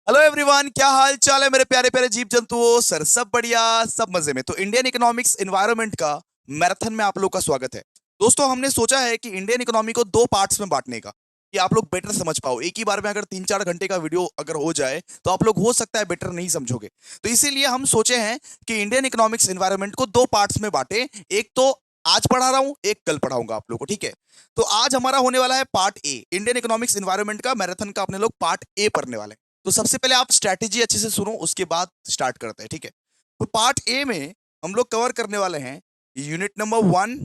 Hello everyone, क्या हाल चाल है मेरे प्यारे प्यारे जीव जंतुओं। सर सब बढ़िया, सब मजे में। तो इंडियन इकोनॉमिक्स एनवायरनमेंट का मैराथन में आप लोग का स्वागत है। दोस्तों, हमने सोचा है कि इंडियन इकोनॉमी को दो पार्ट्स में बांटने का, कि आप लोग बेटर समझ पाओ। एक ही बार में अगर 3-4 घंटे का वीडियो अगर हो जाए तो आप लोग हो सकता है बेटर नहीं समझोगे। तो इसीलिए हम सोचे हैं कि इंडियन इकोनॉमिक्स एनवायरनमेंट को दो पार्ट्स में बांटे। एक तो आज पढ़ा रहा हूं, एक कल पढ़ाऊंगा आप लोग को, ठीक है। तो आज हमारा होने वाला है part A, Indian economics environment का मैराथन का अपने लोग पार्ट ए पढ़ने वाले हैं। तो सबसे पहले आप स्ट्रैटेजी अच्छे से सुनो, उसके बाद स्टार्ट करते हैं, ठीक है। तो पार्ट ए में हम लोग कवर करने वाले हैं unit number 1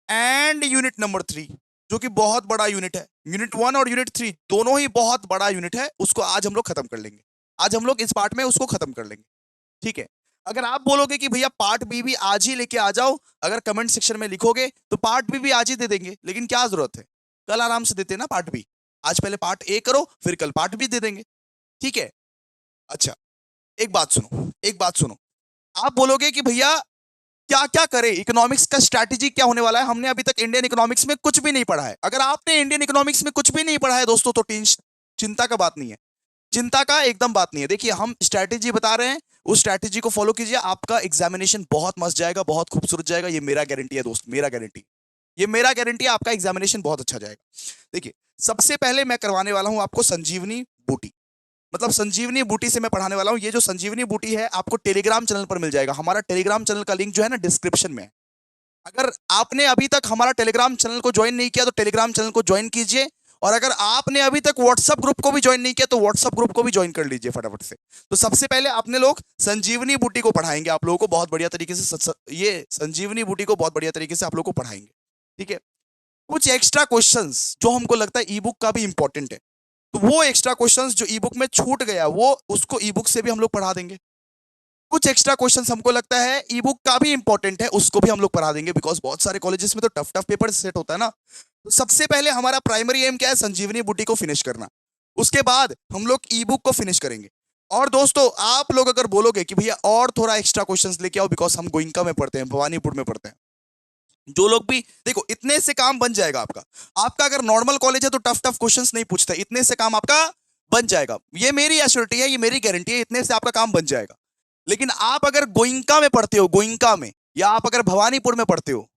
and unit number 3, जो कि बहुत बड़ा यूनिट है। यूनिट 1 और यूनिट 3 दोनों ही बहुत बड़ा यूनिट है। उसको आज हम लोग खत्म कर लेंगे। आज हम लोग इस पार्ट में उसको खत्म कर लेंगे, ठीक है। अगर आप बोलोगे कि भैया पार्ट बी भी आज ही लेके आ जाओ, अगर कमेंट सेक्शन में लिखोगे तो पार्ट बी भी आज ही दे देंगे। लेकिन क्या जरूरत है, कल आराम से देते ना पार्ट बी। आज पहले पार्ट ए करो, फिर कल पार्ट बी दे देंगे, ठीक है। अच्छा, एक बात सुनो, एक बात सुनो। आप बोलोगे कि भैया क्या क्या करें, इकोनॉमिक्स का स्ट्रैटेजी क्या होने वाला है। हमने अभी तक इंडियन इकोनॉमिक्स में कुछ भी नहीं पढ़ा है। अगर आपने इंडियन इकोनॉमिक्स में कुछ भी नहीं पढ़ा है दोस्तों, तो चिंता का बात नहीं है, चिंता का एकदम बात नहीं है। देखिए, हम स्ट्रैटेजी बता रहे हैं, उस स्ट्रैटेजी को फॉलो कीजिए। आपका एग्जामिनेशन बहुत मस्त जाएगा, बहुत खूबसूरत जाएगा। ये मेरा गारंटी है दोस्त, मेरा गारंटी, ये मेरा गारंटी है। आपका एग्जामिनेशन बहुत अच्छा जाएगा। देखिए, सबसे पहले मैं करवाने वाला हूं आपको संजीवनी बूटी, मतलब संजीवनी बूटी से मैं पढ़ाने वाला हूं। ये जो संजीवनी बूटी है आपको टेलीग्राम चैनल पर मिल जाएगा। हमारा टेलीग्राम चैनल का लिंक जो है ना, डिस्क्रिप्शन में है। अगर आपने अभी तक हमारा टेलीग्राम चैनल को ज्वाइन नहीं किया तो टेलीग्राम चैनल को ज्वाइन कीजिए। और अगर आपने अभी तक व्हाट्सएप ग्रुप को भी ज्वाइन नहीं किया तो व्हाट्सएप ग्रुप को भी ज्वाइन कर लीजिए फटाफट से। तो सबसे पहले अपने लोग संजीवनी बूटी को पढ़ाएंगे आप लोगों को बहुत बढ़िया तरीके से। ये संजीवनी बूटी को बहुत बढ़िया तरीके से आप लोगों को पढ़ाएंगे, ठीक है। कुछ एक्स्ट्रा क्वेश्चंस जो हमको लगता है ई बुक का भी इंपॉर्टेंट है, तो वो एक्स्ट्रा क्वेश्चंस जो ई बुक में छूट गया, वो उसको ई बुक से भी हम लोग पढ़ा देंगे। कुछ एक्स्ट्रा क्वेश्चंस हमको लगता है ई बुक का भी इंपॉर्टेंट है, उसको भी हम लोग पढ़ा देंगे। बिकॉज बहुत सारे कॉलेजेस में तो टफ टफ पेपर सेट होता है ना। तो सबसे पहले हमारा प्राइमरी एम क्या है, संजीवनी बूटी को फिनिश करना। उसके बाद हम लोग ई बुक को फिनिश करेंगे। और दोस्तों, आप लोग अगर बोलोगे कि भैया और थोड़ा एक्स्ट्रा क्वेश्चंस लेके आओ, बिकॉज हम गोइंका में पढ़ते हैं, भवानीपुर में पढ़ते हैं, जो लोग भी देखो, इतने से काम बन जाएगा आपका। आपका अगर नॉर्मल कॉलेज है तो टफ टफ क्वेश्चंस नहीं पूछते, इतने से काम आपका बन जाएगा। ये मेरी एश्योरिटी है, ये मेरी गारंटी है, इतने से आपका काम बन जाएगा। लेकिन आप अगर गोइंका में पढ़ते हो, गोइंका में, या आप अगर भवानीपुर में पढ़ते हो,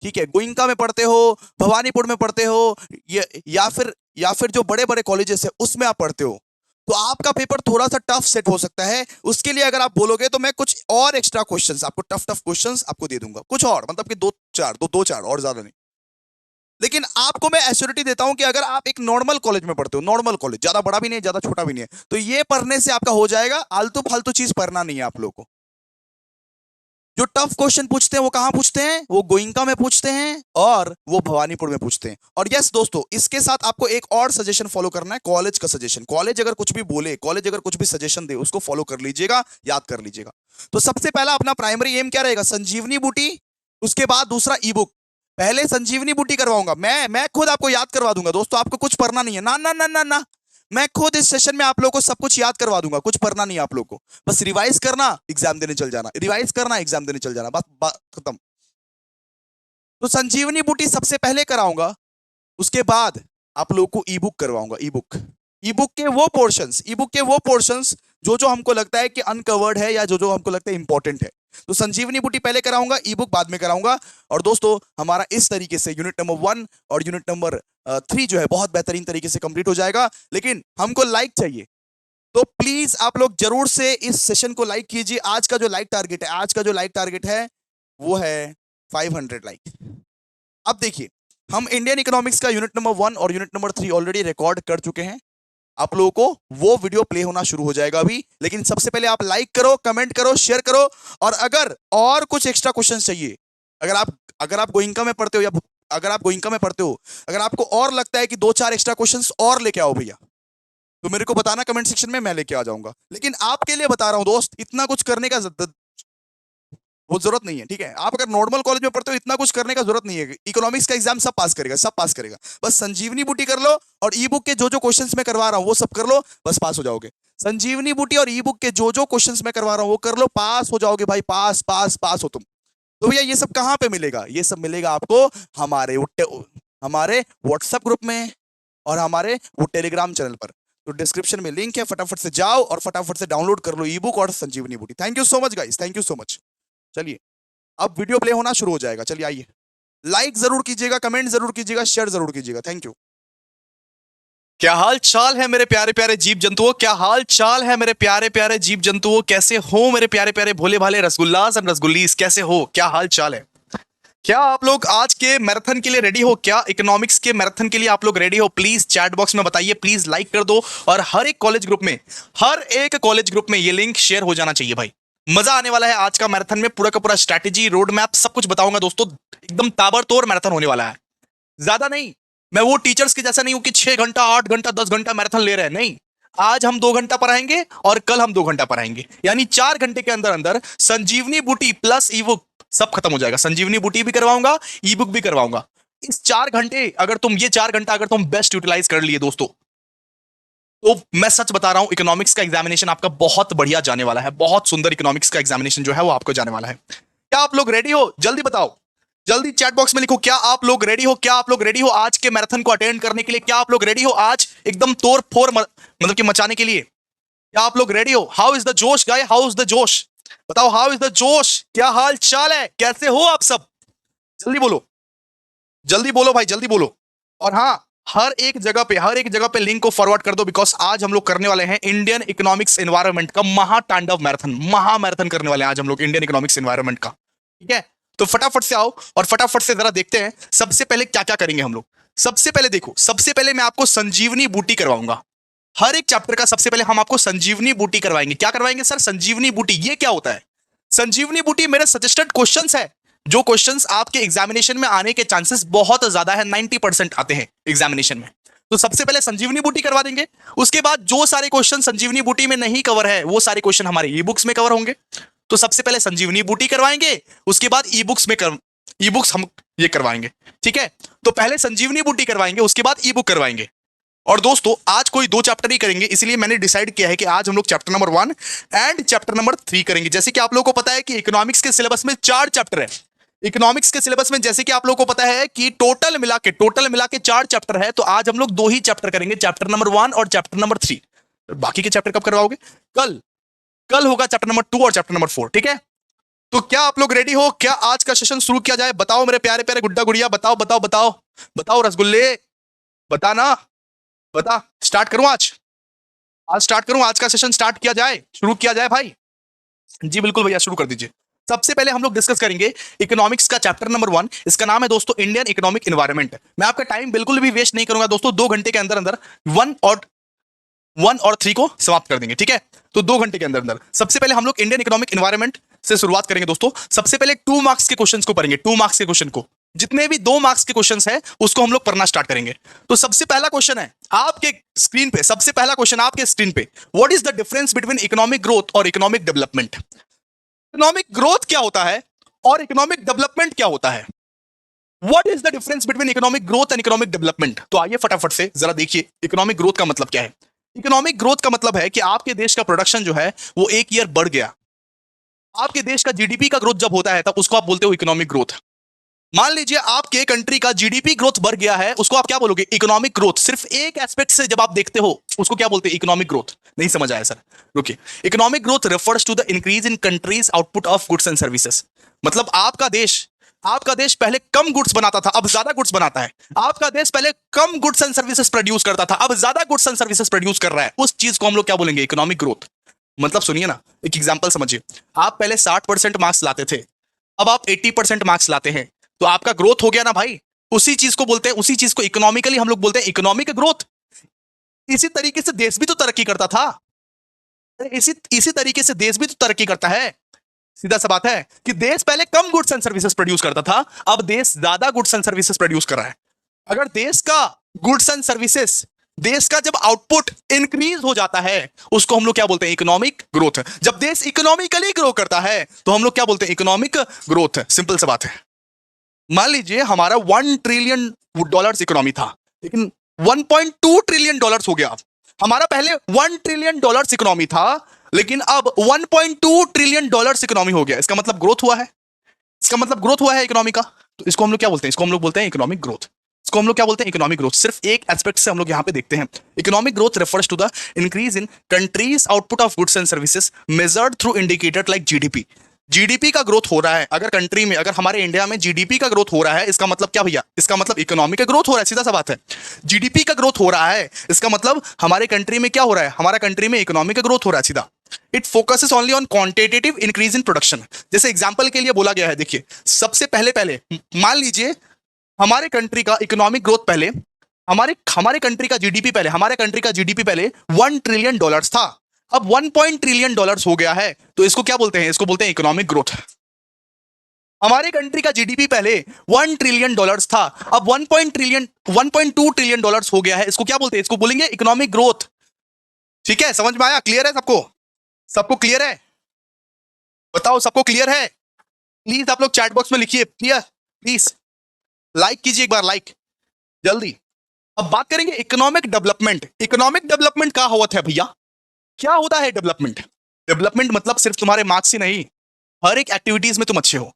ठीक है, गोइंका में पढ़ते हो, भवानीपुर में पढ़ते हो, या फिर जो बड़े बड़े कॉलेजेस है उसमें आप पढ़ते हो, तो आपका पेपर थोड़ा सा टफ सेट हो सकता है। उसके लिए अगर आप बोलोगे तो मैं कुछ और एक्स्ट्रा क्वेश्चंस आपको, टफ टफ क्वेश्चंस आपको दे दूंगा, कुछ और, मतलब कि दो चार और ज्यादा नहीं। लेकिन आपको मैं एश्योरिटी देता हूं कि अगर आप एक नॉर्मल कॉलेज में पढ़ते हो, नॉर्मल कॉलेज, ज्यादा बड़ा भी नहीं है ज्यादा छोटा भी नहीं है, तो ये पढ़ने से आपका हो जाएगा। आलतू फालतू चीज पढ़ना नहीं है आप लोगों को। जो टफ क्वेश्चन पूछते हैं वो कहां पूछते हैं, वो गोइंका में पूछते हैं और वो भवानीपुर में पूछते हैं। और यस दोस्तों, इसके साथ आपको एक और सजेशन फॉलो करना है, कॉलेज का सजेशन। कॉलेज अगर कुछ भी बोले, कॉलेज अगर कुछ भी सजेशन दे, उसको फॉलो कर लीजिएगा, याद कर लीजिएगा। तो सबसे पहला अपना प्राइमरी एम क्या रहेगा, संजीवनी बूटी। उसके बाद दूसरा ई बुक। पहले संजीवनी बूटी करवाऊंगा, मैं खुद आपको याद करवा दूंगा दोस्तों। आपको कुछ पढ़ना नहीं है, ना ना ना ना ना, मैं खुद इस सेशन में आप लोगों को सब कुछ याद करवा दूंगा। कुछ पढ़ना नहीं है आप लोगों को, बस रिवाइज करना, एग्जाम देने चल जाना, रिवाइज करना, एग्जाम देने चल जाना, बस बात खत्म। तो संजीवनी बूटी सबसे पहले कराऊंगा। उसके बाद आप लोगों को ई बुक करवाऊंगा, ई बुक। ई बुक के वो पोर्शंस जो जो हमको लगता है कि अनकवर्ड है, या जो जो हमको लगता है इंपॉर्टेंट है। तो संजीवनी बूटी पहले कराऊंगा, ई बुक बाद में कराऊंगा। और दोस्तों, हमारा इस तरीके से यूनिट नंबर 1 और यूनिट नंबर 3 जो है बहुत बेहतरीन तरीके से कंप्लीट हो जाएगा। लेकिन हमको लाइक चाहिए, तो प्लीज आप लोग जरूर से इस सेशन को लाइक कीजिए। आज का जो लाइक टारगेट है, आज का जो लाइक टारगेट है वो है 500 लाइक। अब देखिए, हम इंडियन इकोनॉमिक्स का यूनिट नंबर 1 और यूनिट नंबर 3 ऑलरेडी रिकॉर्ड कर चुके हैं। आप लोगों को वो वीडियो प्ले होना शुरू हो जाएगा अभी। लेकिन सबसे पहले आप लाइक करो, कमेंट करो, शेयर करो। और अगर और कुछ एक्स्ट्रा क्वेश्चन चाहिए, अगर आप गोइंका में पढ़ते हो, या अगर आप गोइंका में पढ़ते हो, अगर आपको और लगता है कि 2-4 एक्स्ट्रा क्वेश्चंस और लेके आओ भैया, तो मेरे को बताना कमेंट सेक्शन में, मैं लेके आ जाऊंगा। लेकिन आपके लिए बता रहा हूं दोस्त, इतना कुछ करने का वो जरूरत नहीं है, ठीक है। आप अगर नॉर्मल कॉलेज में पढ़ते हो, इतना कुछ करने का जरूरत नहीं है। इकोनॉमिक्स का एग्जाम सब पास करेगा, सब पास करेगा। बस संजीवनी बूटी कर लो, और ई बुक के जो जो क्वेश्चंस मैं करवा रहा हूं वो सब कर लो, बस पास हो जाओगे। संजीवनी बूटी और ई बुक के जो जो क्वेश्चंस मैं करवा रहा हूं वो कर लो, पास हो जाओगे भाई, पास पास पास हो तुम। तो भैया ये सब कहां पे मिलेगा, ये सब मिलेगा आपको हमारे हमारे व्हाट्सएप ग्रुप में, और हमारे वो टेलीग्राम चैनल पर। तो डिस्क्रिप्शन में लिंक है, फटाफट से जाओ और फटाफट से डाउनलोड कर लो ई बुक और संजीवनी बूटी। Thank you so much guys, thank you so much. चलिए अब वीडियो प्ले होना शुरू हो जाएगा। चलिए आइए, लाइक जरूर कीजिएगा, कमेंट जरूर कीजिएगा, शेयर जरूर कीजिएगा। Thank you. क्या हाल चाल है मेरे प्यारे प्यारे जीव जंतुओं, क्या हाल चाल है मेरे प्यारे प्यारे जीव जंतुओं, कैसे हो मेरे प्यारे प्यारे भोले भाले रसगुल्लास एंड रसगुल्लीस, कैसे हो, क्या हाल चाल है? क्या आप लोग आज के मैराथन के लिए रेडी हो? क्या इकोनॉमिक्स के मैराथन के लिए आप लोग रेडी हो? प्लीज चैट बॉक्स में बताइए, प्लीज लाइक कर दो और हर एक कॉलेज ग्रुप में ये लिंक शेयर हो जाना चाहिए भाई। मजा आने वाला है आज का मैराथन में, पूरा का पूरा स्ट्रैटेजी, रोड मैप सब कुछ बताऊंगा दोस्तों। एकदम ताबड़तोड़ मैराथन होने वाला है। ज्यादा नहीं, मैं वो टीचर्स के जैसा नहीं हूं कि 6 घंटा 8 घंटा 10 घंटा मैराथन ले रहे हैं, नहीं। आज हम 2 घंटा पढ़ाएंगे और कल हम 2 घंटा पढ़ाएंगे, यानी 4 घंटे के अंदर अंदर संजीवनी बूटी प्लस ई बुक सब खत्म हो जाएगा। संजीवनी बूटी भी करवाऊंगा, ई बुक भी करवाऊंगा। इस 4 घंटे अगर तुम ये 4 घंटा अगर तुम बेस्ट यूटिलाइज कर लिए दोस्तों, तो मैं सच बता रहा हूं इकोनॉमिक्स का एग्जामिनेशन आपका बहुत बढ़िया जाने वाला है। बहुत सुंदर इकोनॉमिक्स का एग्जामिनेशन जो है वो आपको जाने वाला है। क्या आप लोग रेडी हो? जल्दी बताओ, जल्दी चैट बॉक्स में लिखो, क्या आप लोग रेडी हो? क्या आप लोग रेडी हो आज के मैराथन को अटेंड करने के लिए? क्या आप लोग रेडी हो आज एकदम तोड़ फोड़ मतलब कि मचाने के लिए? क्या आप लोग रेडी हो? हाउ इज द जोश गाय, हाउ इज द जोश? बताओ, हाउ इज द जोश? क्या हाल चाल है, कैसे हो आप सब? जल्दी बोलो, जल्दी बोलो भाई, जल्दी बोलो। और हाँ, हर एक जगह पे लिंक को फॉरवर्ड कर दो, बिकॉज आज हम लोग करने वाले हैं इंडियन इकोनॉमिक्स एनवायरनमेंट का महातांडव मैराथन, महामैराथन करने वाले हैं आज हम लोग इंडियन इकोनॉमिक्स एनवायरनमेंट का। ठीक है, तो फटाफट से आओ और फटाफट से जरा देखते हैं सबसे पहले क्या क्या करेंगे हम लोग। सबसे पहले देखो, सबसे पहले मैं आपको संजीवनी बूटी करवाऊंगा। हर एक चैप्टर का सबसे पहले हम आपको संजीवनी बूटी करवाएंगे। क्या करवाएंगे सर? संजीवनी बूटी। ये क्या होता है संजीवनी बूटी? मेरे सजेस्टेड क्वेश्चंस है, जो क्वेश्चंस आपके एग्जामिनेशन में आने के चांसेस बहुत ज्यादा है, 90% आते हैं एग्जामिनेशन में। तो सबसे पहले संजीवनी बूटी करवा देंगे। उसके बाद जो सारे क्वेश्चन संजीवनी बूटी में नहीं कवर है, वो सारे क्वेश्चन हमारे ई बुक्स में कवर होंगे। तो सबसे पहले संजीवनी बूटी करवाएंगे, उसके बाद ई बुक्स हम ये करवाएंगे। ठीक है, तो पहले संजीवनी बूटी करवाएंगे, उसके बाद ई बुक करवाएंगे। और दोस्तों आज कोई 2 चैप्टर ही करेंगे, इसलिए मैंने डिसाइड किया है कि आज हम लोग chapter number 1 and chapter number 3 करेंगे। जैसे कि आप लोगों को पता है कि इकोनॉमिक्स के सिलेबस में 4 चैप्टर है। इकोनॉमिक्स के सिलेबस में जैसे कि आप लोगों को पता है कि टोटल मिला के 4 चैप्टर है, तो आज हम लोग 2 ही चैप्टर करेंगे, चैप्टर नंबर 1 और चैप्टर नंबर 3। बाकी के चैप्टर कब करवाओगे? कल। कल होगा चैप्टर नंबर 2 और चैप्टर नंबर 4। ठीक है, तो क्या आप लोग रेडी हो? क्या आज का सेशन शुरू किया जाए? बताओ मेरे प्यारे प्यारे गुड्डा गुड़िया, बताओ बताओ बताओ बताओ रसगुल्ले, बता ना, बता। स्टार्ट करूं आज? आज स्टार्ट करूं? आज का सेशन स्टार्ट किया जाए, शुरू किया जाए भाई? जी बिल्कुल भैया, शुरू कर दीजिए। सबसे पहले हम लोग डिस्कस करेंगे इकोनॉमिक्स का चैप्टर नंबर 1। इसका नाम है दोस्तों इंडियन इकोनॉमिक एनवायरनमेंट। मैं आपका टाइम बिल्कुल भी वेस्ट नहीं करूंगा दोस्तों, 2 घंटे के अंदर अंदर 1 और 3 को समाप्त कर देंगे। ठीक है, तो 2 घंटे के अंदर अंदर सबसे पहले हम लोग इंडियन इकोनॉमिक एनवायरनमेंट से शुरुआत करेंगे दोस्तों। सबसे पहले 2 मार्क्स के क्वेश्चंस को पढ़ेंगे। 2 मार्क्स के क्वेश्चन को, जितने भी 2 मार्क्स के क्वेश्चंस है उसको हम लोग पढ़ना स्टार्ट करेंगे। तो सबसे पहला क्वेश्चन है आपके स्क्रीन पे, सबसे पहला क्वेश्चन आपके स्क्रीन पे, what is the difference between economic growth और इकोनॉमिक डेवलपमेंट? इकोनॉमिक ग्रोथ क्या होता है और इकोनॉमिक डेवलपमेंट क्या होता है? What is the difference between economic growth and economic development? तो आइए फटाफट से जरा देखिए इकोनॉमिक ग्रोथ का मतलब क्या है। इकोनॉमिक ग्रोथ का मतलब है कि आपके देश का प्रोडक्शन जो है वो 1 ईयर बढ़ गया। आपके देश का जीडीपी का ग्रोथ जब होता है तब उसको आप बोलते हो इकोनॉमिक ग्रोथ। मान लीजिए आपके कंट्री का जीडीपी ग्रोथ बढ़ गया है, उसको आप क्या बोलोगे? Economic growth. सिर्फ एक एस्पेक्ट से जब आप देखते हो उसको क्या बोलते हैं? Economic growth. नहीं समझ आया सर? रुकिए। Economic growth refers to the increase in country's output of goods and services. मतलब आपका देश पहले कम गुड्स बनाता था, अब ज्यादा गुड्स बनाता है। आपका देश पहले कम गुड्स एंड सर्विसेज प्रोड्यूस करता था, अब ज्यादा गुड्स एंड सर्विसेज प्रोड्यूस कर रहा है। उस चीज को हम लोग क्या बोलेंगे? Economic growth. मतलब सुनिए ना, एक एग्जांपल समझिए। आप पहले 60% मार्क्स लाते थे, अब आप 80% मार्क्स लाते हैं, तो आपका ग्रोथ हो गया ना भाई। उसी चीज को बोलते हैं, उसी चीज को इकोनॉमिकली हम लोग बोलते हैं इकोनॉमिक ग्रोथ। इसी तरीके से देश भी तो तरक्की करता था, इसी तरीके से देश भी तो तरक्की करता है। सीधा सा बात है कि देश पहले कम गुड्स एंड सर्विसेज प्रोड्यूस करता था, अब देश ज्यादा गुड्स एंड सर्विसेज प्रोड्यूस कर रहा है। अगर देश का गुड्स एंड सर्विसेज, देश का जब आउटपुट इंक्रीज हो जाता है उसको हम लोग क्या बोलते हैं? Economic growth. जब देश इकोनॉमिकली ग्रो करता है तो हम लोग क्या बोलते हैं? Economic growth. सिंपल सा बात है। मान लीजिए हमारा $1 ट्रिलियन इकोनॉमी था, लेकिन $1.2 ट्रिलियन हो गया। हमारा पहले $1 ट्रिलियन इकोनॉमी था, लेकिन अब $1.2 ट्रिलियन इकोनॉमी हो गया। इसका मतलब ग्रोथ हुआ है, इसका मतलब ग्रोथ हुआ है इकोनॉमी का। तो इसको हम लोग क्या बोलते हैं? इसको हम लोग बोलते हैं इकोनॉमिक ग्रोथ। इसको हम लोग क्या बोलते हैं? Economic growth. सिर्फ एक एस्पेक्ट से हम लोग यहाँ पे देखते हैं। Economic growth refers to the increase in country's output of goods and services measured through indicator like GDP. GDP का ग्रोथ हो रहा है अगर कंट्री में, अगर हमारे इंडिया में जीडीपी का ग्रोथ हो रहा है, इसका मतलब क्या भैया? इसका मतलब इकोनॉमी का ग्रोथ हो रहा है, सीधा सा बात है। जीडीपी का ग्रोथ हो रहा है, इसका मतलब हमारे कंट्री में क्या हो रहा है? हमारा कंट्री में इकोनॉमी का ग्रोथ हो रहा है, सीधा। It focuses only on quantitative increase in production. जैसे एग्जांपल के लिए बोला गया है, देखिए सबसे पहले पहले मान लीजिए हमारे कंट्री का इकोनॉमिक ग्रोथ पहले, हमारे कंट्री का जीडीपी पहले, हमारे कंट्री का जीडीपी पहले $1 ट्रिलियन था। अब 1 ट्रिलियन डॉलर्स हो गया है, तो इसको क्या बोलते हैं? इसको बोलते हैं इकोनॉमिक ग्रोथ। हमारे कंट्री का जीडीपी पहले $1 ट्रिलियन था, अब 1.2 ट्रिलियन डॉलर्स हो गया है, इसको क्या बोलते हैं? इसको बोलेंगे इकोनॉमिक ग्रोथ। ठीक है, समझ में आया? क्लियर है सबको? सबको क्लियर है? बताओ, सबको क्लियर है? प्लीज आप लोग चैट बॉक्स में लिखिए क्लियर, प्लीज लाइक कीजिए एक बार, लाइक जल्दी। अब बात करेंगे इकोनॉमिक डेवलपमेंट। इकोनॉमिक डेवलपमेंट क्या होता है भैया? क्या होता है डेवलपमेंट? डेवलपमेंट मतलब सिर्फ तुम्हारे मार्क्स ही नहीं, हर एक एक्टिविटीज में तुम अच्छे हो।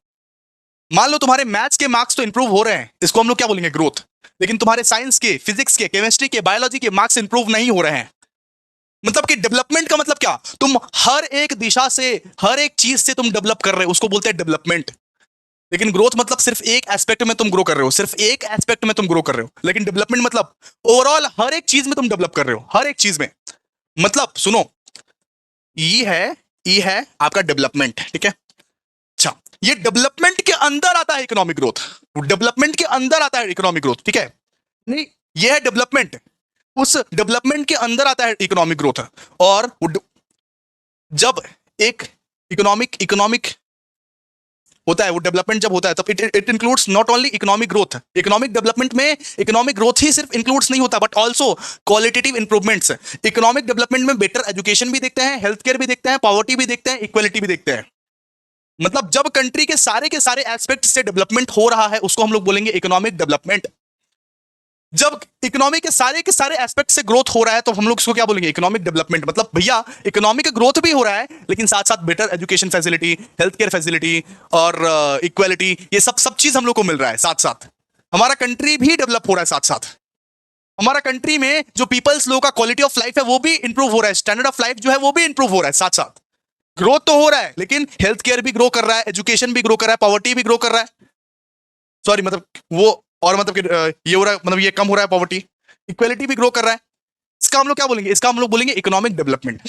मान लो तुम्हारे मैथ्स के मार्क्स तो इंप्रूव हो रहे हैं, इसको हम लोग क्या बोलेंगे? ग्रोथ। लेकिन तुम्हारे साइंस के, फिजिक्स के, केमिस्ट्री के, बायोलॉजी के मार्क्स इंप्रूव नहीं हो रहे हैं, मतलब कि डेवलपमेंट का मतलब क्या? तुम हर एक दिशा से, हर एक चीज से तुम डेवलप कर रहे हो, उसको बोलते हैं डेवलपमेंट। लेकिन ग्रोथ मतलब सिर्फ एक एस्पेक्ट में तुम ग्रो कर रहे हो, सिर्फ एक एस्पेक्ट में तुम ग्रो कर रहे हो। लेकिन डेवलपमेंट मतलब ओवरऑल हर एक चीज में तुम डेवलप कर रहे हो, हर एक चीज में। मतलब सुनो, ई है आपका डेवलपमेंट, ठीक है? अच्छा, ये डेवलपमेंट के अंदर आता है इकोनॉमिक ग्रोथ, डेवलपमेंट के अंदर आता है इकोनॉमिक ग्रोथ, ठीक है? नहीं, ये है डेवलपमेंट, उस डेवलपमेंट के अंदर आता है इकोनॉमिक ग्रोथ। और जब एक इकोनॉमिक होता है, वो डेवलपमेंट जब होता है, तब it includes not only economic growth. Economic development में इकोनॉमिक ग्रोथ ही सिर्फ इंक्लूड्स नहीं होता, but also qualitative improvements. Economic development में बेटर एजुकेशन भी देखते हैं, हेल्थ केयर भी देखते हैं, पॉवर्टी भी देखते हैं, इक्वलिटी भी देखते हैं। मतलब जब कंट्री के सारे एस्पेक्ट से डेवलपमेंट हो रहा है, उसको हम लोग बोलेंगे इकोनॉमिक डेवलपमेंट। जब इकोनॉमी के सारे एस्पेक्ट से ग्रोथ हो रहा है, तो हम लोग इसको क्या बोलेंगे? Economic development. मतलब भैया इकोनॉमिक ग्रोथ भी हो रहा है, लेकिन साथ साथ better education facility, health care facility और इक्वालिटी, ये सब चीज हम लोग को मिल रहा है। साथ साथ हमारा कंट्री भी डेवलप हो रहा है, साथ साथ हमारा कंट्री में जो पीपल्स लोगों का क्वालिटी ऑफ लाइफ है वो भी इंप्रूव हो रहा है, स्टैंडर्ड ऑफ लाइफ जो है वो भी इंप्रूव हो रहा है। साथ साथ ग्रोथ तो हो रहा है, लेकिन हेल्थ केयर भी ग्रो कर रहा है, एजुकेशन भी ग्रो कर रहा है, पॉवर्टी भी ग्रो कर रहा है। सॉरी, मतलब वो, और मतलब कि ये हो रहा है, मतलब ये कम हो रहा है पॉवर्टी, इक्वालिटी भी ग्रो कर रहा है। इसका हम लोग क्या बोलेंगे? इसका हम लोग बोलेंगे इकोनॉमिक डेवलपमेंट।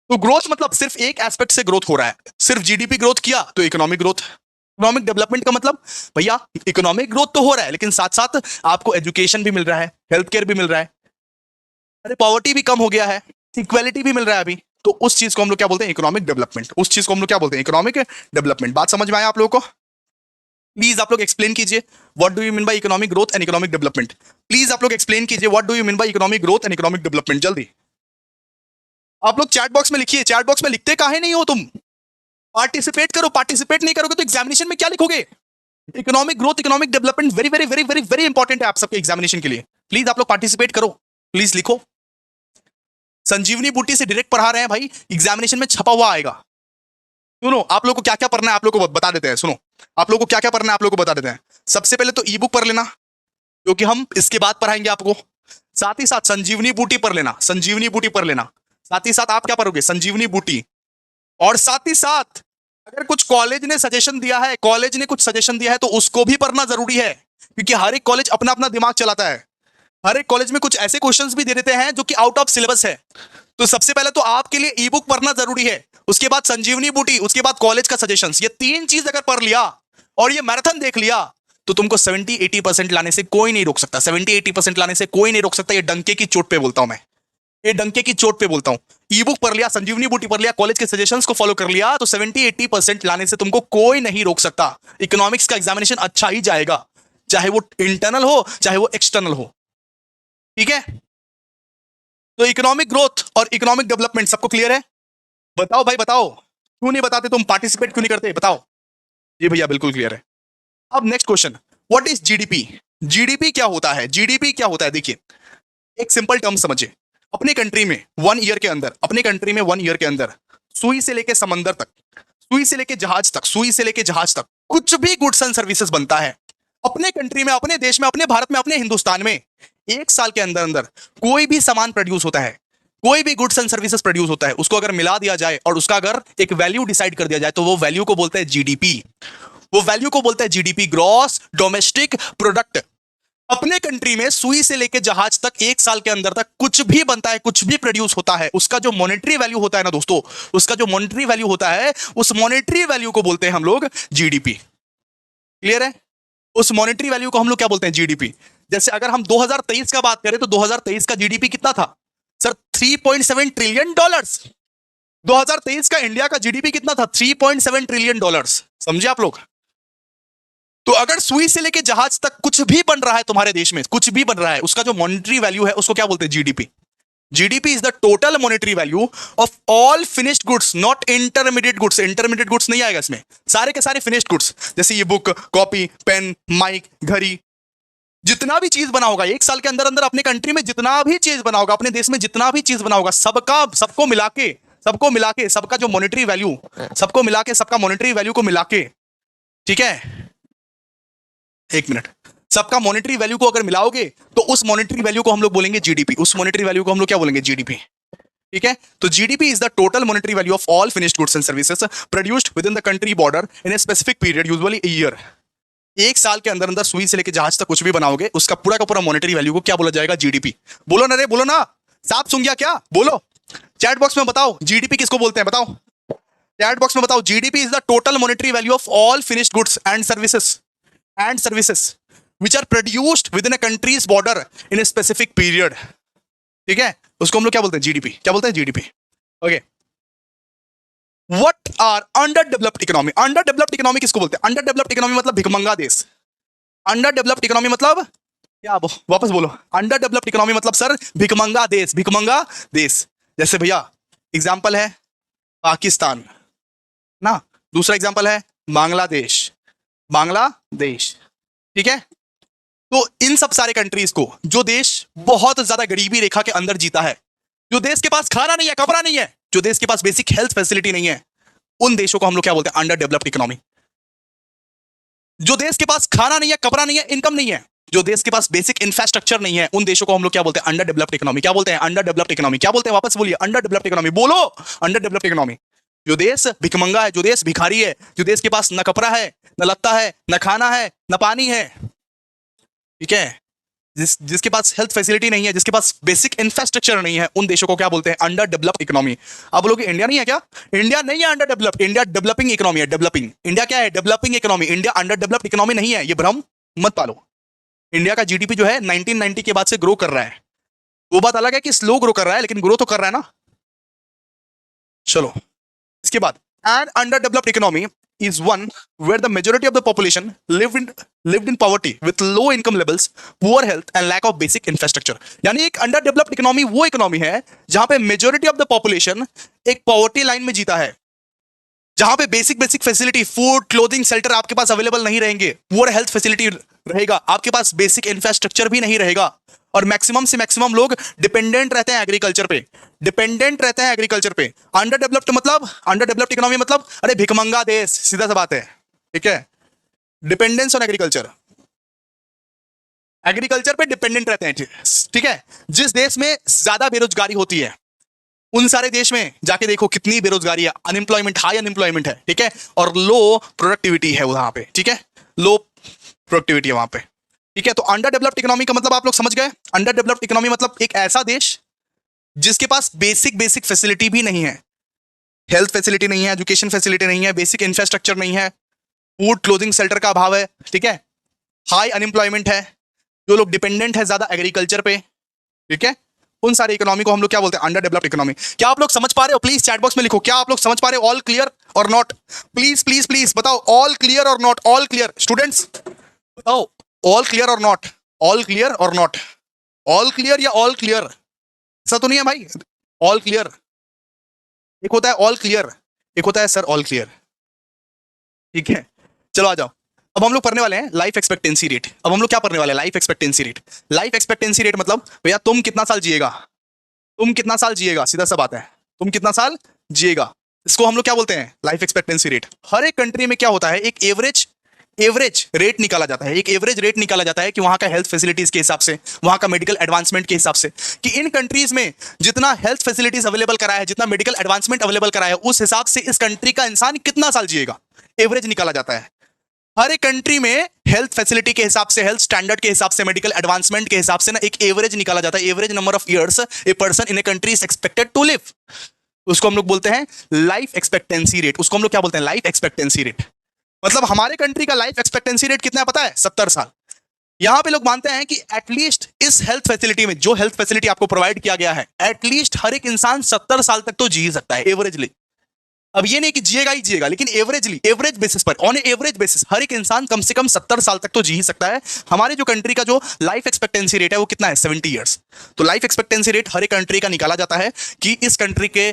तो ग्रोथ मतलब सिर्फ एक एस्पेक्ट से ग्रोथ हो रहा है, सिर्फ जीडीपी ग्रोथ किया तो इकोनॉमिक ग्रोथ। इकोनॉमिक डेवलपमेंट का मतलब भैया इकोनॉमिक ग्रोथ तो हो रहा है, लेकिन साथ साथ आपको एजुकेशन भी मिल रहा है, हेल्थ केयर भी मिल रहा है, अरे पॉवर्टी भी कम हो गया है, इक्वालिटी भी मिल रहा है अभी। तो उस चीज को हम लोग क्या बोलते हैं? Economic development. उस चीज को हम लोग क्या बोलते हैं? Economic development. बात समझ में आया आप लोगों को? प्लीज आप लोग एक्सप्लेन कीजिए, what do you mean by economic growth and economic development. Please आप लोग एक्सप्लेन कीजिए, what do you mean by economic growth and economic development. जल्दी आप लोग चैट बॉक्स में लिखिए। चैट बॉक्स में लिखते काहे नहीं हो तुम? पार्टिसिपेट करो। पार्टिसिपेट नहीं करोगे तो एग्जामिनेशन में क्या लिखोगे? Economic growth, economic development very very very very very important है आप सबके एग्जामिनेशन के लिए। प्लीज आप लोग पार्टिसिपेट करो, प्लीज लिखो। संजीवनी बूटी से डायरेक्ट पढ़ा रहे हैं भाई, एग्जामिनेशन में छपा हुआ आएगा। सुनो, आप लोग को क्या क्या पढ़ना है आप लोग को बता देते हैं। सुनो, आप लोग को क्या क्या पढ़ना है आप लोग को बता देते हैं। सबसे पहले तो ई बुक पढ़ लेना, क्योंकि हम इसके बाद पढ़ाएंगे आपको। साथ ही साथ संजीवनी बूटी पढ़ लेना, संजीवनी बूटी पढ़ लेना। साथ ही साथ आप क्या पढ़ोगे? संजीवनी बूटी। और साथ ही साथ अगर कुछ कॉलेज ने सजेशन दिया है, कॉलेज ने कुछ सजेशन दिया है, तो उसको भी पढ़ना जरूरी है, क्योंकि हर एक कॉलेज अपना अपना दिमाग चलाता है। हर एक कॉलेज में कुछ ऐसे क्वेश्चंस भी दे देते हैं जो कि आउट ऑफ सिलेबस है। तो सबसे पहले तो आपके लिए ई बुक पढ़ना जरूरी है, उसके बाद संजीवनी बूटी, उसके बाद कॉलेज का सजेशंस। ये तीन चीज अगर पढ़ लिया और ये मैराथन देख लिया, तो तुमको 70-80% लाने से कोई नहीं रोक सकता। 70-80% लाने से कोई नहीं रोक सकता। ये डंके की चोट पे बोलता हूं मैं, ये डंके की चोट पे बोलता हूं। ई बुक पढ़ लिया, संजीवनी बूटी पढ़ लिया, कॉलेज के सजेशंस को फॉलो कर लिया, तो 70-80% लाने से तुमको कोई नहीं रोक सकता। इकोनॉमिक्स का एग्जामिनेशन अच्छा ही जाएगा, चाहे वो इंटरनल हो चाहे वो एक्सटर्नल हो, ठीक है? तो इकोनॉमिक ग्रोथ और इकोनॉमिक डेवलपमेंट सबको क्लियर है? बताओ भाई, बताओ, क्यों नहीं बताते तुम? पार्टिसिपेट क्यों नहीं करते? बताओ। जी भैया बिल्कुल क्लियर है। अब next question, what is GDP? GDP क्या होता है? जीडीपी क्या होता है? देखिए, एक सिंपल टर्म समझिए। अपने कंट्री में 1 ईयर के अंदर, अपने कंट्री में 1 ईयर के अंदर सुई से लेके समंदर तक, सुई से लेके जहाज तक, सुई से लेके जहाज तक कुछ भी गुड्स एंड सर्विसेज बनता है, अपने कंट्री में, अपने देश में, अपने भारत में, अपने हिंदुस्तान में 1 साल के अंदर अंदर कोई भी सामान प्रोड्यूस होता है, कोई भी गुड्स एंड सर्विसेज प्रोड्यूस होता है, उसको अगर मिला दिया जाए और उसका अगर एक वैल्यू डिसाइड कर दिया जाए तो वो वैल्यू को बोलते हैं जीडीपी। वो वैल्यू को बोलते हैं जीडीपी, ग्रॉस डोमेस्टिक प्रोडक्ट। अपने कंट्री में सुई से लेके जहाज तक 1 साल के अंदर तक कुछ भी बनता है, कुछ भी प्रोड्यूस होता है, उसका जो मॉनेटरी वैल्यू होता है ना दोस्तों, उसका जो मॉनेटरी वैल्यू होता है, उस मॉनेटरी वैल्यू को बोलते हैं हम लोग जीडीपी। क्लियर है? उस मॉनेटरी वैल्यू को हम लोग क्या बोलते हैं? जीडीपी। जैसे अगर हम 2023 का बात करें तो 2023 का जीडीपी कितना था सर? 3.7 trillion dollars. 2023 का इंडिया का जीडीपी कितना था? 3.7 ट्रिलियन डॉलर्स। समझे आप लोग? तो अगर सुई से लेके जहाज तक कुछ भी बन रहा है तुम्हारे देश में, कुछ भी बन रहा है, उसका जो मॉनेटरी वैल्यू है उसको क्या बोलते हैं? GDP. GDP is the total monetary value of all finished goods, not intermediate goods. Intermediate goods नहीं आएगा इसमें, सारे के सारे फिनिश्ड गुड्स, जैसे ये बुक, कॉपी, पेन, माइक, घड़ी, जितना भी चीज बना होगा 1 साल के अंदर अंदर अपने कंट्री में, जितना भी चीज बना होगा अपने देश में, जितना भी चीज बना होगा, सबको मिला के सबका जो मॉनेटरी वैल्यू, सबको मिला के, सबका मॉनेटरी वैल्यू को मिला के, ठीक है, 1 मिनट, सबका मॉनेटरी वैल्यू को अगर मिलाओगे तो उस मॉनेटरी वैल्यू को हम लोग बोलेंगे जीडीपी। उस मॉनेटरी वैल्यू को हम लोग क्या बोलेंगे? जीडीपी। ठीक है? तो GDP is the total monetary value of all finished goods and services produced with in the country border in a specific period, usually year. 1 साल के अंदर अंदर सुई से लेके जहाज तक कुछ भी बनाओगे, उसका पूरा का पूरा मॉनेटरी वैल्यू को क्या बोला जाएगा? जीडीपी। बोलो ना रे, बोलो ना, साफ सुन गया क्या? बोलो, चैट बॉक्स में बताओ जीडीपी किसको बोलते हैं, बताओ चैट बॉक्स में बताओ। GDP is the total monetary value of all finished goods and services which are produced within a country's border in a specific period। ठीक है? उसको हम लोग क्या बोलते हैं? जीडीपी। क्या बोलते हैं? GDP. Okay. What are underdeveloped economy? Underdeveloped economy किसको बोलते हैं? Underdeveloped economy मतलब भिखमंगा देश। Underdeveloped economy मतलब क्या? वापस बोलो। Underdeveloped economy मतलब सर भिखमंगा देश, भिखमंगा देश। जैसे भैया एग्जाम्पल है पाकिस्तान ना, दूसरा एग्जाम्पल है बांग्लादेश, बांग्लादेश। ठीक है? तो इन सब सारे कंट्रीज को, जो देश बहुत ज्यादा गरीबी रेखा के अंदर जीता है, जो देश के पास खाना नहीं है, कपड़ा नहीं है, जो देश के पास बेसिक हेल्थ फैसिलिटी नहीं है, उन देशों को हम लोग क्या बोलते हैं? Under developed economy. जो देश के पास खाना नहीं है, कपड़ा नहीं है, इनकम नहीं है, जो देश के पास बेसिक इंफ्रास्ट्रक्चर नहीं है, उन देशों को हम लोग क्या बोलते हैं? Under developed economy. क्या बोलते हैं? Under developed economy. क्या बोलते हैं? वापस बोलिए, अंडर डेवलप्ड इकोनॉमी। बोलो, अंडर डेवलप्ड इकोनॉमी। जो देश भिखमंगा है, जो देश भिखारी है, जो देश के पास न कपड़ा है, न लत्ता है, न खाना है, न पानी है, ठीक है, जिसके पास हेल्थ फैसिलिटी नहीं है, जिसके पास बेसिक इंफ्रास्ट्रक्चर नहीं है, उन देशों को क्या बोलते हैं? Under developed economy. आप लोग इंडिया नहीं है क्या? इंडिया नहीं है under developed, India developing economy है, डेवलपिंग। इंडिया क्या है? Developing economy. India under developed economy नहीं है, ये भ्रम मत पालो। इंडिया का जीडीपी जो है 1990 के बाद से ग्रो कर रहा है। वो बात अलग है कि स्लो ग्रो कर रहा है, लेकिन ग्रो तो कर रहा है ना। चलो इसके बाद, an under developed economy is one where the majority of the population lived in poverty with low income levels, poor health and lack of basic infrastructure। यानी एक अंडर डेवलप्ड इकोनॉमी वो इकोनॉमी है जहां पे मेजोरिटी ऑफ द पॉपुलेशन एक poverty line में जीता है, जहां पे basic facility, food, clothing, shelter आपके पास अवेलेबल नहीं रहेंगे, पुअर हेल्थ फैसिलिटी रहेगा, आपके पास बेसिक इंफ्रास्ट्रक्चर भी नहीं रहेगा, और मैक्सिमम से मैक्सिमम लोग डिपेंडेंट रहते हैं एग्रीकल्चर पे, डिपेंडेंट रहते हैं एग्रीकल्चर पे। अंडर डेवलप्ड मतलब, अंडर डेवलप्ड इकोनॉमी मतलब अरे भिखमंगा देश, सीधा सा बात है। ठीक है? डिपेंडेंस ऑन एग्रीकल्चर, एग्रीकल्चर पे डिपेंडेंट रहते हैं। ठीक है? जिस देश में ज्यादा बेरोजगारी होती है, उन सारे देश में जाके देखो कितनी बेरोजगारी है, अनएम्प्लॉयमेंट, हाई अनएम्प्लॉयमेंट है। ठीक है? और लो प्रोडक्टिविटी है वहां पे। ठीक है? लो प्रोडक्टिविटी है वहां पे। ठीक है? तो अंडर डेवलप्ड इकोनॉमी का मतलब आप लोग समझ गए। अंडर डेवलप्ड इकोनॉमी मतलब एक ऐसा देश जिसके पास बेसिक फैसिलिटी भी नहीं है, हेल्थ फैसिलिटी नहीं है, एजुकेशन फैसिलिटी नहीं है, बेसिक इंफ्रास्ट्रक्चर नहीं है, फूड, क्लोथिंग, शेल्टर का अभाव है। ठीक है? हाई अनएम्प्लॉयमेंट है, जो लोग डिपेंडेंट है ज्यादा एग्रीकल्चर पे। ठीक है? उन सारे इकोनॉमी को हम लोग क्या बोलते हैं? Under developed economy. क्या आप लोग समझ पा रहे हो? प्लीज चैट बॉक्स में लिखो, क्या आप लोग समझ पा रहे हो? ऑल क्लियर और नॉट? प्लीज प्लीज प्लीज बताओ, ऑल क्लियर और नॉट? ऑल क्लियर स्टूडेंट्स बताओ, ऑल क्लियर और नॉट? ऑल क्लियर और नॉट? ऑल क्लियर या ऑल क्लियर? ऐसा तो नहीं है भाई, ऑल क्लियर एक होता है, ऑल क्लियर एक होता है सर, ऑल क्लियर। ठीक है? चलो आ जाओ, अब हम लोग पढ़ने वाले हैं लाइफ एक्सपेक्टेंसी रेट। अब हम लोग क्या पढ़ने वाले हैं? Life expectancy rate. Life expectancy rate मतलब भैया तुम कितना साल जिएगा, तुम कितना साल जिएगा, सीधा सा बात है, तुम कितना साल जिएगा, इसको हम लोग क्या बोलते हैं? Life expectancy rate. हर एक कंट्री में क्या होता है? एक एवरेज एवरेज रेट निकाला जाता है, एक एवरेज रेट निकाला जाता है कि वहां का हेल्थ फैसिलिटीज के हिसाब से, वहां का मेडिकल एडवांसमेंट के हिसाब से, कि इन कंट्रीज में जितना हेल्थ फैसिलिटीज अवेलेबल करा है, जितना मेडिकल एडवांसमेंट अवेलेबल करा है, उस हिसाब से इस कंट्री का इंसान कितना साल जिएगा, एवरेज निकाला जाता है। हर एक कंट्री में हेल्थ फैसिलिटी के हिसाब से, हेल्थ स्टैंडर्ड के हिसाब से, मेडिकल एडवांसमेंट के हिसाब से ना एक एवरेज निकाला जाता है, average number of years a person in a country is expected to live. उसको हम लोग बोलते हैं लाइफ एक्सपेक्टेंसी रेट। उसको हम लोग क्या बोलते हैं? Life expectancy rate. मतलब हमारे कंट्री का लाइफ एक्सपेक्टेंसी रेट कितना है पता है? 70 साल। यहां पे लोग मानते हैं कि एटलीस्ट इस हेल्थ फैसिलिटी में, जो हेल्थ फैसिलिटी आपको प्रोवाइड किया गया है, एटलीस्ट हर एक इंसान 70 साल तक तो जी ही सकता है एवरेजली। अब ये नहीं कि जिएगा ही जिएगा, लेकिन एवरेजली, एवरेज बेसिस पर, ऑन एवरेज बेसिस हर एक इंसान कम से कम 70 साल तक तो जी ही सकता है। हमारे जो कंट्री का जो लाइफ एक्सपेक्टेंसी रेट है वो कितना है? 70 ईयर्स। तो लाइफ एक्सपेक्टेंसी रेट हर एक कंट्री का निकाला जाता है कि इस कंट्री के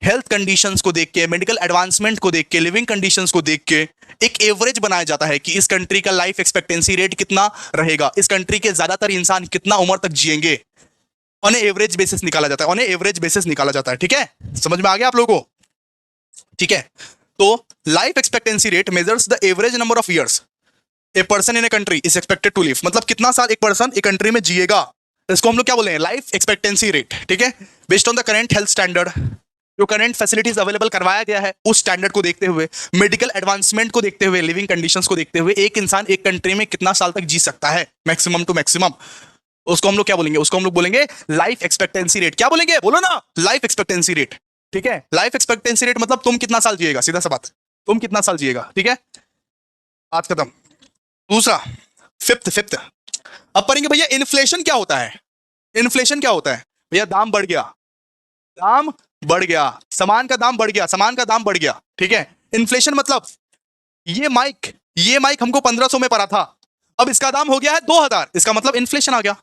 हेल्थ कंडीशंस को देख के, मेडिकल एडवांसमेंट को देख के, लिविंग कंडीशंस को देख के एक एवरेज बनाया जाता है कि इस कंट्री का लाइफ एक्सपेक्टेंसी रेट कितना रहेगा, इस कंट्री के ज्यादातर इंसान कितना उम्र तक जिएंगे। ऑन एवरेज बेसिस निकाला जाता है, ऑन एवरेज बेसिस निकाला जाता है। ठीक है, समझ में आ गया आप लोगों को? ठीक है, तो life expectancy rate measures the average number of years a person in a country is expected to live. मतलब कितना साल एक पर्सन एक कंट्री में जिएगा, इसको हम लोग क्या बोले हैं? Life expectancy rate. ठीक है, based on the current health standard, जो करंट फैसिलिटीज अवेलेबल करवाया गया है उस स्टैंडर्ड को देखते हुए, मेडिकल एडवांसमेंट को देखते हुए, लिविंग कंडीशंस को देखते हुए, एक इंसान एक कंट्री में कितना साल तक जी सकता है मैक्सिमम टू मैक्सिमम, उसको हम लोग क्या बोलेंगे? उसको हम लोग बोलेंगे लाइफ एक्सपेक्टेंसी रेट। क्या बोलेंगे? बोलो ना, लाइफ एक्सपेक्टेंसी रेट। ठीक है, लाइफ एक्सपेक्टेंसी रेट मतलब तुम कितना साल जिएगा, सीधा सा बात, तुम कितना साल जिएगा। ठीक है, आज खत्म। दूसरा, फिफ्थ अब पढ़ेंगे भैया इन्फ्लेशन क्या होता है। इन्फ्लेशन क्या होता है भैया? दाम बढ़ गया, दाम बढ़ गया, सामान का दाम बढ़ गया, सामान का दाम बढ़ गया। ठीक है, इन्फ्लेशन मतलब ये माइक हमको 1500 में पड़ा था, अब इसका दाम हो गया है 2000, इसका मतलब इन्फ्लेशन आ गया।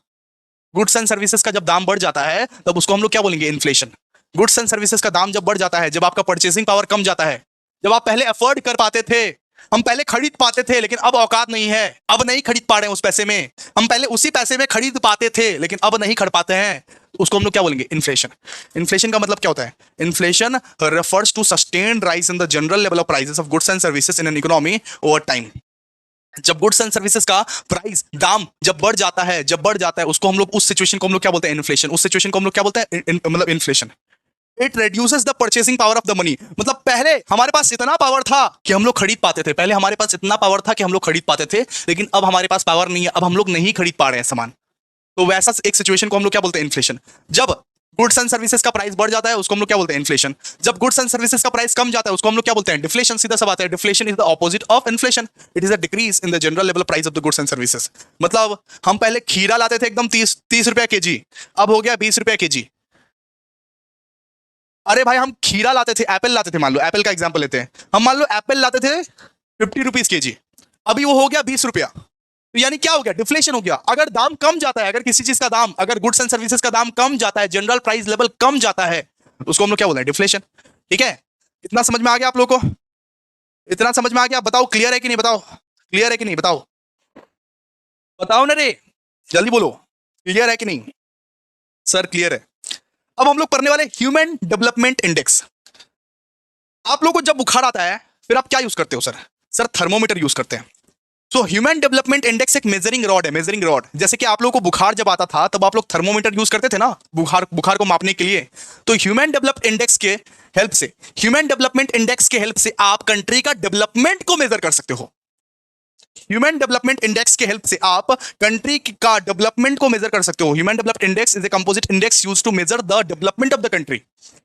गुड्स एंड सर्विसेज का जब दाम बढ़ जाता है तब उसको हम लोग क्या बोलेंगे? इन्फ्लेशन। गुड्स एंड सर्विसेज का दाम जब बढ़ जाता है, जब आपका परचेसिंग पावर कम जाता है, जब आप पहले अफोर्ड कर पाते थे, हम पहले खरीद पाते थे लेकिन अब औकात नहीं है, अब नहीं खरीद पा रहे हैं उस पैसे में, हम पहले उसी पैसे में खरीद पाते थे लेकिन अब नहीं खरीद पाते हैं, उसको हम लोग क्या बोलेंगे? इन्फ्लेशन। इन्फ्लेशन का मतलब क्या होता है? Inflation refers to sustained rise in the general level of prices of goods and services in an economy over time. जब गुड्स एंड सर्विसेज का प्राइस, दाम जब बढ़ जाता है, उसको हम लोग, उस सिचुएशन को हम लोग क्या बोलते हैं? इन्फ्लेशन। उस सिचुएशन को हम लोग क्या बोलते हैं? मतलब inflation. It reduces the purchasing power of the money. मतलब पहले हमारे पास इतना पावर था कि हम लोग खरीद पाते थे, पहले हमारे पास इतना पावर था कि हम लोग खरीद पाते थे, लेकिन अब हमारे पास पावर नहीं है, अब हम लोग नहीं खरीद पा रहे हैं सामान। तो वैसा एक सिचुएशन को हम लोग क्या बोलते हैं? इन्फ्लेशन। जब गुड्स एंड सर्विसेज का प्राइस बढ़ जाता है उसको हम लोग क्या बोलते हैं? इन्फ्लेशन। जब गुड्स एंड सर्विसेज का प्राइस कम जाता है उसको हम लोग क्या बोलते हैं? डिफ्लेशन। सीधा सा बात है, deflation is the opposite of inflation, it is a decrease in the general level price of the goods and services. मतलब हम पहले खीरा लाते थे एकदम 30 रुपया केजी, अब हो गया 20 रुपया केजी। अरे भाई हम खीरा लाते थे, एप्पल लाते थे, मान लो एप्पल का एग्जांपल लेते हैं, हम मान लो एप्पल लाते थे 50 रुपीज केजी, अभी वो हो गया 20 रुपया। तो यानी क्या हो गया? डिफ्लेशन हो गया। अगर दाम कम जाता है, अगर किसी चीज का दाम, अगर गुड्स एंड सर्विसेज का दाम कम जाता है, जनरल प्राइस लेवल कम जाता है, उसको हम लोग क्या बोलते हैं? डिफ्लेशन। ठीक है, इतना समझ में आ गया आप लोग को? इतना समझ में आ गया? बताओ क्लियर है कि नहीं? बताओ क्लियर है कि नहीं? बताओ बताओ ना रे, जल्दी बोलो, क्लियर है कि नहीं? सर क्लियर है। अब हम लोग पढ़ने वाले ह्यूमन डेवलपमेंट इंडेक्स। आप लोग को जब बुखार आता है फिर आप क्या यूज करते हो? सर थर्मोमीटर यूज करते हैं। सो ह्यूमन डेवलपमेंट इंडेक्स एक मेजरिंग रॉड है, मेजरिंग रॉड। जैसे कि आप लोगों को बुखार जब आता था तब आप लोग थर्मोमीटर यूज करते थे ना, बुखार को मापने के लिए। तो ह्यूमन डेवलप्ड इंडेक्स के हेल्प से, ह्यूमन डेवलपमेंट इंडेक्स के हेल्प से आप कंट्री का डेवलपमेंट को मेजर कर सकते हो। ह्यूमन डेवलपमेंट इंडेक्स के हेल्प से आप कंट्री का डेवलपमेंट को मेजर कर सकते हो। Human developed index is a composite index used to measure the development of the country.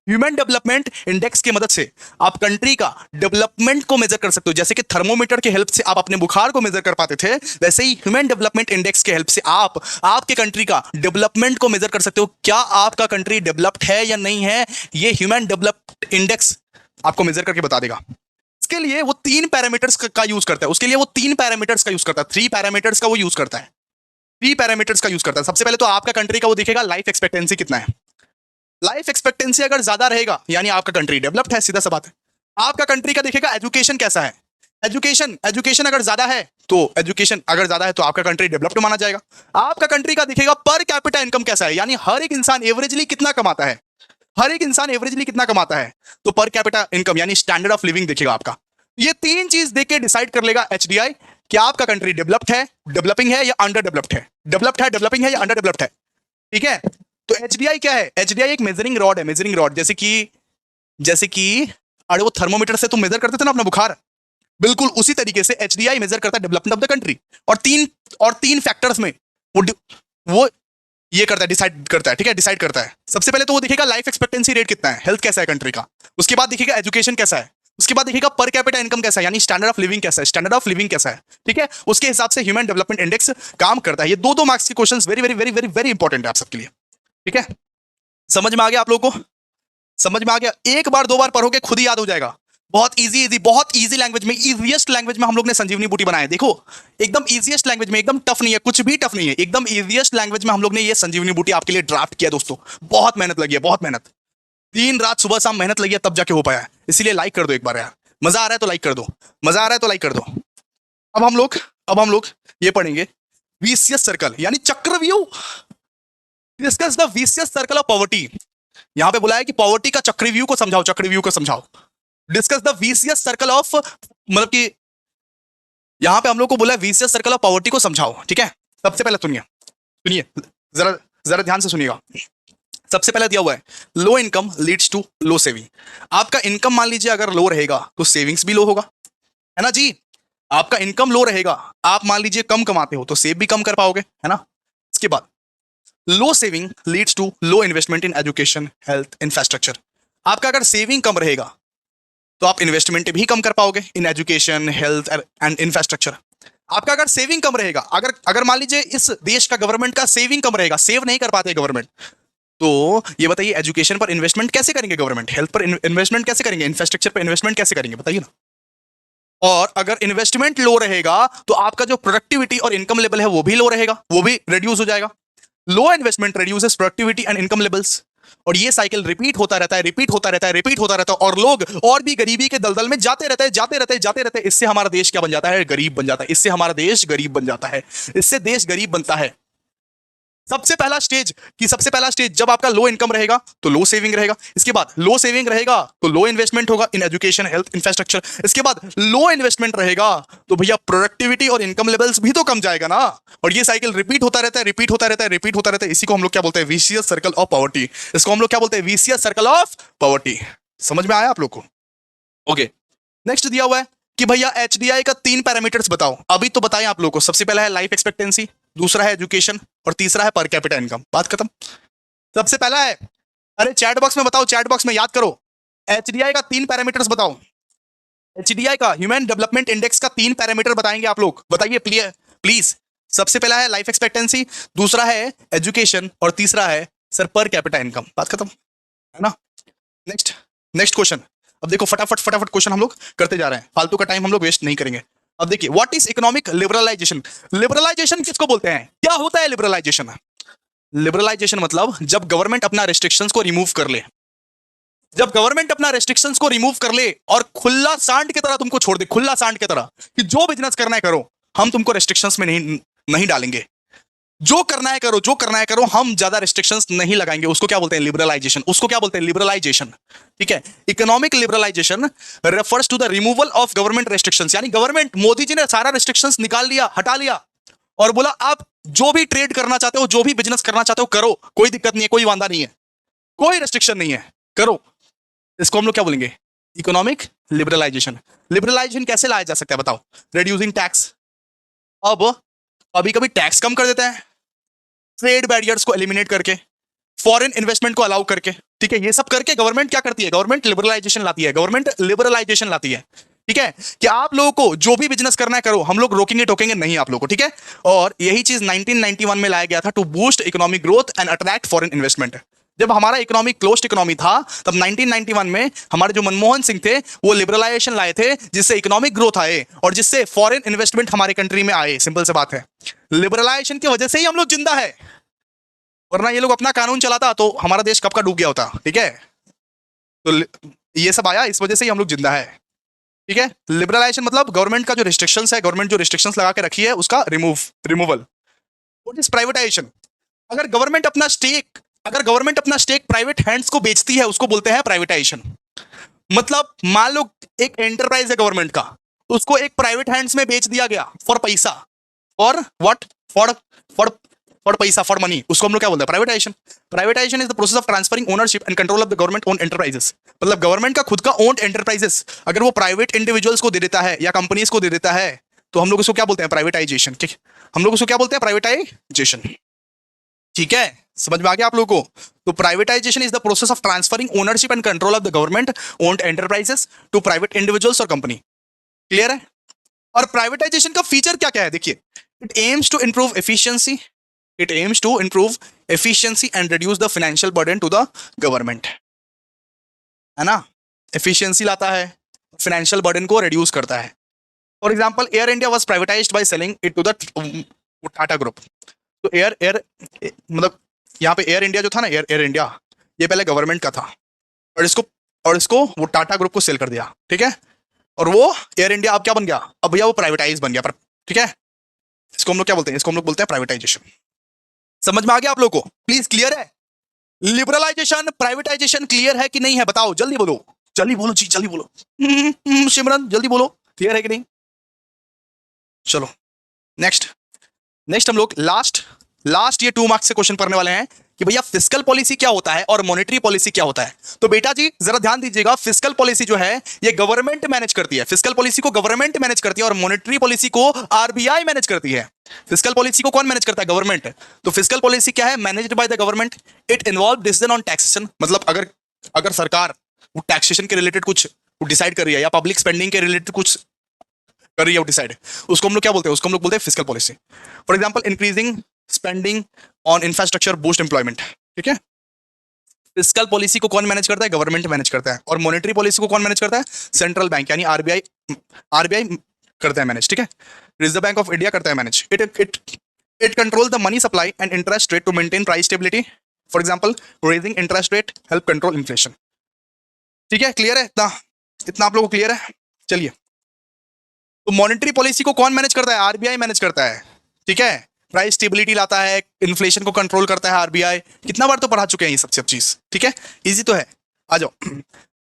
Human development index की मदद से आप कंट्री का डेवलपमेंट को मेजर कर सकते हो। जैसे कि थर्मोमीटर के हेल्प से आप अपने बुखार को मेजर कर पाते थे, वैसे ही ह्यूमन डेवलपमेंट इंडेक्स के हेल्प से आप आपके कंट्री का डेवलपमेंट को मेजर कर सकते हो। क्या आपका कंट्री डेवलप्ड है या नहीं है, ये ह्यूमन डेवलप्ड इंडेक्स आपको मेजर करके बता देगा। इसके लिए वो 3 पैरामीटर्स का यूज करता है, उसके लिए वो 3 पैरामीटर्स का यूज करता है, 3 पैरामीटर्स का वो यूज करता है, 3 पैरामीटर्स का यूज करता है। सबसे पहले तो आपका कंट्री का वो देखेगा लाइफ एक्सपेक्टेंसी कितना है। लाइफ एक्सपेक्टेंसी अगर ज्यादा रहेगा यानी आपका कंट्री डेवलप्ड है, सीधा सा बात है। आपका कंट्री का देखेगा एजुकेशन कैसा है। एजुकेशन अगर ज्यादा है तो आपका कंट्री डेवलप्ड माना जाएगा। आपका कंट्री का दिखेगा पर कैपिटा इनकम कैसा है, यानी हर एक इंसान एवरेजली कितना कमाता है, तो पर कैपिटा इनकम यानी स्टैंडर्ड ऑफ लिविंग दिखेगा आपका। ये 3 चीज देख के डिसाइड कर लेगा एचडीआई क्या आपका कंट्री डेवलप्ड है, डेवलपिंग है या अंडर डेवलप्ड है, डेवलप्ड है, डेवलपिंग है या अंडर डेवलप्ड है, ठीक है। तो एचडीआई क्या है, एचडीआई एक मेजरिंग रॉड है, मेजरिंग रॉड, जैसे कि अरे वो थर्मोमीटर से तुम मेजर करते थे ना अपना बुखार, बिल्कुल उसी तरीके से एचडीआई मेजर करता है डेवलपमेंट ऑफ द कंट्री। और तीन फैक्टर्स में वो ये करता है, डिसाइड करता है, ठीक है, डिसाइड करता है। सबसे पहले तो वो दिखेगा लाइफ एक्सपेक्टेंसी रेट कितना है, हेल्थ कैसा है कंट्री का, उसके बाद दिखेगा एजुकेशन कैसा है, उसके बाद दिखेगा पर कैपिटा इनकम कैसा है, यानी स्टैंडर्ड ऑफ लिविंग कैसा है, स्टैंडर्ड ऑफ लिविंग कैसा है, ठीक है। उसके हिसाब से ह्यूमन डेवलपमेंट इंडेक्स काम करता है। ये दो मार्क्स के questions very very very very very important है आप सबके लिए, ठीक है। समझ में आ गया आप लोगों को, समझ में आ गया। एक बार दो बार पढ़ोगे खुद ही याद हो जाएगा। बहुत इजी लैंग्वेज में, इजीएस्ट लैंग्वेज में हम लोग ने संजीवनी बूटी बनाया। देखो एकदम इजीएस्ट लैंग्वेज में, एकदम टफ नहीं है, कुछ भी टफ नहीं है, एकदम इजीएस्ट लैंग्वेज में हम लोग ने ये संजीवनी बूटी आपके लिए ड्राफ्ट किया दोस्तों। बहुत मेहनत लगी है, बहुत मेहनत, दिन रात सुबह शाम मेहनत लगी है तब जाके हो पाया। इसीलिए लाइक कर दो एक बार यार, मजा आ रहा है तो लाइक कर दो, मजा आ रहा है तो लाइक कर दो। अब हम लोग ये पढ़ेंगे विशियस सर्कल यानी चक्रव्यूह। Discuss the vicious circle of poverty. यहां पे बोला है कि पॉवर्टी का चक्रव्यूह को समझाओ, चक्रव्यूह को समझाओ। Discuss the vicious circle of, मतलब कि यहां पे हम लोग को बोला है विशियस सर्कल ऑफ पॉवर्टी को समझाओ, ठीक है। सबसे पहले सुनिए जरा जरा ध्यान से सुनिएगा। सबसे पहले दिया हुआ है low income leads to low saving. आपका इनकम मान लीजिए अगर लो रहेगा तो सेविंग्स भी लो होगा, है ना जी। आपका इनकम लो रहेगा, आप मान लीजिए कम कमाते हो तो सेव भी कम कर पाओगे, है ना। इसके बाद low saving leads to low investment in education, health, infrastructure. आपका अगर सेविंग कम रहेगा तो आप इन्वेस्टमेंट भी कम कर पाओगे इन एजुकेशन, हेल्थ एंड इंफ्रास्ट्रक्चर। आपका अगर सेविंग कम रहेगा, अगर मान लीजिए इस देश का गवर्नमेंट का सेविंग कम रहेगा, सेव नहीं कर पाते गवर्नमेंट, तो ये बताइए एजुकेशन पर इन्वेस्टमेंट कैसे करेंगे गवर्नमेंट, हेल्थ पर इन्वेस्टमेंट कैसे करेंगे, इंफ्रास्ट्रक्चर पर इन्वेस्टमेंट कैसे करेंगे, बताइए ना। और अगर इन्वेस्टमेंट लो रहेगा तो आपका जो प्रोडक्टिविटी और इनकम लेवल है वो भी लो रहेगा, वो भी रिड्यूस हो जाएगा। Low investment reduces productivity and income levels, और ये साइकिल रिपीट होता रहता है, रिपीट होता रहता है, रिपीट होता रहता है, और लोग और भी गरीबी के दलदल में जाते रहते हैं, जाते रहते हैं, जाते रहते हैं। इससे हमारा देश क्या बन जाता है, गरीब बन जाता है। इससे हमारा देश गरीब बन जाता है, इससे देश गरीब बनता है। सबसे पहला स्टेज जब आपका लो इनकम रहेगा तो लो सेविंग रहेगा। इसके बाद लो सेविंग रहेगा तो लो इन्वेस्टमेंट होगा इन एजुकेशन, हेल्थ, इंफ्रास्ट्रक्चर। इसके बाद लो इन्वेस्टमेंट रहेगा तो भैया प्रोडक्टिविटी और इनकम लेवल्स भी तो कम जाएगा ना। और ये साइकिल रिपीट होता रहता है, रिपीट होता रहता है, रिपीट होता रहता है। इसी को हम लोग क्या बोलते हैं, विशियस सर्कल ऑफ पॉवर्टी। इसको हम लोग क्या बोलते हैं, विशियस सर्कल ऑफ पॉवर्टी। समझ में आया आप लोग को? ओके, नेक्स्ट दिया हुआ है कि भैया एचडीआई का 3 पैरामीटर्स बताओ। अभी तो बताएं आप लोगों को। सबसे पहला है लाइफ एक्सपेक्टेंसी, दूसरा है एजुकेशन, और तीसरा है पर कैपिटा इनकम। बात खत्म। सबसे पहला है, अरे चैट बॉक्स में बताओ, चैट बॉक्स में याद करो, एचडीआई का 3 पैरामीटर्स बताओ। एचडीआई का ह्यूमन डेवलपमेंट इंडेक्स का 3 पैरामीटर बताएंगे आप लोग, बताइए प्लीज। सबसे पहला है लाइफ एक्सपेक्टेंसी, दूसरा है एजुकेशन, और तीसरा है सर पर कैपिटा इनकम। बात खत्म, है ना। Next question. अब देखो फटाफट क्वेश्चन हम लोग करते जा रहे हैं, फालतू का टाइम हम लोग वेस्ट नहीं करेंगे। अब देखिए, what is economic liberalization. Liberalization किसको बोलते हैं, क्या होता है लिबरलाइजेशन? लिबरलाइजेशन मतलब जब गवर्नमेंट अपना रेस्ट्रिक्शंस को रिमूव कर ले, जब गवर्नमेंट अपना रेस्ट्रिक्शंस को रिमूव कर ले और खुला सांड की तरह तुमको छोड़ दे, खुला सांड की तरह कि जो बिजनेस करना है करो, हम तुमको रेस्ट्रिक्शंस में नहीं डालेंगे, जो करना है करो, जो करना है करो, हम ज्यादा रेस्ट्रिक्शंस नहीं लगाएंगे। उसको क्या बोलते हैं, लिबरलाइजेशन। उसको क्या बोलते हैं, लिबरलाइजेशन। ठीक है, economic liberalization refers to the removal of government restrictions, यानी गवर्नमेंट, मोदी जी ने सारा रेस्ट्रिक्शंस निकाल लिया, हटा लिया, और बोला आप जो भी ट्रेड करना चाहते हो, जो भी बिजनेस करना चाहते हो करो, कोई दिक्कत नहीं है, कोई वांदा नहीं है, कोई रेस्ट्रिक्शन नहीं है, करो। इसको हम लोग क्या बोलेंगे, इकोनॉमिक लिबरलाइजेशन। लिबरलाइजेशन कैसे लाया जा सकता है बताओ, रिड्यूसिंग टैक्स। अब अभी कभी टैक्स कम कर देते हैं, ट्रेड बैरियर्स को एलिमिनेट करके, फॉरेन इन्वेस्टमेंट को अलाउ करके, ठीक है, ये सब करके गवर्नमेंट क्या करती है, गवर्नमेंट लिबरलाइजेशन लाती है, गवर्नमेंट लिबरलाइजेशन लाती है। ठीक है, कि आप लोगों को जो भी बिजनेस करना है करो, हम लोग रोकेंगे टोकेंगे नहीं आप लोगों को, ठीक है। और यही चीज 1991 में लाया गया था, to boost economic growth and attract foreign investment. जब हमारा इकोनॉमिक क्लोज्ड इकोनॉमी था, तब 1991 में हमारे जो मनमोहन सिंह थे वो लिबरलाइजेशन लाए थे, जिससे इकोनॉमिक ग्रोथ आए और जिससे फॉरेन इन्वेस्टमेंट हमारे कंट्री में आए। सिंपल सी बात है, लिबरलाइजेशन की वजह से ही हम लोग जिंदा है, वरना ये लोग अपना कानून चलाता तो हमारा देश कब का डूब गया होता। ठीक है, तो ये सब आया, इस वजह से ही हम लोग जिंदा है। ठीक है, लिबरलाइजेशन मतलब गवर्नमेंट का जो रिस्ट्रिक्शंस है, गवर्नमेंट जो रिस्ट्रिक्शंस लगा के रखी है उसका रिमूवल। What is privatisation? अगर गवर्नमेंट अपना स्टेक प्राइवेट हैंड्स को बेचती है, उसको बोलते हैं प्राइवेटाइजेशन। मतलब मान लो एक एंटरप्राइज है गवर्नमेंट का, तो उसको एक प्राइवेट हैंड्स में बेच दिया गया फॉर पैसा, for what, for for for पैसा, फॉर मनी। उसको हम लोग क्या बोलते हैं? Privatisation. Privatisation is the process of transferring ownership and control of the government own enterprises. मतलब गवर्नमेंट का खुद का ओन्ड एंटरप्राइजेस अगर वो प्राइवेट इंडिविजुअल्स को दे देता है या कंपनीज को दे देता है तो हम लोग उसको क्या बोलते हैं? प्राइवेटाइजेशन। ठीक, हम लोग उसको क्या बोलते हैं? प्राइवेटाइजेशन। ठीक है, समझ में आ गया आप लोगों को? तो privatization is the process of transferring ownership and control of the government owned enterprises to private individuals और कंपनी। क्लियर है? और प्राइवेटाइजेशन का फीचर क्या क्या है देखिए, it aims to improve efficiency, it aims to improve efficiency and reduce the financial burden to the government, है ना? एफिशिएंसी लाता है, फाइनेंशियल बर्डन को रिड्यूस करता है। For example, Air India was privatized by selling it to the Tata group. तो air air मतलब यहाँ पे एयर इंडिया जो था ना, एयर इंडिया, ये पहले गवर्नमेंट का था और इसको वो टाटा ग्रुप को सेल कर दिया। ठीक है, और वो एयर इंडिया अब क्या बन गया? अब भैया वो प्राइवेटाइज बन गया। ठीक है, इसको हम लोग क्या बोलते हैं? इसको हम लोग बोलते हैं प्राइवेटाइजेशन। समझ में आ गया आप लोग को? प्लीज, क्लियर है? लिबरलाइजेशन, प्राइवेटाइजेशन क्लियर है कि नहीं है? बताओ, जल्दी बोलो, जल्दी बोलो जी, जल्दी बोलो। सिमरन जल्दी बोलो, क्लियर है कि नहीं? चलो नेक्स्ट हम लोग लास्ट ये 2 मार्क्स से क्वेश्चन पढ़ने वाले हैं कि भैया फिस्कल पॉलिसी क्या होता है और मॉनेटरी पॉलिसी क्या होता है। तो बेटा जी जरा ध्यान दीजिएगा, फिस्कल पॉलिसी जो है ये गवर्नमेंट मैनेज करती है। फिस्कल पॉलिसी को गवर्नमेंट मैनेज करती है और मॉनेटरी पॉलिसी को आरबीआई मैनेज करती है। फिस्कल पॉलिसी को कौन मैनेज करता है? गवर्नमेंट। तो फिस्कल पॉलिसी क्या है? Managed by the government. It involve decision on taxation, मतलब अगर सरकार वो टैक्सेशन के रिलेटेड कुछ डिसाइड कर रही है या पब्लिक स्पेंडिंग के रिलेटेड कुछ कर रही है डिसाइड, उसको हम लोग क्या बोलते हैं? उसको हम लोग बोलते हैं fiscal policy. For example, increasing spending on infrastructure boost employment. ठीक है, फिस्कल पॉलिसी को कौन मैनेज करता है? गवर्नमेंट मैनेज करता है। और मॉनेटरी पॉलिसी को कौन मैनेज करता है? सेंट्रल बैंक यानी आरबीआई करता है मैनेज। ठीक है, रिजर्व बैंक ऑफ इंडिया करता है manage. It control the money supply and interest rate to maintain price stability. For example, raising interest rate help control inflation. ठीक है, क्लियर है? इतना आप लोगों को क्लियर है? चलिए, तो मॉनेटरी पॉलिसी को कौन मैनेज करता है? आरबीआई मैनेज करता है। ठीक है, प्राइस स्टेबिलिटी लाता है, इन्फ्लेशन को कंट्रोल करता है आरबीआई। कितना बार तो पढ़ा चुके हैं ये सब चीज। ठीक है, इजी तो है। आ जाओ,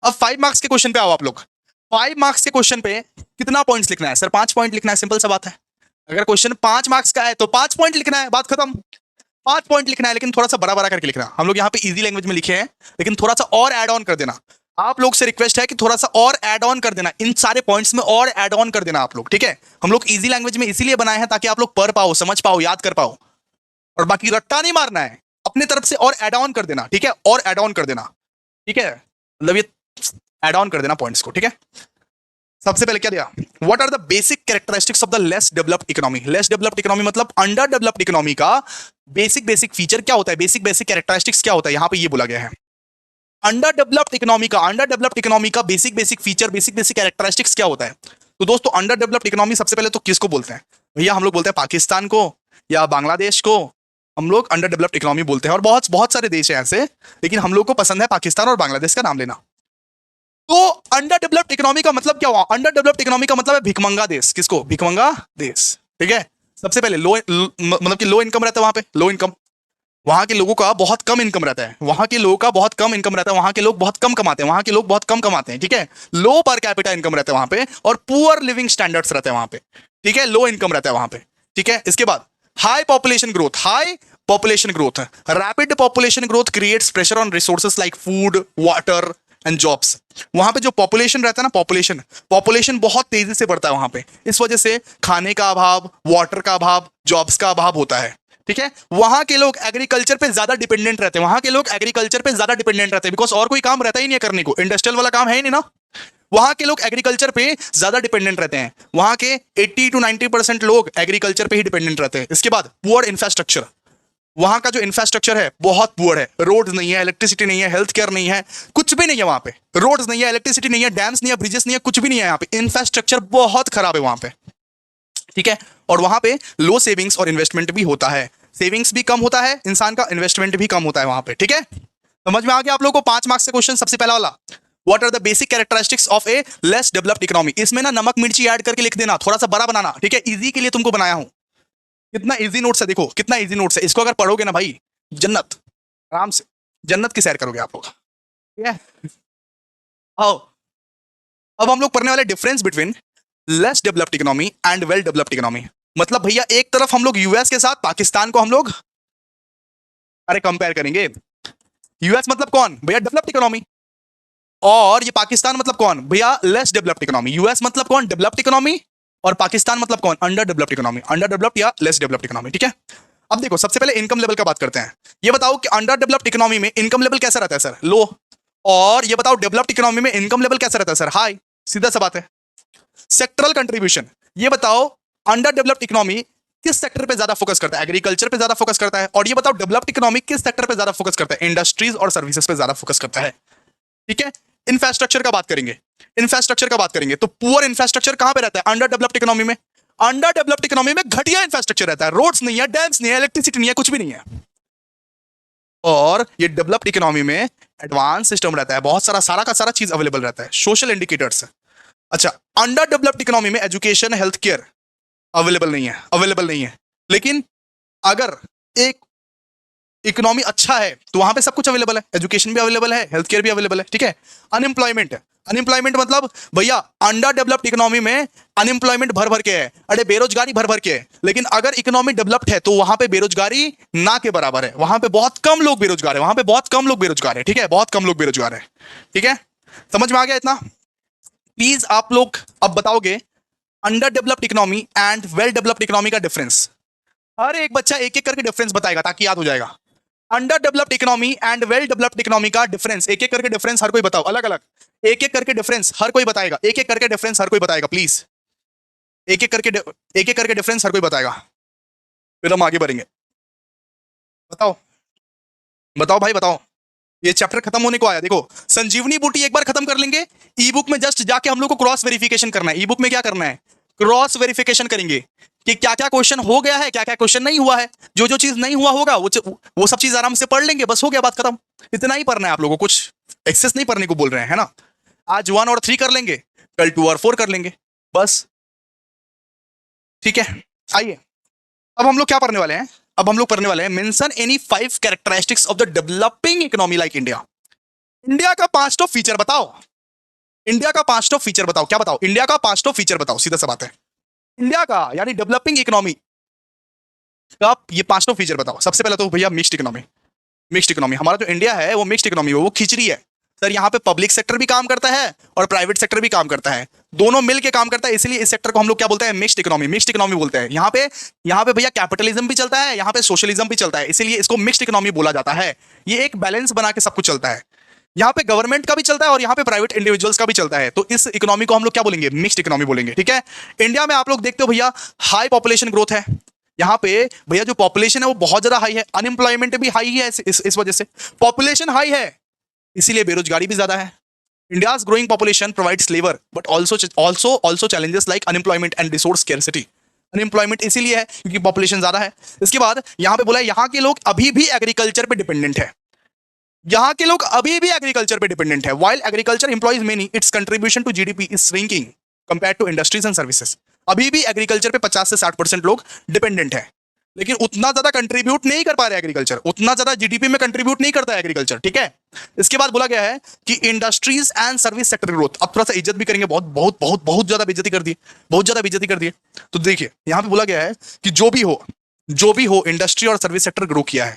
अब 5 मार्क्स के क्वेश्चन पे आओ आप लोग। 5 मार्क्स के क्वेश्चन पे कितना पॉइंट्स लिखना है? सर 5 पॉइंट लिखना है, सिंपल सा बात है। अगर क्वेश्चन 5 मार्क्स का है तो 5 पॉइंट लिखना है, बात खत्म। 5 पॉइंट लिखना है, लेकिन थोड़ा सा बड़ा बड़ा करके लिखना। हम लोग यहाँ पे इजी लैंग्वेज में लिखे हैं, लेकिन थोड़ा सा और ऐड ऑन कर देना। आप लोग से रिक्वेस्ट है कि थोड़ा सा और ऐड ऑन कर देना, इन सारे पॉइंट्स में और ऐड ऑन कर देना आप लोग। ठीक है, हम लोग इजी लैंग्वेज में इसीलिए बनाए हैं ताकि आप लोग पढ़ पाओ, समझ पाओ, याद कर पाओ। और बाकी रट्टा नहीं मारना है, अपने तरफ से और ऐड ऑन कर देना। ठीक है, और ऐड ऑन कर देना। ठीक है, मतलब ये ऐड ऑन कर देना पॉइंट्स को। ठीक है, सबसे पहले क्या दिया? What are the basic characteristics of the less developed economy. Less developed economy मतलब अंडर डेवलप्ड इकोनॉमी का बेसिक फीचर क्या होता है? बेसिक कैरेक्टरिस्टिक्स क्या होता है? यहां पे ये बोला गया है अंडर डेवलप्ड इकोनॉमी का बेसिक फीचर, बेसिक कैरेक्टरिस्टिक्स क्या होता है? तो दोस्तों, अंडर डेवलप्ड इकोनॉमी सबसे पहले तो किसको बोलते हैं? भैया हम लोग बोलते हैं पाकिस्तान को या बांग्लादेश को, हम लोग अंडर डेवलप्ड इकोनॉमी बोलते हैं। और बहुत सारे देश हैं ऐसे, लेकिन हम लोग को पसंद है पाकिस्तान और बांग्लादेश का नाम लेना। तो अंडर डेवलप्ड इकोनॉमी का मतलब क्या हुआ? अंडर डेवलप्ड इकोनॉमी का मतलब है भिखमंगा देश। किसको? भिखमंगा देश। ठीक है, सबसे पहले मतलब कि लो इनकम रहता है वहां पे, लो इनकम। वहां के लोगों का बहुत कम इनकम रहता है, वहां के लोगों का बहुत कम इनकम रहता है, वहां के लोग बहुत कम कमाते हैं, वहां के लोग बहुत कम कमाते हैं। ठीक है, लो पर कैपिटा इनकम रहता है वहां पे, और पुअर लिविंग स्टैंडर्ड्स रहते हैं वहां पे। ठीक है, लो इनकम रहता है वहां पे। ठीक है, इसके बाद high population growth, rapid population growth creates pressure on resources like food, water and jobs. वहां पे जो पॉपुलेशन रहता है ना, पॉपुलेशन बहुत तेजी से बढ़ता है वहां पे। इस वजह से खाने का अभाव, वाटर का अभाव, जॉब्स का अभाव होता है। ठीक है, वहां के लोग एग्रीकल्चर पे ज्यादा डिपेंडेंट रहते हैं, बिकॉज और कोई काम रहता ही नहीं है करने को, इंडस्ट्रियल वाला काम है ही नहीं ना। वहां के लोग एग्रीकल्चर पे ज्यादा डिपेंडेंट रहते हैं, वहां के 80 to 90% लोग एग्रीकल्चर पे ही डिपेंडेंट रहते हैं। इसके बाद पुअर इंफ्रास्ट्रक्चर, वहां का जो इंफ्रास्ट्रक्चर है बहुत पुअर है। रोड नहीं है, इलेक्ट्रिसिटी नहीं है, हेल्थ केयर नहीं है, कुछ भी नहीं है वहां पे। रोड्स नहीं है, इलेक्ट्रिसिटी नहीं है, डैम्स नहीं है, ब्रिजेस नहीं है, कुछ भी नहीं है यहाँ पे। इंफ्रास्ट्रक्चर बहुत खराब है वहां पे। ठीक है, और वहां पे लो सेविंग्स और इन्वेस्टमेंट भी होता है। सेविंग्स भी कम होता है इंसान का, इन्वेस्टमेंट भी कम होता है वहां पे। ठीक है, समझ में आ गया आप लोगों को? 5 मार्क्स से क्वेश्चन। सबसे पहला वाला, what are the basic characteristics of a less developed economy. इसमें ना नमक मिर्ची ऐड करके लिख देना, थोड़ा सा बड़ा बनाना। ठीक है, इजी के लिए तुमको बनाया हूं। कितना इजी नोट्स है, देखो कितना इजी नोट्स है। इसको अगर पढ़ोगे ना भाई, जन्नत, आराम से जन्नत की सैर करोगे आप लोग। ठीक है, आओ अब हम लोग पढ़ने वाले difference between less developed economy and well developed economy. मतलब भैया एक तरफ हम लोग यूएस के साथ पाकिस्तान को हम लोग अरे कंपेयर करेंगे। यूएस मतलब कौन भैया, डेवलप्ड इकोनॉमी, और ये पाकिस्तान मतलब कौन भैया, लेस डेवलप्ड इकोनॉमी। यूएस मतलब कौन, डेवलप्ड इकोनॉमी, और पाकिस्तान मतलब कौन, under developed economy, under developed या लेस डेवलप्ड इकोनॉमी। ठीक है, अब देखो सबसे पहले इनकम लेवल का बात करते हैं। ये बताओ कि अंडर डेवलप्ड इकोनॉमी में इनकम लेवल कैसा रहता है सर, लो, और ये बताओ डेवलप्ड इकोनॉमी में इनकम लेवल कैसा रहता है सर, हाई। सीधा सा बात है। सेक्टरल कंट्रीब्यूशन, ये बताओ अंडर डेवलप्ड इकोनॉमी किस सेक्टर पे ज्यादा फोकस करता है, एग्रीकल्चर पे ज्यादा फोकस करता है, और ये बताओ डेवलप्ड इकोनॉमी किस सेक्टर पे ज्यादा फोकस करता है, इंडस्ट्रीज और सर्विसेज पे ज्यादा फोकस करता है। ठीक है, इंफ्रास्ट्रक्चर का बात करेंगे, इंफ्रास्ट्रक्चर का बात करेंगे तो पुअर इंफ्रास्ट्रक्चर कहां पे रहता है, अंडर डेवलप्ड इकोनॉमी में। अंडर डेवलप्ड इकोनॉमी में घटिया इंफ्रास्ट्रक्चर रहता है, रोड्स नहीं है, डैम्स नहीं है, इलेक्ट्रिसिटी नहीं है, कुछ भी नहीं है। और ये डेवलप्ड इकोनॉमी में एडवांस सिस्टम रहता है, बहुत सारा का सारा चीज अवेलेबल रहता है, सोशल इंडिकेटर्स। अच्छा, अंडर डेवलप्ड इकोनॉमी में एजुकेशन हेल्थ केयर अवेलेबल नहीं है, अवेलेबल नहीं है। लेकिन अगर एक इकोनॉमी अच्छा है तो वहां पे सब कुछ अवेलेबल है, एजुकेशन भी अवेलेबल है, हेल्थ केयर भी अवेलेबल है। ठीक है, अनएम्प्लॉयमेंट, अनएम्प्लॉयमेंट मतलब भैया अंडर डेवलप्ड इकोनॉमी में अनएम्प्लॉयमेंट भर भर के है, अरे बेरोजगारी भर भर के है। लेकिन अगर इकोनॉमी डेवलप्ड है तो वहां पे बेरोजगारी ना के बराबर है, वहां पे बहुत कम लोग बेरोजगार है, वहां पे बहुत कम लोग बेरोजगार है। ठीक है, बहुत कम लोग बेरोजगार है। ठीक है, समझ में आ गया इतना। प्लीज आप लोग अब बताओगे under developed economy and well developed economy का डिफरेंस। हर एक बच्चा एक एक करके डिफरेंस बताएगा ताकि याद हो जाएगा। Under developed economy and well developed economy का डिफरेंस, एक एक करके डिफरेंस हर कोई बताओ, अलग अलग, एक एक करके डिफरेंस हर कोई बताएगा, एक एक करके डिफरेंस हर कोई बताएगा प्लीज, एक एक करके डिफरेंस हर कोई बताएगा, फिर हम आगे बढ़ेंगे। बताओ बताओ भाई बताओ। ये चैप्टर खत्म होने को आया, देखो संजीवनी बूटी एक बार खत्म कर लेंगे, ई बुक में जस्ट जाके हम लोग को क्रॉस वेरिफिकेशन करना है। ई बुक में क्या करना है, क्रॉस वेरिफिकेशन करेंगे कि क्या क्या क्वेश्चन हो गया है, क्या क्या क्वेश्चन नहीं हुआ है। जो जो चीज नहीं हुआ होगा वो सब चीज आराम से पढ़ लेंगे, बस हो गया, बात खत्म। इतना ही पढ़ना है आप लोगों को, कुछ एक्सेस नहीं पढ़ने को बोल रहे हैं, है ना। आज 1 और 3 कर लेंगे, कल 2 और 4 कर लेंगे, बस। ठीक है, आइए अब हम लोग क्या पढ़ने वाले हैं, अब हम लोग पढ़ने वाले हैं mention any 5 characteristics of the developing economy like India. India का 5 टॉप फीचर बताओ, इंडिया का 5 टॉप फीचर बताओ, क्या बताओ, इंडिया का 5 टॉप फीचर बताओ, सीधा सा बात है। इंडिया का यानी डेवलपिंग इकोनॉमी का ये 5 टॉप फीचर बताओ। सबसे पहले तो भैया मिक्स्ड इकोनॉमी, मिक्स्ड इकोनॉमी, हमारा जो इंडिया है वो मिक्स्ड इकोनॉमी है, वो खिचड़ी है सर। यहाँ पे पब्लिक सेक्टर भी काम करता है और प्राइवेट सेक्टर भी काम करता है, दोनों मिलके काम करता है, इसलिए इस सेक्टर को हम लोग क्या बोलते हैं, मिक्स्ड इकोनॉमी, मिक्स्ड इकोनॉमी बोलते हैं। यहाँ पे भैया कैपिटलिज्म भी चलता है, यहाँ पे सोशलिज्म भी चलता है, इसीलिए इसको मिक्स्ड इकोनॉमी बोला जाता है। ये एक बैलेंस बना के सब कुछ चलता है, यहाँ पे गवर्नमेंट का भी चलता है और यहाँ पे प्राइवेट इंडिविजुअल्स का भी चलता है, तो इस इकोनॉमी को हम लोग क्या बोलेंगे, मिक्स्ड इकोनॉमी बोलेंगे। ठीक है, इंडिया में आप लोग देखते हो भैया हाई पॉपुलेशन ग्रोथ है, यहाँ पे भैया जो पॉपुलेशन है वो बहुत ज्यादा हाई है, अनएम्प्लॉयमेंट भी हाई है, इस वजह से पॉपुलेशन हाई है, इसीलिए बेरोजगारी भी ज्यादा है। India's growing population provides labor, but also challenges like unemployment and resource scarcity. Unemployment इसीलिए है क्योंकि पॉपुलेशन ज्यादा है। इसके बाद यहाँ पे बोला है यहाँ के लोग अभी भी एग्रीकल्चर पे डिपेंडेंट है, यहाँ के लोग अभी भी एग्रीकल्चर पे डिपेंडेंट है। While agriculture employs many, its contribution to GDP is shrinking compared to industries and services. अभी भी एग्रीकल्चर पे 50 से 60% लोग डिपेंडेंट है, लेकिन उतना ज्यादा कंट्रीब्यूट नहीं कर पा रहे एग्रीकल्चर, उतना ज्यादा जीडीपी में कंट्रीब्यूट नहीं करता है एग्रीकल्चर। ठीक है, इसके बाद बोला गया है कि industries and service sector growth, अब थोड़ा सा इज्जत भी करेंगे, बहुत बहुत बहुत बहुत ज्यादा बेइज्जती कर दी, बहुत ज्यादा बेइज्जती कर दी। तो देखिए यहाँ पे बोला गया है कि जो भी हो इंडस्ट्री और सर्विस सेक्टर ग्रो किया है।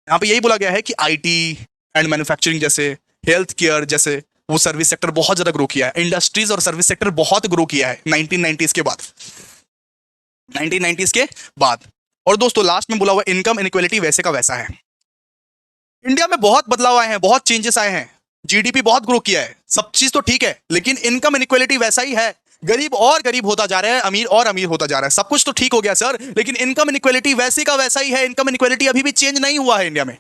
यहाँ पे यही बोला गया है कि आईटी एंड मैन्युफैक्चरिंग जैसे, हेल्थ केयर जैसे, वो सर्विस सेक्टर बहुत ज्यादा ग्रो किया है, इंडस्ट्रीज और सर्विस सेक्टर बहुत ग्रो किया है 1990s के बाद, 1990s के बाद। और दोस्तों लास्ट में बोला हुआ इनकम इनइक्वालिटी वैसे का वैसा है। इंडिया में बहुत बदलाव आए हैं, बहुत चेंजेस आए हैं, जीडीपी बहुत ग्रो किया है, सब चीज तो ठीक है, लेकिन इनकम इनइक्वालिटी वैसा ही है, गरीब और गरीब होता जा रहा है, अमीर और अमीर होता जा रहा है। सब कुछ तो ठीक हो गया सर, लेकिन इनकम इनइक्वालिटी वैसे का वैसा ही है, इनकम इनइक्वालिटी अभी भी चेंज नहीं हुआ है इंडिया में।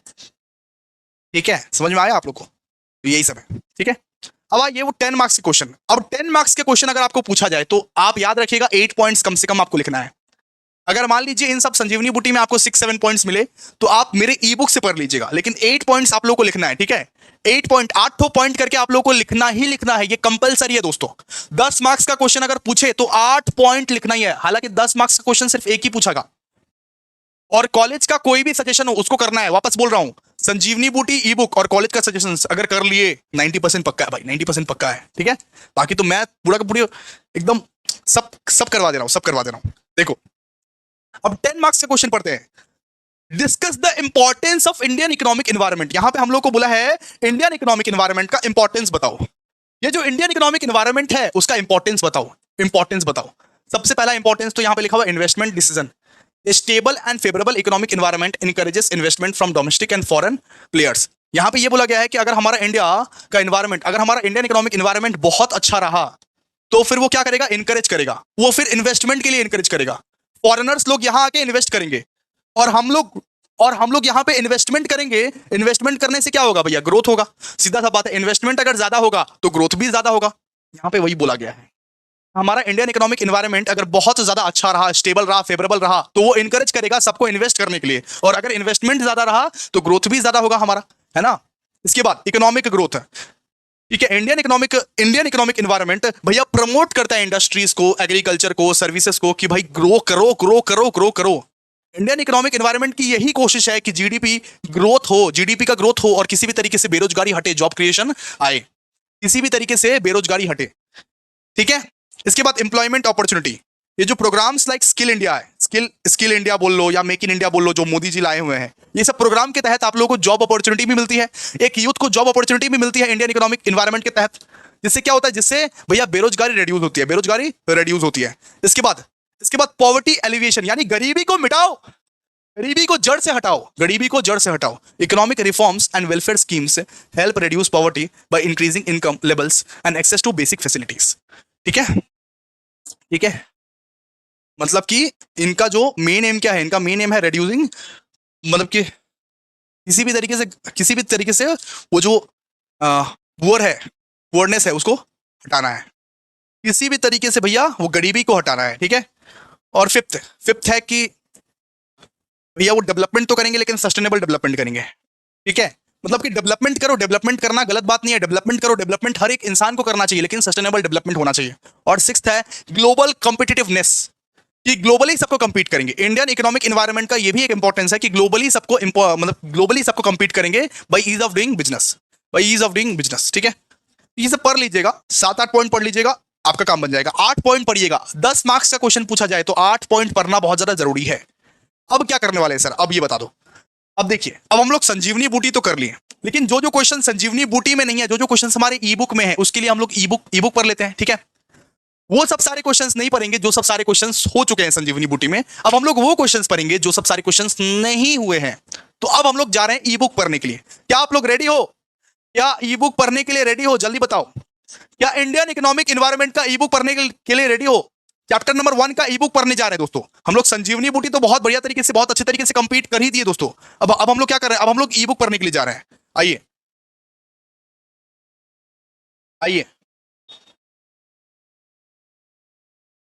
ठीक है, समझ में आया आप लोग को, तो यही सब है। ठीक है, अब आइए वो 10 मार्क्स के क्वेश्चन। अब 10 मार्क्स के क्वेश्चन अगर आपको पूछा जाए तो आप याद रखिएगा 8 पॉइंट्स कम से कम आपको लिखना है। अगर मान लीजिए इन सब संजीवनी बूटी में आपको 6-7 पॉइंट्स मिले तो आप मेरे ई बुक से पढ़ लीजिएगा, लेकिन 8 पॉइंट्स आप लोगों को लिखना है। ठीक है, 8 पॉइंट करके आप लोगों को लिखना ही लिखना है, ये कंपलसरी है दोस्तों। 10 मार्क्स का क्वेश्चन अगर पूछे तो 8 पॉइंट लिखना ही है, हालांकि 10 मार्क्स का क्वेश्चन सिर्फ एक ही पूछागा, और कॉलेज का कोई भी सजेशन हो उसको करना है। वापस बोल रहा हूं, संजीवनी बूटी ई बुक और कॉलेज का सजेशन अगर कर लिए 90% पक्का है भाई, 90% पक्का है। ठीक है, बाकी तो मैं पूरा का पूरी एकदम सब सब करवा दे रहा हूं, सब करवा दे रहा हूं। देखो अब 10 मार्क्स का क्वेश्चन पढ़ते हैं। Discuss the importance of Indian economic environment. यहां पे हम लोग को बोला है इंडियन इकोनॉमिक एनवायरनमेंट का इंपॉर्टेंस बताओ। ये जो इंडियन इकोनॉमिक एनवायरनमेंट है उसका इंपॉर्टेंस बताओ, इंपॉर्टेंस बताओ। सबसे पहला इंपॉर्टेंस तो यहां पे लिखा हुआ investment decision. Stable and favourable economic environment encourages investment from domestic and foreign players. यहां पे ये बोला गया है कि अगर हमारा इंडिया का एनवायरनमेंट, अगर हमारा इंडियन इकोनॉमिक एनवायरनमेंट बहुत अच्छा रहा तो फिर वो क्या करेगा, इनकरेज करेगा, वो फिर इन्वेस्टमेंट के लिए इनकरेज करेगा। फॉरेनर्स लोग यहां आके इन्वेस्ट करेंगे और हम लोग यहां पे इन्वेस्टमेंट करेंगे। इन्वेस्टमेंट करने से क्या होगा भैया, ग्रोथ होगा। सीधा सा बात है, इन्वेस्टमेंट अगर ज्यादा होगा तो ग्रोथ भी ज्यादा होगा। यहां पे वही बोला गया है। हमारा इंडियन इकोनॉमिक एनवायरनमेंट अगर बहुत ज्यादा अच्छा रहा, स्टेबल रहा, फेवरेबल रहा तो वो इनकरेज करेगा सबको इन्वेस्ट करने के लिए, और अगर इन्वेस्टमेंट ज्यादा रहा तो ग्रोथ भी ज्यादा होगा हमारा, है ना। इसके बाद इकोनॉमिक ग्रोथ है, ठीक है। इंडियन इकोनॉमिक एनवायरनमेंट भैया प्रमोट करता है इंडस्ट्रीज को, एग्रीकल्चर को, सर्विसेज को, कि भाई ग्रो करो ग्रो करो ग्रो करो। इंडियन इकोनॉमिक एनवायरनमेंट की यही कोशिश है कि जीडीपी ग्रोथ हो, जीडीपी का ग्रोथ हो और किसी भी तरीके से बेरोजगारी हटे, जॉब क्रिएशन आए, किसी भी तरीके से बेरोजगारी हटे, ठीक है। इसके बाद एम्प्लॉयमेंट अपॉर्चुनिटी। ये जो प्रोग्राम्स लाइक स्किल इंडिया है, स्किल इंडिया बोल लो या मेक इन इंडिया बोल लो, जो मोदी जी लाए हुए हैं, ये सब प्रोग्राम के तहत आप लोगों को जॉब अपॉर्चुनिटी भी मिलती है, एक यूथ को जॉब अपॉर्चुनिटी भी मिलती है इंडियन इकोनॉमिक एनवायरनमेंट के तहत। जिससे क्या होता है, जिससे भैया बेरोजगारी रिड्यूस होती है, बेरोजगारी रिड्यूस होती है। इसके बाद पॉवर्टी एलिविएशन, यानी गरीबी को मिटाओ, गरीबी को जड़ से हटाओ, गरीबी को जड़ से हटाओ। Economic reforms and welfare schemes help reduce poverty by increasing income levels and access to basic facilities, ठीक है, ठीक है। मतलब कि इनका जो मेन एम क्या है, इनका मेन एम है रिड्यूसिंग, मतलब कि किसी भी तरीके से वो जो पुअरनेस है उसको हटाना है, किसी भी तरीके से भैया वो गरीबी को हटाना है, ठीक है। और फिफ्थ है कि भैया वो डेवलपमेंट तो करेंगे लेकिन सस्टेनेबल डेवलपमेंट करेंगे, ठीक है। मतलब कि डेवलपमेंट करो, डेवलपमेंट करना गलत बात नहीं है, डेवलपमेंट करो, डेवलपमेंट हर एक इंसान को करना चाहिए, लेकिन सस्टेनेबल डेवलपमेंट होना चाहिए। और सिक्स्थ है ग्लोबल कॉम्पिटिटिवनेस, कि ग्लोबली सबको कंपीट करेंगे। इंडियन इकोनॉमिक एनवायरनमेंट का ये भी एक इंपॉर्टेंस है कि ग्लोबली सबको कंपीट करेंगे by ease of doing business, ठीक है। ये सब पढ़ लीजिएगा, 7-8 पॉइंट पढ़ लीजिएगा, आपका काम बन जाएगा। 8 पॉइंट पढ़िएगा, 10 मार्क्स का क्वेश्चन पूछा जाए तो 8 पॉइंट पढ़ना बहुत ज्यादा जरूरी है। अब क्या करने वाले हैं सर, अब ये बता दो। अब देखिए, अब हम लोग संजीवनी बूटी तो कर लिए, लेकिन जो जो क्वेश्चन संजीवनी बूटी में नहीं है, जो जो क्वेश्चन हमारे ई बुक में है, उसके लिए हम लोग ई बुक पढ़ लेते हैं, ठीक है। वो सब सारे क्वेश्चंस नहीं पढ़ेंगे जो सब सारे क्वेश्चंस हो चुके हैं संजीवनी बूटी में। अब हम लोग वो क्वेश्चंस पढ़ेंगे जो सब सारे क्वेश्चंस नहीं हुए हैं। तो अब हम लोग जा रहे हैं ई बुक पढ़ने के लिए। क्या आप लोग रेडी हो? क्या ई बुक पढ़ने के लिए रेडी हो? जल्दी बताओ। क्या इंडियन इकोनॉमिक एनवायरनमेंट का ई बुक पढ़ने के लिए रेडी हो? चैप्टर नंबर 1 का ई बुक पढ़ने जा रहे हैं दोस्तों। हम लोग संजीवनी बूटी तो बहुत बढ़िया तरीके से, बहुत अच्छे तरीके से कंप्लीट कर ही दिए दोस्तों। अब हम लोग क्या कर रहे हैं, अब हम लोग ई बुक पढ़ने के लिए जा रहे हैं। आइए आइए,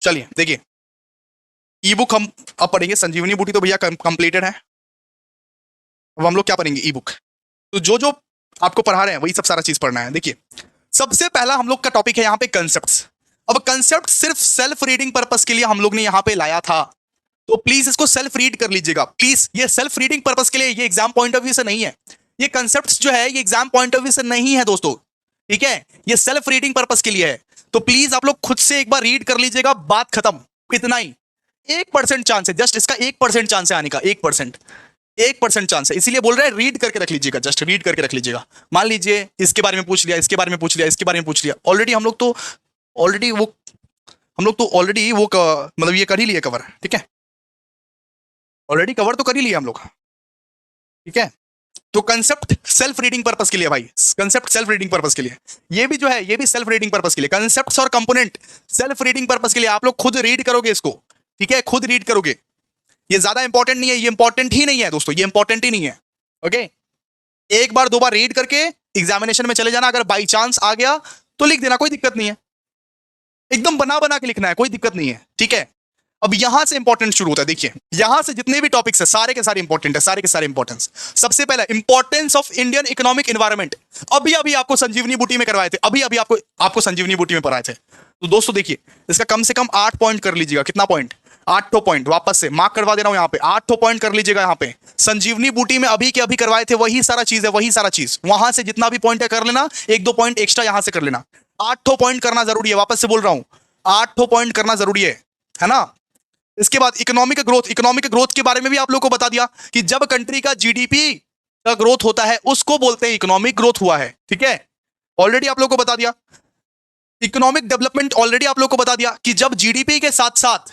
चलिए देखिए, ई बुक हम अब पढ़ेंगे। संजीवनी बूटी तो भैया कंप्लीटेड है। अब हम लोग क्या पढ़ेंगे, ई बुक। तो जो जो आपको पढ़ा रहे हैं वही सब सारा चीज पढ़ना है। देखिए, सबसे पहला हम लोग का टॉपिक है यहाँ पे कंसेप्ट्स। अब कंसेप्ट सिर्फ सेल्फ रीडिंग पर्पस के लिए हम लोग ने यहाँ पे लाया था, तो प्लीज इसको सेल्फ रीड कर लीजिएगा प्लीज। ये सेल्फ रीडिंग पर्पस के लिए, ये एग्जाम पॉइंट ऑफ व्यू से नहीं है। ये कंसेप्ट्स जो है ये एग्जाम पॉइंट ऑफ व्यू से नहीं है दोस्तों, ठीक है। ये सेल्फ रीडिंग पर्पस के लिए है, तो प्लीज आप लोग खुद से एक बार रीड कर लीजिएगा, बात खत्म, इतना ही। 1% चांस है, जस्ट इसका 1% चांस है आने का, 1% चांस है, इसीलिए बोल रहे हैं रीड करके रख लीजिएगा, जस्ट रीड करके रख लीजिएगा। मान लीजिए इसके बारे में पूछ लिया, इसके बारे में पूछ लिया, इसके बारे में पूछ लिया, ऑलरेडी हम लोग तो ऑलरेडी वो मतलब ये कर ही लिए कवर, ठीक है। ऑलरेडी कवर तो कर ही लिया हम लोग, ठीक है। तो कंसेप्ट सेल्फ रीडिंग पर्पस के लिए भाई, कंसेप्ट सेल्फ रीडिंग पर्पस के लिए, ये भी जो है ये भी सेल्फ रीडिंग पर्पस के लिए। कंसेप्ट्स और कंपोनेंट सेल्फ रीडिंग पर्पस के लिए, आप लोग खुद रीड करोगे इसको, ठीक है, खुद रीड करोगे। ये ज्यादा इंपॉर्टेंट नहीं है, ये इंपॉर्टेंट ही नहीं है दोस्तों, ये इंपॉर्टेंट ही नहीं है, ओके। एक बार 2 बार रीड करके एग्जामिनेशन में चले जाना, अगर बाई चांस आ गया तो लिख देना, कोई दिक्कत नहीं है। एकदम बना के लिखना है, कोई दिक्कत नहीं है, ठीक है। अब यहां से इंपॉर्टेंट शुरू होता है। देखिए, यहां से जितने भी टॉपिक्स है सारे के सारे इंपॉर्टेंट है, सारे के सारे इंपॉर्टेंस। सबसे पहला importance of Indian economic environment, अभी आपको संजीवनी बूटी में करवाए थे, अभी आपको संजीवनी बूटी में पढ़ाए थे। तो दोस्तों देखिए, इसका कम से कम 8 पॉइंट कर लीजिएगा। कितना पॉइंट? 8 पॉइंट। वापस से मार्क करवा दे रहा हूं यहाँ पे, 8 पॉइंट कर लीजिएगा यहाँ पे। संजीवनी बूटी में अभी के अभी करवाए थे वही सारा चीज है, वही सारा चीज। वहां से जितना भी पॉइंट है कर लेना, 1-2 पॉइंट एक्स्ट्रा यहां से कर लेना। 8 पॉइंट करना जरूरी है, वापस से बोल रहा हूं। 8 पॉइंट करना जरूरी है ना। इसके बाद इकोनॉमिक ग्रोथ के बारे में भी आप लोगों को बता दिया कि जब कंट्री का जीडीपी का ग्रोथ होता है उसको बोलते हैं इकोनॉमिक ग्रोथ हुआ है, ठीक है। ऑलरेडी आप लोगों को बता दिया इकोनॉमिक डेवलपमेंट, ऑलरेडी आप लोगों को बता दिया कि जब जीडीपी के साथ साथ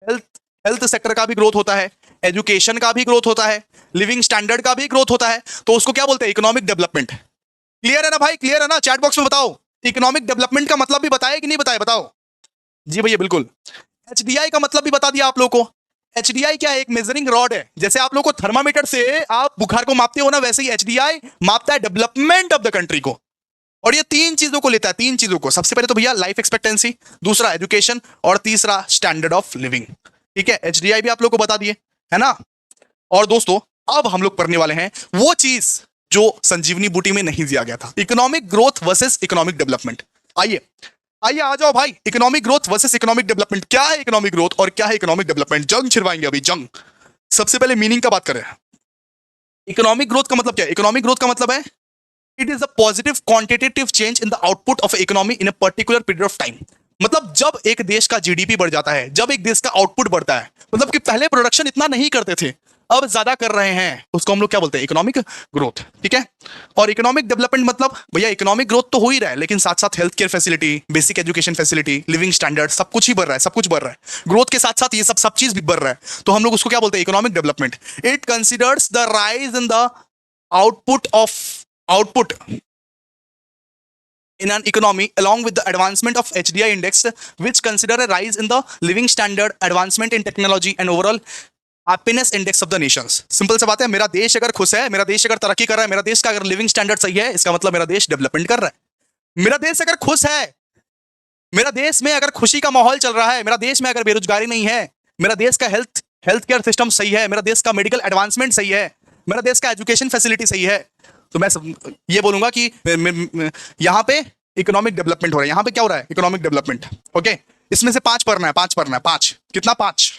हेल्थ हेल्थ सेक्टर का भी ग्रोथ होता है, एजुकेशन का भी ग्रोथ होता है, लिविंग स्टैंडर्ड का भी ग्रोथ होता है, तो उसको क्या बोलते हैं इकोनॉमिक डेवलपमेंट। क्लियर है ना भाई, क्लियर है ना, चैट बॉक्स में बताओ इकोनॉमिक डेवलपमेंट का मतलब भी बताया कि नहीं बताया, बताओ जी भैया बिल्कुल। एचडीआई का मतलब भी बता दिया आप लोगों को। एचडीआई क्या है, एक मेजरिंग रॉड है, जैसे आप लोगों को थर्मामीटर से आप बुखार को मापते हो ना, वैसे ही एचडीआई मापता है डेवलपमेंट ऑफ द कंट्री को। और ये 3 चीजों को लेता है, 3 चीजों को, सबसे पहले तो भैया लाइफ एक्सपेक्टेंसी, दूसरा एजुकेशन और तीसरा स्टैंडर्ड ऑफ लिविंग, ठीक है। एचडीआई भी आप लोग को बता दिए है ना। और दोस्तों अब हम लोग पढ़ने वाले हैं वो चीज जो संजीवनी बूटी में नहीं दिया गया था, economic growth versus economic development. आइए आइए आ जाओ भाई, economic growth versus economic development. क्या है इकोनॉमिक ग्रोथ और क्या है इकोनॉमिक डेवलपमेंट, जंग छिड़वाएंगे अभी, जंग। सबसे पहले मीनिंग का बात करें, इकोनॉमिक ग्रोथ का मतलब क्या है। इकोनॉमिक ग्रोथ का मतलब है it is a positive quantitative change in the output of economy in a particular period of time. मतलब जब एक देश का जीडीपी बढ़ जाता है, जब एक देश का आउटपुट बढ़ता है, मतलब कि पहले प्रोडक्शन इतना नहीं करते थे अब ज्यादा कर रहे हैं, उसको हम लोग क्या बोलते हैं इकोनॉमिक ग्रोथ, ठीक है। और इकोनॉमिक डेवलपमेंट मतलब भैया इकोनॉमिक ग्रोथ तो हो ही रहा है, लेकिन साथ साथ health care facility, basic education facility, living standard, सब कुछ ही बढ़ रहा है, सब कुछ बढ़ रहा है। ग्रोथ के साथ साथ ये सब चीज भी बढ़ रहा है, तो हम लोग उसको क्या बोलते हैं economic development. It considers the rise in the output in an economy along with the advancement of HDI index, which consider a rise in the living standard, advancement in technology and overall happiness index of the Nations. Simple सा बात है, मेरा देश अगर खुश है, मेरा देश अगर तरक्की कर रहा है, मेरा देश का अगर लिविंग स्टैंडर्ड सही है, इसका मतलब मेरा देश डेवलपमेंट कर रहा है। मेरा देश अगर खुश है, मेरा देश में अगर खुशी का माहौल चल रहा है, मेरा देश में अगर बेरोजगारी नहीं है, मेरा देश का हेल्थ केयर सिस्टम सही है, मेरा देश का मेडिकल एडवांसमेंट सही है, मेरा देश का एजुकेशन फैसिलिटी सही है, तो मैं ये बोलूंगा कि यहां पे इकोनॉमिक डेवलपमेंट हो रहा है। यहां पे क्या हो रहा है इकोनॉमिक डेवलपमेंट, ओके। इसमें से 5 पढ़ना है, 5 पढ़ना है, 5 कितना, 5।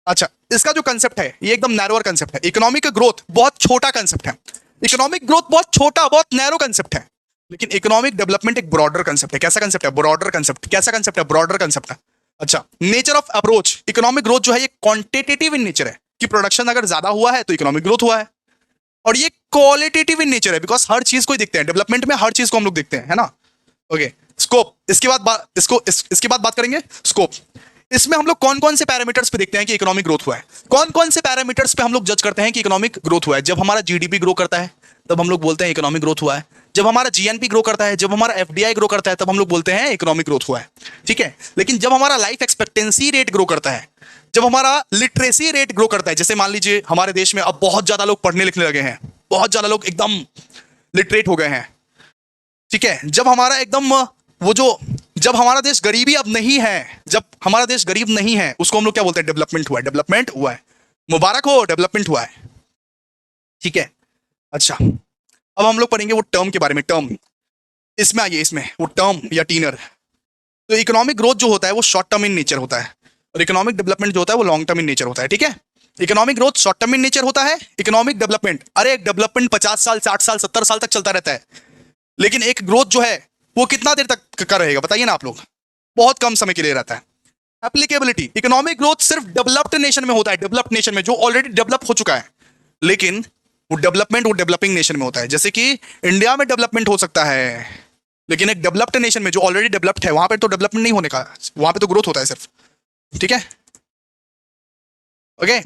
अच्छा, इसका जो कंसेप्ट है ये एकदम नैरोअर कंसेप्ट है। इकोनॉमिक ग्रोथ बहुत छोटा कंसेप्ट है, इकोनॉमिक ग्रोथ बहुत छोटा, बहुत नैरो कंसेप्ट है, लेकिन इकोनॉमिक डेवलपमेंट एक ब्रॉडर कंसेप्ट है। कैसा कंसेप्ट है, ब्रॉडर कंसेप्ट। कैसा कंसेप्ट है, ब्रॉडर कंसेप्ट है। अच्छा, nature of approach, economic growth जो है ये क्वांटिटेटिव इन नेचर है, कि प्रोडक्शन अगर ज्यादा हुआ है तो इकोनॉमिक ग्रोथ हुआ है, और ये क्वालिटेटिव इन नेचर है, बिकॉज हर चीज को ही देखते हैं डेवलपमेंट में, हर चीज को हम लोग देखते हैं, है ना। ओके, स्कोप, इसके बाद इसके बाद बात करेंगे स्कोप। इसमें हम लोग कौन कौन से पैरामीटर्स पे देखते हैं कि इकोनॉमिक ग्रोथ हुआ है, कौन कौन से पैरामीटर्स पे हम लोग जज करते हैं कि इकोनॉमिक ग्रोथ हुआ है। जब हमारा जीडीपी ग्रो करता है तब हम लोग बोलते हैं इकोनॉमिक ग्रोथ हुआ है, जब हमारा जीएनपी ग्रो करता है, जब हमारा एफडीआई ग्रो करता है, तब हम लोग बोलते हैं इकोनॉमिक ग्रोथ हुआ है, ठीक है। लेकिन जब हमारा लाइफ एक्सपेक्टेंसी रेट ग्रो करता है, जब हमारा लिटरेसी रेट ग्रो करता है, जैसे मान लीजिए हमारे देश में अब बहुत ज्यादा लोग पढ़ने लिखने लगे हैं, बहुत ज्यादा लोग एकदम लिटरेट हो गए हैं, ठीक है। जब हमारा एकदम जब हमारा देश गरीबी अब नहीं है, जब हमारा देश गरीब नहीं है, उसको हम लोग क्या बोलते हैं डेवलपमेंट हुआ है, डेवलपमेंट हुआ है, मुबारक हो डेवलपमेंट हुआ है, ठीक है। अच्छा, अब हम लोग पढ़ेंगे वो टर्म के बारे में, टर्म। इसमें आइए, इसमें वो टर्म या टीनर। तो इकोनॉमिक ग्रोथ जो होता है वो शॉर्ट टर्म इन नेचर होता है, और इकोनॉमिक डेवलपमेंट जो होता है वो लॉन्ग टर्म इन नेचर होता है, ठीक है। Economic growth short term in nature होता है, इकोनॉमिक डेवलपमेंट, अरे डेवलपमेंट 50 साल 60 साल 70 साल तक चलता रहता है, लेकिन एक ग्रोथ जो है वो कितना देर तक का रहेगा बताइए ना आप लोग, बहुत कम समय के लिए रहता है। एप्लीकेबिलिटी, इकोनॉमिक ग्रोथ सिर्फ डेवलप्ड नेशन में होता है, डेवलप्ड नेशन में जो ऑलरेडी डेवलप हो चुका है, लेकिन वो डेवलपमेंट वो डेवलपिंग नेशन में होता है। जैसे कि इंडिया में डेवलपमेंट हो सकता है, लेकिन एक डेवलप्ड नेशन में जो ऑलरेडी डेवलप्ड है वहां पे तो डेवलपमेंट नहीं होने का, वहां पे तो ग्रोथ होता है सिर्फ, ठीक है, ओके।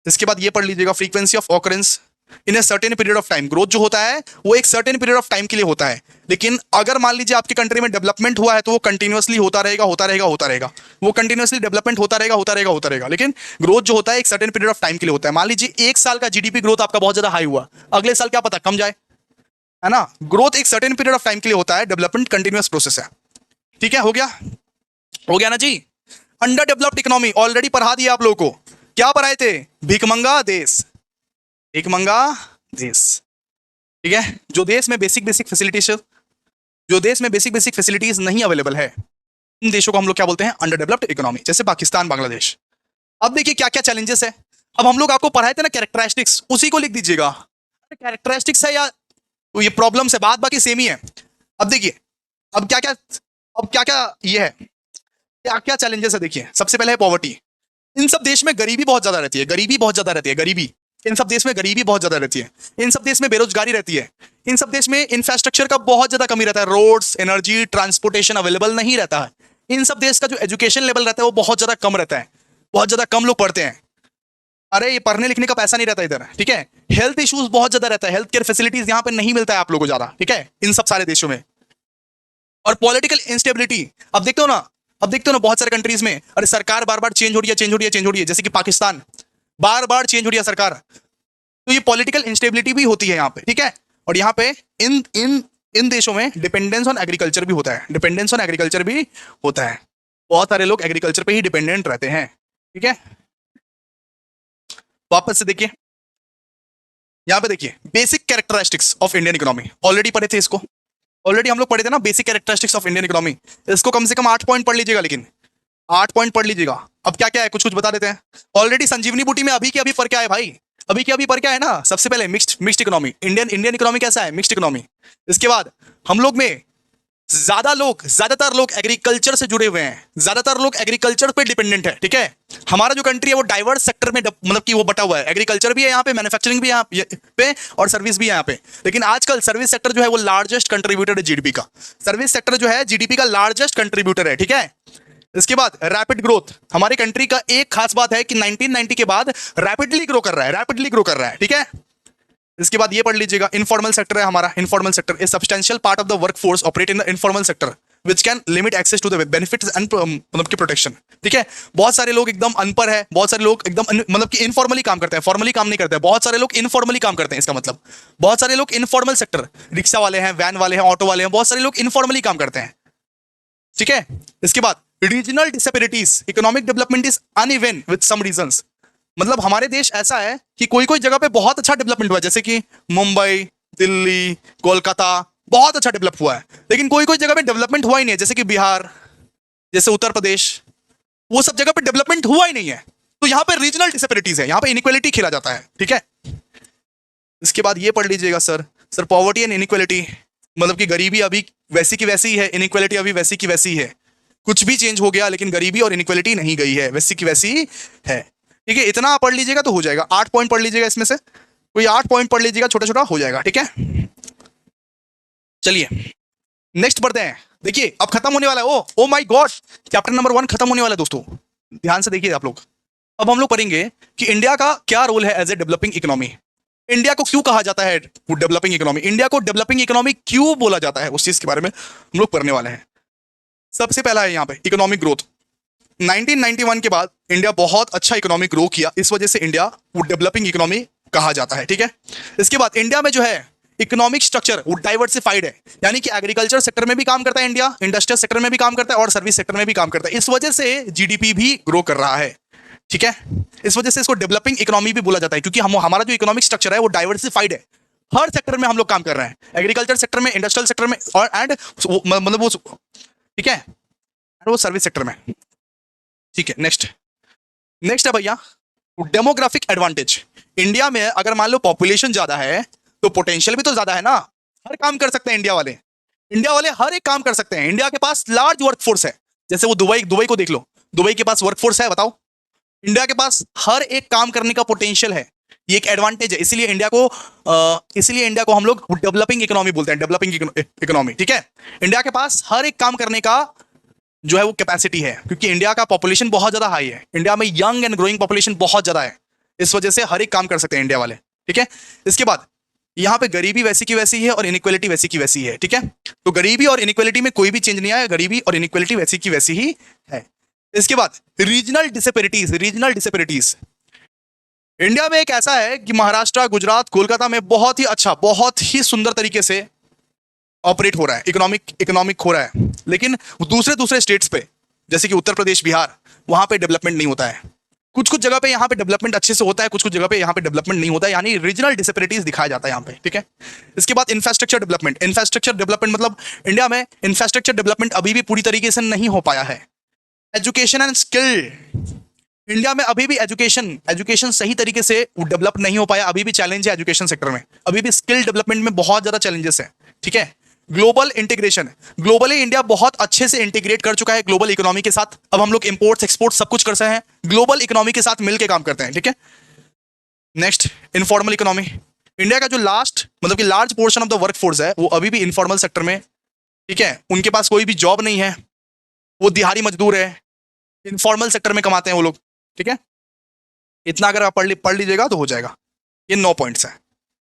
इसके बाद ये पढ़ लीजिएगा, frequency of occurrence in a certain period of time. Growth जो होता है वो एक सर्टेन पीरियड ऑफ टाइम के लिए होता है, लेकिन अगर मान लीजिए आपकी कंट्री में डेवलपमेंट हुआ है तो वो कंटिन्यूअसली होता रहेगा, होता रहेगा, होता रहेगा, वो कंटिन्यूअसली डेवलपमेंट होता रहेगा, होता रहेगा, होता रहेगा। लेकिन ग्रोथ जो होता है एक सर्टेन पीरियड ऑफ टाइम के लिए होता है। मान लीजिए 1 साल का जीडीपी ग्रोथ आपका बहुत ज्यादा हाई हुआ, अगले साल क्या पता कम जाए, है ना। ग्रोथ एक सर्टेन पीरियड ऑफ टाइम के लिए होता है, डेवलपमेंट कंटिन्यूअस प्रोसेस है, ठीक है। हो गया ना जी। अंडर डेवलप्ड इकोनॉमी ऑलरेडी पढ़ा दिया आप लोगों को, क्या पढ़ाए थे, भिखमंगा देश, भिखमंगा देश, ठीक है। जो देश में बेसिक बेसिक फैसिलिटीज नहीं अवेलेबल है, उन देशों को हम लोग क्या बोलते हैं अंडर डेवलप्ड इकोनॉमी, जैसे पाकिस्तान, बांग्लादेश। अब देखिए क्या क्या चैलेंजेस है। अब हम लोग आपको पढ़ाए थे ना कैरेक्टरिस्टिक्स, उसी को लिख दीजिएगा, कैरेक्टरिस्टिक्स है या तो ये प्रॉब्लम्स है, बात बाकी सेम ही है। अब देखिए अब क्या क्या ये है, क्या क्या चैलेंजेस है देखिए। सबसे पहले है पॉवर्टी। इन सब देश में गरीबी बहुत ज्यादा रहती है, गरीबी बहुत ज्यादा रहती है, गरीबी। इन सब देश में गरीबी बहुत ज्यादा रहती है। इन सब देश में बेरोजगारी रहती है। इन सब देश में इंफ्रास्ट्रक्चर का बहुत ज्यादा कमी रहता है, रोड्स, एनर्जी, ट्रांसपोर्टेशन अवेलेबल नहीं रहता है। इन सब देश का जो एजुकेशन लेवल रहता है वो बहुत ज्यादा कम रहता है, बहुत ज्यादा कम लोग पढ़ते हैं। अरे ये पढ़ने लिखने का पैसा नहीं रहता इधर, ठीक है। हेल्थ इश्यूज बहुत ज्यादा रहता है, हेल्थ केयर फैसिलिटीज यहाँ पे नहीं मिलता है आप लोगों को ज्यादा, ठीक है, इन सब सारे देशों में। और पॉलिटिकल इंस्टेबिलिटी, अब देखते हो ना, अब देखते हो ना बहुत सारे कंट्रीज में, अरे सरकार बार बार चेंज हो रही है, चेंज हो रही है, चेंज हो रही है, जैसे कि पाकिस्तान, बार बार चेंज हो रही है सरकार। तो ये पॉलिटिकल इंस्टेबिलिटी भी होती है यहाँ पे, ठीक है। और यहाँ पे इन इन इन देशों में डिपेंडेंस ऑन एग्रीकल्चर भी होता है, डिपेंडेंस ऑन एग्रीकल्चर भी होता है। बहुत सारे लोग एग्रीकल्चर पे ही डिपेंडेंट रहते हैं, ठीक है। वापस से देखिए, यहाँ पे देखिए basic characteristics of Indian economy, already पढ़े थे इसको, ऑलरेडी हम लोग पढ़े थे ना basic characteristics of Indian economy. इसको कम से कम 8 पॉइंट पढ़ लीजिएगा, लेकिन 8 पॉइंट पढ़ लीजिएगा। अब क्या क्या है कुछ कुछ बता देते हैं। ऑलरेडी संजीवनी बूटी में अभी के अभी पर क्या है भाई, अभी के अभी पर क्या है ना, सबसे पहले mixed economy, Indian Indian economy कैसा है, मिक्स्ड इकोनॉमी। इसके बाद हम लोग में ज्यादातर लोग एग्रीकल्चर से जुड़े हुए हैं, ज्यादातर लोग एग्रीकल्चर पे डिपेंडेंट है, ठीक है। हमारा जो कंट्री है वो डाइवर्स सेक्टर में मतलब कि वो बटा हुआ है, एग्रीकल्चर भी है यहाँ पे, मैन्युफैक्चरिंग भी है यहाँ पे, और सर्विस भी है यहाँ पे। लेकिन आजकल सर्विस सेक्टर जो है वो लार्जेस्ट कंट्रीब्यूटर है जीडीपी का, सर्विस सेक्टर जो है जीडीपी का लार्जेस्ट कंट्रीब्यूटर है, ठीक है। इसके बाद रैपिड ग्रोथ, हमारी कंट्री का एक खास बात है कि 1990 के बाद रैपिडली ग्रो कर रहा है, रैपिडली ग्रो कर रहा है, ठीक है। इसके बाद ये पढ़ लीजिएगा, इनफॉर्मल सेक्टर है हमारा, informal sector is substantial part of the workforce operate in the informal sector which can limit access to the benefits and मतलब की प्रोटेक्शन, ठीक है। बहुत सारे लोग एकदम अनपढ़ है, बहुत सारे लोग एकदम मतलब कि इनफॉर्मली काम करते हैं, फॉर्मली काम नहीं करते हैं, बहुत सारे लोग इनफॉर्मली काम करते हैं। इसका मतलब बहुत सारे लोग इनफॉर्मल सेक्टर, रिक्शा वाले हैं, वैन वाले हैं, ऑटो वाले हैं, बहुत सारे लोग इनफॉर्मली काम करते हैं, ठीक है। इसके बाद regional disabilities, economic development is uneven with some regions, मतलब हमारे देश ऐसा है कि कोई कोई जगह पे बहुत अच्छा डेवलपमेंट हुआ है, जैसे कि मुंबई, दिल्ली, कोलकाता बहुत अच्छा डेवलप हुआ है। लेकिन कोई कोई जगह पे डेवलपमेंट हुआ ही नहीं है, जैसे कि बिहार, जैसे उत्तर प्रदेश, वो सब जगह पे डेवलपमेंट हुआ ही नहीं है। तो यहाँ पे रीजनल डिसेबिलिटीज है, यहाँ पे इनइक्वालिटी खेला जाता है, ठीक है। इसके बाद ये पढ़ लीजिएगा सर पॉवर्टी एंड इनइक्वालिटी, मतलब कि गरीबी अभी वैसी की वैसी ही है, इनइक्वालिटी अभी वैसी की वैसी है। कुछ भी चेंज हो गया लेकिन गरीबी और इनइक्वालिटी नहीं गई है, वैसी की वैसी ही है, ठीक है। इतना पढ़ लीजिएगा तो हो जाएगा, 8 पॉइंट पढ़ लीजिएगा, इसमें से कोई 8 पॉइंट पढ़ लीजिएगा, छोटा छोटा हो जाएगा, ठीक है। चलिए नेक्स्ट बढ़ते हैं। देखिए अब खत्म होने वाला है, oh my God, chapter number 1 खत्म होने वाला है दोस्तों, ध्यान से देखिए आप लोग। अब हम लोग पढ़ेंगे कि इंडिया का क्या रोल है as a developing economy, India को क्यों कहा जाता है डेवलपिंग इकोनॉमी, इंडिया को डेवलपिंग इकोनॉमी क्यों बोला जाता है, उस चीज के बारे में हम लोग पढ़ने वाले हैं। सबसे पहला है यहाँ पे इकोनॉमिक ग्रोथ। 1991 के बाद इंडिया बहुत अच्छा इकोनॉमिक ग्रो किया, इस वजह से इंडिया वो डेवलपिंग इकोनॉमी कहा जाता है, ठीक है। इसके बाद इंडिया में जो है इकोनॉमिक स्ट्रक्चर वो डाइवर्सिफाइड है, यानी कि एग्रीकल्चर सेक्टर में भी काम करता है इंडिया, इंडस्ट्रियल सेक्टर में भी काम करता है और सर्विस सेक्टर में भी काम करता है, इस वजह से जीडीपी भी ग्रो कर रहा है, ठीक है। इस वजह से इसको डेवलपिंग इकोनॉमी भी बोला जाता है, क्योंकि हमारा जो इकोनॉमिक स्ट्रक्चर है वो डाइवर्सिफाइड है, हर सेक्टर में हम लोग काम कर रहे हैं, एग्रीकल्चर सेक्टर में, इंडस्ट्रियल सेक्टर में और एंड मतलब वो, ठीक है, वो सर्विस सेक्टर में, ठीक है। नेक्स्ट है भैया डेमोग्राफिक एडवांटेज। इंडिया में अगर मान लो पॉपुलेशन ज्यादा है तो पोटेंशियल भी तो ज्यादा है ना, हर काम कर सकते हैं इंडिया वाले, इंडिया वाले हर एक काम कर सकते हैं, इंडिया के पास लार्ज वर्कफोर्स है, जैसे वो दुबई को देख लो, दुबई के पास वर्कफोर्स है, बताओ, इंडिया के पास हर एक काम करने का पोटेंशियल है, ये एक एडवांटेज है, इसलिए इंडिया को हम लोग डेवलपिंग इकोनॉमी बोलते हैं, डेवलपिंग इकोनॉमी, ठीक है। इंडिया के पास हर एक काम करने का जो है वो कैपेसिटी है, क्योंकि इंडिया का पॉपुलेशन बहुत ज्यादा हाई है, इंडिया में यंग एंड ग्रोइंग पॉपुलेशन बहुत ज्यादा है, इस वजह से हर एक काम कर सकते हैं इंडिया वाले, ठीक है। इसके बाद यहाँ पे गरीबी वैसी की वैसी है और इनइक्वालिटी वैसी की वैसी है, ठीक है। तो गरीबी और इनइक्वालिटी में कोई भी चेंज नहीं आया, गरीबी और इनइक्वालिटी वैसी की वैसी ही है। इसके बाद रीजनल डिसेपेरिटीज, इंडिया में एक ऐसा है कि महाराष्ट्र, गुजरात, कोलकाता में बहुत ही अच्छा, बहुत ही सुंदर तरीके से ऑपरेट हो रहा है, इकोनॉमिक हो रहा है, लेकिन दूसरे स्टेट्स पे जैसे कि उत्तर प्रदेश, बिहार, वहां पे डेवलपमेंट नहीं होता है, कुछ जगह पे यहाँ पे डेवलपमेंट अच्छे से होता है, कुछ जगह पे यहाँ पे डेवलपमेंट नहीं होता है, यानी रीजनल डिसेपेरिटीज दिखाया जाता है यहाँ पे, ठीक है। इसके बाद इंफ्रास्ट्रक्चर डेवलपमेंट मतलब इंडिया में इंफ्रास्ट्रक्चर डेवलपमेंट अभी भी पूरी तरीके से नहीं हो पाया है। एजुकेशन एंड स्किल, इंडिया में अभी भी एजुकेशन सही तरीके से डेवलप नहीं हो पाया, अभी भी चैलेंज है एजुकेशन सेक्टर में, अभी भी स्किल डेवलपमेंट में बहुत ज्यादा चैलेंजेस है, ठीक है। ग्लोबल इंटीग्रेशन है। ग्लोबली इंडिया बहुत अच्छे से इंटीग्रेट कर चुका है ग्लोबल इकोनॉमी के साथ। अब हम लोग इंपोर्ट्स एक्सपोर्ट सब कुछ कर सकते हैं, ग्लोबल इकोनॉमी के साथ मिलकर काम करते हैं, ठीक है। Next, informal economy. इंडिया का जो लास्ट मतलब कि large portion of the work force है वो अभी भी इनफॉर्मल सेक्टर में, ठीक है। उनके पास कोई भी जॉब नहीं है, वो दिहाड़ी मजदूर है, इनफॉर्मल सेक्टर में कमाते हैं वो लोग, ठीक है। इतना अगर आप पढ़ लीजिएगा तो हो जाएगा। ये 9 पॉइंट्स है,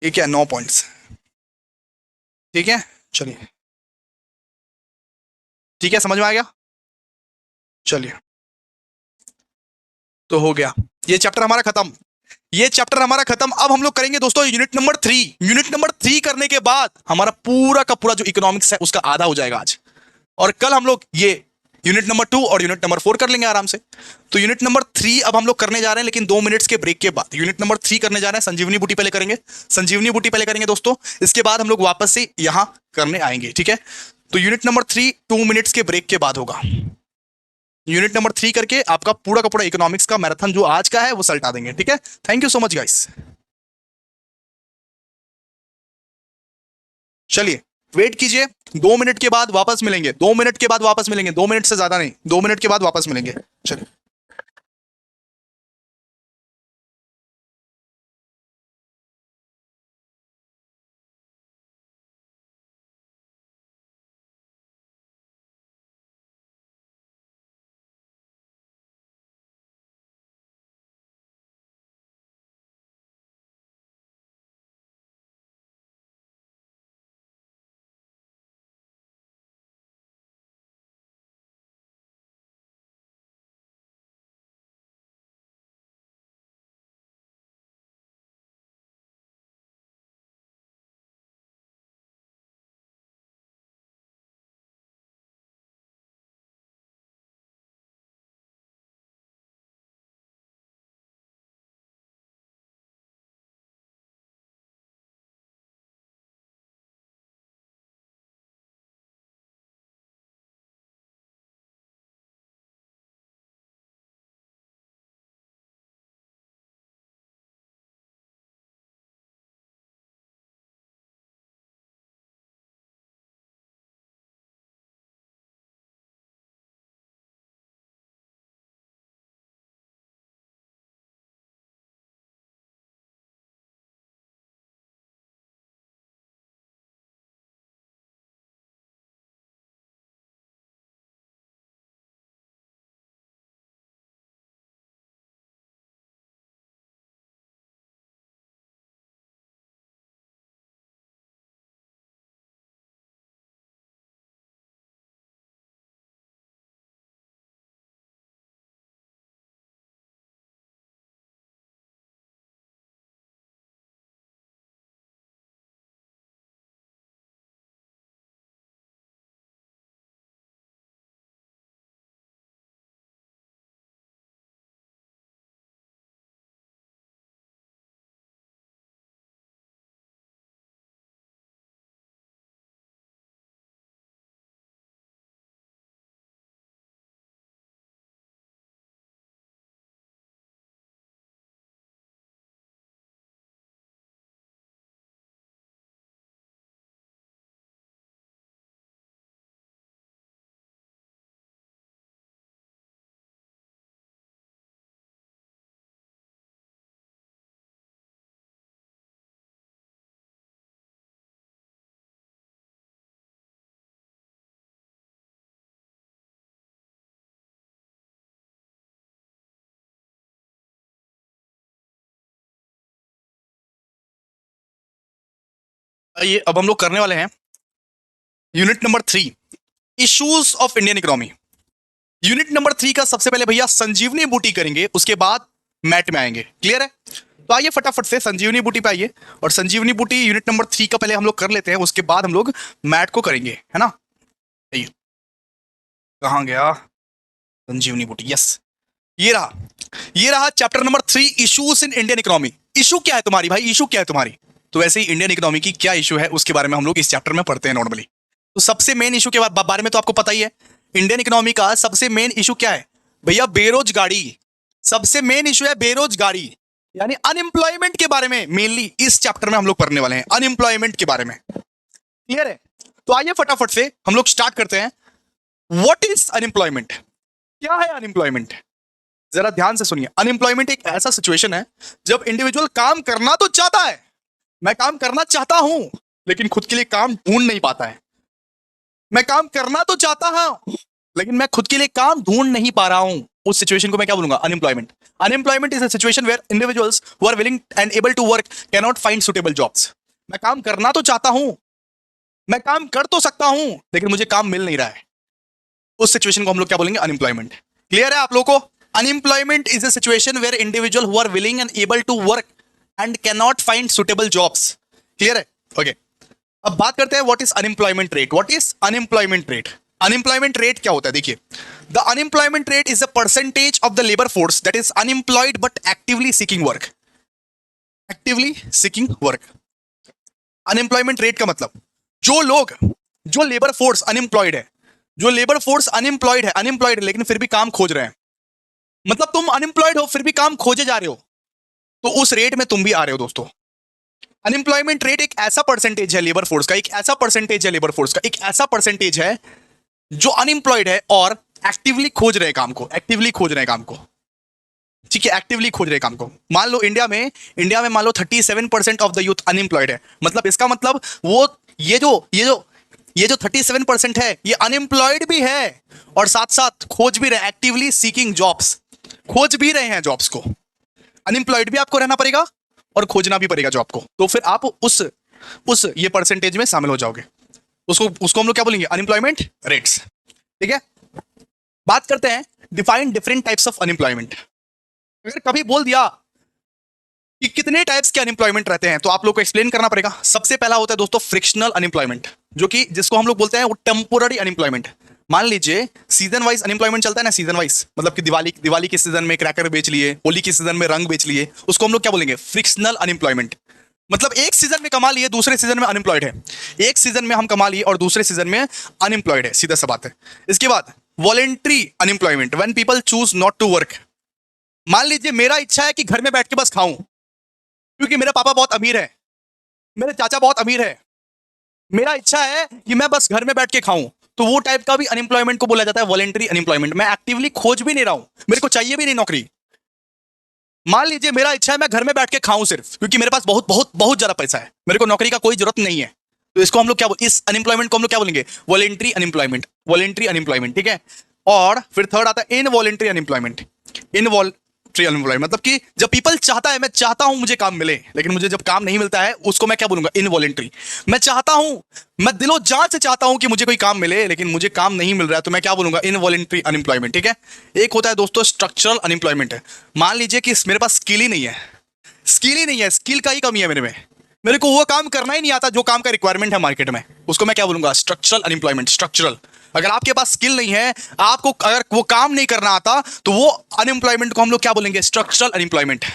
ये क्या 9 पॉइंट्स, ठीक है। चलिए, ठीक है, समझ में आ गया। चलिए, तो हो गया ये चैप्टर हमारा खत्म। ये चैप्टर हमारा खत्म। अब हम लोग करेंगे दोस्तों यूनिट नंबर 3। यूनिट नंबर 3 करने के बाद हमारा पूरा का पूरा जो इकोनॉमिक्स है उसका आधा हो जाएगा आज, और कल हम लोग ये यूनिट नंबर 2 और यूनिट नंबर 4 कर लेंगे आराम से। तो यूनिट नंबर 3 अब हम लोग करने जा रहे हैं, लेकिन 2 मिनट्स के ब्रेक के बाद। यूनिट नंबर 3 करने जा रहे हैं, संजीवनी बूटी पहले करेंगे, संजीवनी बूटी पहले करेंगे दोस्तों, इसके बाद हम लोग वापस से यहां करने आएंगे, ठीक है। तो यूनिट नंबर 3 2 मिनट्स के ब्रेक के बाद होगा। यूनिट नंबर 3 करके आपका पूरा का पूरा इकोनॉमिक्स का मैराथन जो आज का है वो सल्टा देंगे, ठीक है। Thank you so much guys. चलिए, वेट कीजिए, 2 मिनट के बाद वापस मिलेंगे, 2 मिनट के बाद वापस मिलेंगे, 2 मिनट से ज्यादा नहीं, 2 मिनट के बाद वापस मिलेंगे। चलिए, ये अब हम लोग करने वाले हैं unit number 3, issues of Indian economy. Unit number 3 का सबसे पहले भैया संजीवनी बूटी करेंगे, उसके बाद मैट में आएंगे, क्लियर है। तो आइए फटाफट से संजीवनी बूटी पे आइए, और संजीवनी बूटी यूनिट नंबर 3 का पहले हम लोग कर लेते हैं, उसके बाद हम लोग मैट को करेंगे, है ना। आइए, कहाँ गया संजीवनी बूटी, यस, ये रहा, ये रहा chapter number 3, issues in Indian economy. Issue क्या है तुम्हारी भाई, इशू क्या है तुम्हारी। तो वैसे ही इंडियन इकोनॉमी की क्या इशू है उसके बारे में हम लोग इस चैप्टर में पढ़ते हैं नॉर्मली। तो सबसे मेन इशू के बारे में तो आपको पता ही है, इंडियन इकोनॉमी का सबसे मेन इशू क्या है भैया, बेरोजगारी। सबसे मेन इशू है बेरोजगारी, यानी अनएम्प्लॉयमेंट के बारे में मेनली इस चैप्टर में हम लोग पढ़ने वाले हैं, अनएम्प्लॉयमेंट के बारे में, क्लियर है। तो आइए फटाफट से हम लोग स्टार्ट करते हैं। What is unemployment? क्या है अनएम्प्लॉयमेंट? जरा ध्यान से सुनिए। अनएम्प्लॉयमेंट एक ऐसा सिचुएशन है जब इंडिविजुअल काम करना तो चाहता है, मैं काम करना चाहता हूं, लेकिन खुद के लिए काम ढूंढ नहीं पाता है। मैं काम करना तो चाहता हूं, लेकिन मैं खुद के लिए काम ढूंढ नहीं पा रहा हूं। उस सिचुएशन को मैं क्या बोलूंगा? Unemployment. Unemployment is a situation where individuals who are willing and able to work can not find suitable jobs. मैं काम करना तो चाहता हूं, मैं काम कर तो सकता हूं, लेकिन मुझे काम मिल नहीं रहा है। उस सिचुएशन को हम लोग क्या बोलेंगे? अनएम्प्लॉयमेंट। क्लियर है आप लोगों को? Unemployment is a situation where individual who are willing and able to work and can not find suitable jobs. Clear है? ओके। अब बात करते हैं what is unemployment rate. What is unemployment rate? Unemployment rate क्या होता है? देखिए, the unemployment rate is the percentage of the labour force that is unemployed but actively seeking work. Actively seeking work. Unemployment rate का मतलब जो लोग, जो labour force unemployed है, जो लेबर फोर्स अनएम्प्लॉयड है लेकिन फिर भी काम खोज रहे हैं। मतलब तुम अनएम्प्लॉयड हो फिर भी काम खोजे जा रहे हो, तो उस रेट में तुम भी आ रहे हो दोस्तों। अनएम्प्लॉयमेंट रेट एक ऐसा परसेंटेज है लेबर फोर्स का, एक ऐसा परसेंटेज है लेबर फोर्स का, एक ऐसा परसेंटेज है जो अनएम्प्लॉयड है और एक्टिवली खोज रहे काम को, एक्टिवली खोज रहे काम को। ठीक है, एक्टिवली खोज रहे काम को। मान लो इंडिया में मान लो 37% ऑफ द यूथ अनएम्प्लॉयड है। मतलब इसका मतलब वो ये जो 37% है ये अनएम्प्लॉयड भी है और साथ साथ खोज भी रहे, एक्टिवली सीकिंग जॉब्स, खोज भी रहे हैं जॉब्स को। अनएम्प्लॉयड भी आपको रहना पड़ेगा और खोजना भी पड़ेगा जॉब को, तो फिर आप उस ये परसेंटेज में शामिल हो जाओगे। उसको हम लोग क्या बोलेंगे? Unemployment rates. ठीक है, बात करते हैं define different types of unemployment. अगर कभी बोल दिया कि कितने टाइप्स के अनएम्प्लॉयमेंट रहते हैं तो आप लोग को एक्सप्लेन करना पड़ेगा। सबसे पहला होता है दोस्तों फ्रिक्शनल अनएम्प्लॉयमेंट, जो कि जिसको हम लोग बोलते हैं वो टेम्पोररी अनएम्प्लॉयमेंट। मान लीजिए सीजन वाइज अनएम्प्लॉयमेंट चलता है ना, सीजन वाइज, मतलब कि दिवाली के सीजन में क्रैकर बेच लिए, होली के सीजन में रंग बेच लिए, उसको हम लोग क्या बोलेंगे? Frictional unemployment. मतलब एक सीजन में कमा लिए, दूसरे सीजन में अनएम्प्लॉयड है। एक सीजन में हम कमा लिए और दूसरे सीजन में अनएम्प्लॉयड है, सीधा सा बात है। इसके बाद voluntary unemployment, when people choose not to work. मान लीजिए मेरा इच्छा है कि घर में बैठ के बस खाऊं, क्योंकि मेरे पापा बहुत अमीर है, मेरे चाचा बहुत अमीर है, मेरा इच्छा है कि मैं बस घर में बैठ के खाऊं, तो वो टाइप का भी अनएम्प्लॉयमेंट को बोला जाता है वॉलेंटरी अनएम्प्लॉयमेंट। मैं एक्टिवली खोज भी नहीं रहा हूं, मेरे को चाहिए भी नहीं नौकरी। मान लीजिए मेरा इच्छा है मैं घर में बैठ के खाऊं सिर्फ, क्योंकि मेरे पास बहुत बहुत बहुत ज्यादा पैसा है, मेरे को नौकरी का कोई जरूरत नहीं है, तो इसको हम लोग क्या, इस अनएम्प्लॉयमेंट को हम लोग क्या बोलेंगे? Voluntary unemployment, voluntary unemployment. ठीक है, और फिर थर्ड आता है इनवॉलेंटरी अनएम्प्लॉयमेंट। इनवॉलेंटरी अनएम्प्लॉयमेंट मतलब कि जब पीपल चाहता है, मैं चाहता हूं मुझे काम मिले, लेकिन मुझे जब काम नहीं मिलता है, उसको मैं क्या बोलूंगा? इनवॉलेंटरी। मैं चाहता हूं, मैं दिलो जान से चाहता हूं कि मुझे कोई काम मिले, लेकिन मुझे काम नहीं मिल रहा है, तो मैं क्या बोलूंगा? Involuntary unemployment. ठीक है, एक होता है दोस्तों स्ट्रक्चरल अनएम्प्लॉयमेंट है। मान लीजिए कि मेरे पास स्किल ही नहीं है, स्किल ही नहीं है, स्किल का ही कमी है मेरे में, मेरे को वो काम करना ही नहीं आता जो काम का रिक्वायरमेंट है मार्केट में, उसको मैं क्या बोलूंगा? Structural unemployment. स्ट्रक्चरल, अगर आपके पास स्किल नहीं है, आपको अगर वो काम नहीं करना आता, तो वो अनएम्प्लॉयमेंट को हम लोग क्या बोलेंगे? Structural unemployment.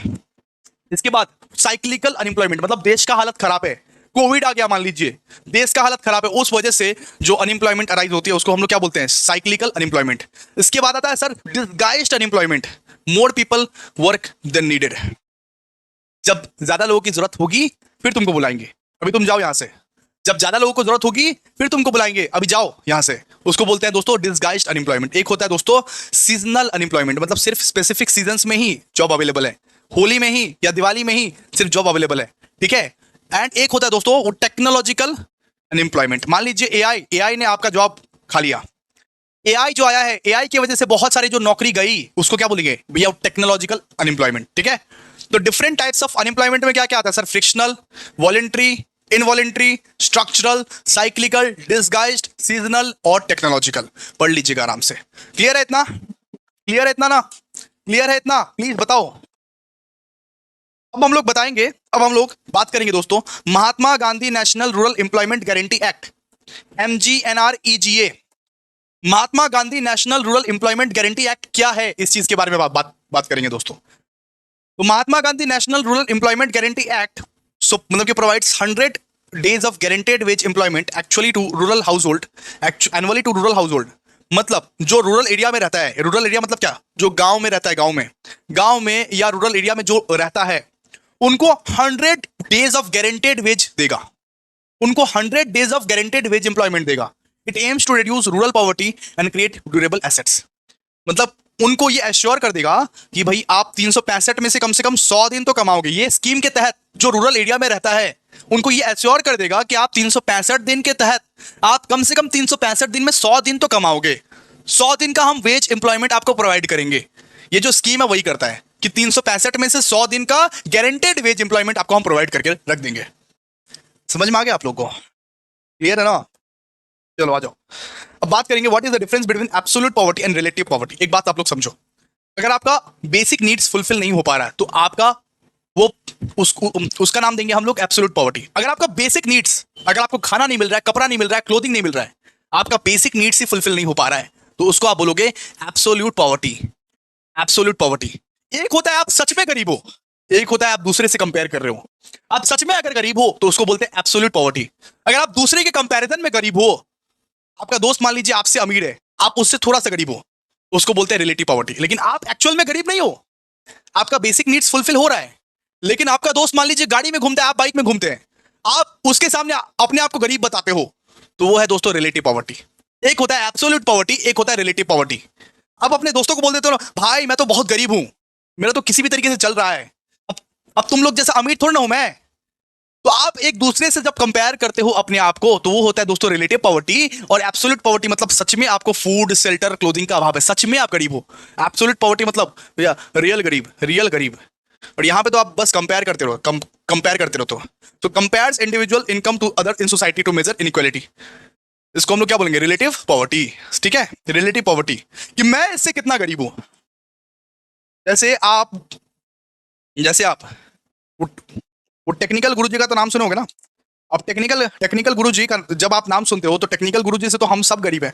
इसके बाद साइक्लिकल अनएम्प्लॉयमेंट, मतलब देश का हालत खराब है, कोविड आ गया मान लीजिए, देश का हालत खराब है, उस वजह से जो अनएम्प्लॉयमेंट अराइज होती है उसको हम लोग क्या बोलते हैं? Cyclical unemployment. इसके बाद आता है sir disguised unemployment, more people work than needed. जब ज्यादा लोगों की जरूरत होगी फिर तुमको बुलाएंगे, अभी तुम जाओ यहां से। जब ज्यादा लोगों को जरूरत होगी फिर तुमको बुलाएंगे, अभी जाओ यहां से। उसको बोलते हैं दोस्तों डिसगाइज्ड अनएम्प्लॉयमेंट। एक होता है दोस्तों सीजनल अनएम्प्लॉयमेंट, मतलब सिर्फ स्पेसिफिक सीजन्स में ही जॉब अवेलेबल है, होली में ही या दिवाली में ही सिर्फ जॉब अवेलेबल है। ठीक है, एंड एक होता है दोस्तों वो टेक्नोलॉजिकल अनएम्प्लॉयमेंट। मान लीजिए एआई ने आपका जॉब खा लिया, एआई जो आया है, एआई की वजह से बहुत सारी जो नौकरी गई, उसको क्या बोलेंगे भैया? Technological unemployment. ठीक है, तो डिफरेंट टाइप्स ऑफ अनएम्प्लॉयमेंट में क्या क्या आता है sir? Frictional, voluntary, involuntary, structural, cyclical, disguised, seasonal और टेक्नोलॉजिकल। पढ़ लीजिएगा आराम से। क्लियर है इतना? क्लियर है इतना ना? क्लियर है इतना? प्लीज बताओ। अब हम लोग बताएंगे, अब हम लोग बात करेंगे दोस्तों Mahatma Gandhi national rural employment guarantee act, MGNREGA। Mahatma Gandhi national rural employment guarantee act क्या है, इस चीज के बारे में बात करेंगे दोस्तों। तो Mahatma Gandhi national rural employment guarantee act मतलब कि provides 100 days of guaranteed wage employment actually to rural household, annually to rural household। मतलब जो रूरल एरिया में रहता है, रूरल एरिया मतलब क्या? जो गांव में रहता है, गांव में या रूरल एरिया में जो रहता है, उनको 100 days of guaranteed wage देगा। उनको 100 days of guaranteed wage employment देगा। It aims to reduce rural poverty and create durable assets. मतलब उनको ये एश्योर कर देगा कि भाई आप 365 में से कम 100 दिन तो कमाओगे। ये स्कीम के तहत जो रूरल एरिया में रहता है उनको ये एश्योर कर देगा कि आप 365 दिन के तहत आप कम से कम 365 दिन में 100 दिन तो कमाओगे। 100 दिन का हम वेज एम्प्लॉयमेंट आपको प्रोवाइड करेंगे। ये जो स्कीम है वही करता है कि 365 में से 100 दिन का गारंटेड वेज एम्प्लॉयमेंट आपको हम प्रोवाइड करके रख देंगे। समझ में आ गया आप लोग को? क्लियर है ना? चलो आ जाओ, अब बात करेंगे what is the difference between absolute poverty and relative poverty. एक बात आप लोग समझो, अगर आपका बेसिक नीड्स फुलफिल नहीं हो पा रहा है तो आपका वो उसका नाम देंगे हम लोग एब्सोल्यूट पॉवर्टी। अगर आपका बेसिक नीड्स, अगर आपको खाना नहीं मिल रहा है, कपड़ा नहीं मिल रहा है, क्लोथिंग नहीं मिल रहा है, आपका बेसिक नीड्स ही फुलफिल नहीं हो पा रहा है, तो उसको आप बोलोगे एब्सोल्यूट पॉवर्टी। Absolute poverty. एक होता है आप सच में गरीब हो, एक होता है आप दूसरे से कंपेयर कर रहे हो। आप सच में अगर गरीब हो तो उसको बोलते हैं एब्सोल्यूट पॉवर्टी। अगर आप दूसरे के कंपैरिजन में गरीब हो, आपका दोस्त मान लीजिए आपसे अमीर है, आप उससे थोड़ा सा गरीब हो, उसको बोलते हैं रिलेटिव पॉवर्टी। लेकिन आप एक्चुअल में गरीब नहीं हो, आपका बेसिक नीड्स फुलफिल हो रहा है, लेकिन आपका दोस्त मान लीजिए गाड़ी में घूमता है, आप बाइक में घूमते हैं, आप उसके सामने अपने आप को गरीब बताते हो, तो वो है दोस्तों रिलेटिव पॉवर्टी। एक होता है एब्सोल्यूट पॉवर्टी, एक होता है रिलेटिव पॉवर्टी। अब अपने दोस्तों को बोल देते हो भाई मैं तो बहुत गरीब हूं, मेरा तो किसी भी तरीके से चल रहा है, अब तुम लोग जैसा अमीर थोड़ा ना हूं मैं। तो आप एक दूसरे से जब कंपेयर करते हो अपने आप को, तो वो होता है दोस्तों रिलेटिव पॉवर्टी। और एब्सोल्यूट पॉवर्टी मतलब सच में आपको फूड, शेल्टर, क्लोथिंग का अभाव है, सच में आप गरीब हो। एब्सोल्यूट पॉवर्टी मतलब भैया रियल गरीब, रियल गरीब। और यहां पे तो आप बस कंपेयर करते रहो, कंपेयर करते रहो। तो compares individual income to other in society to measure inequality. इसको हम लोग क्या बोलेंगे? Relative poverty. ठीक है, रिलेटिव पॉवर्टी कि मैं इससे कितना गरीब हूं। जैसे आप वो टेक्निकल गुरुजी का तो नाम सुने होगे ना। अब टेक्निकल गुरुजी का जब आप नाम सुनते हो तो टेक्निकल गुरुजी से तो हम सब गरीब हैं,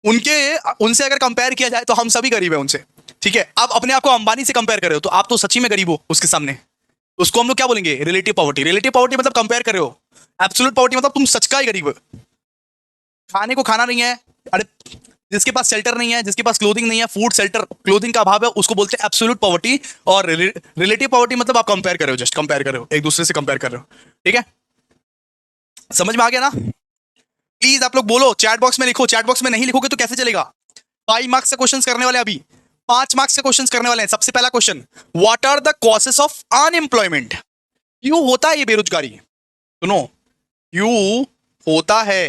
उनके उनसे अगर कंपेयर किया जाए तो हम सभी गरीब हैं उनसे। ठीक है, आप अपने आप को अंबानी से कंपेयर कर रहे हो तो आप तो सच्ची में गरीब हो उसके सामने। उसको हम लोग क्या बोलेंगे? Relative poverty. रिलेटिव पॉवर्टी मतलब कंपेयर कर रहे हो। एब्सोल्यूट पॉवर्टी मतलब तुम सच का ही गरीब हो, खाने को खाना नहीं है, अरे जिसके पास शेल्टर नहीं है, जिसके पास क्लोथिंग नहीं है, फूड शेल्टर क्लोथिंग का अभाव है, उसको बोलते हैं एब्सोल्यूट पॉवर्टी। और रिलेटिव पॉवर्टी मतलब आप कंपेयर कर रहे हो, जस्ट कंपेयर कर रहे हो, एक दूसरे से कंपेयर कर रहे हो। ठीक है, समझ में आ गया ना? प्लीज आप लोग बोलो, चैट बॉक्स में लिखो। चैट बॉक्स में नहीं लिखोगे तो कैसे चलेगा? 5 मार्क्स से क्वेश्चंस करने वाले, अभी 5 मार्क्स से क्वेश्चंस करने वाले हैं। सबसे पहला question, what are the causes of unemployment? क्यों होता है ये बेरोजगारी? सुनो, क्यों होता है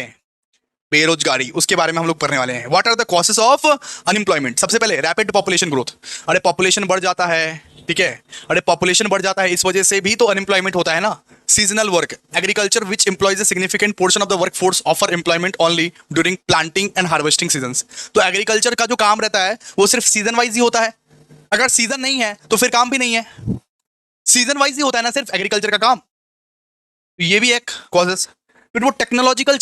बेरोजगारी, उसके बारे में हम लोग पढ़ने वाले हैं। What are the causes of unemployment? सबसे पहले रैपिड पॉपुलेशन ग्रोथ। अरे पॉपुलेशन बढ़ जाता है, ठीक है, अरे पॉपुलेशन बढ़ जाता है, इस वजह से भी तो अनएम्प्लॉयमेंट होता है ना। Seasonal work, agriculture which employees a significant portion of the work force offer employment only during planting and harvesting seasons. तो एग्रीकल्चर का जो काम रहता है वो सिर्फ सीजन वाइज ही होता है। अगर सीजन नहीं है तो फिर काम भी नहीं है, सीजन वाइज ही होता है ना सिर्फ एग्रीकल्चर का काम। तो ये भी एक कॉजेस। फिर वो टेक्नोलॉजिकल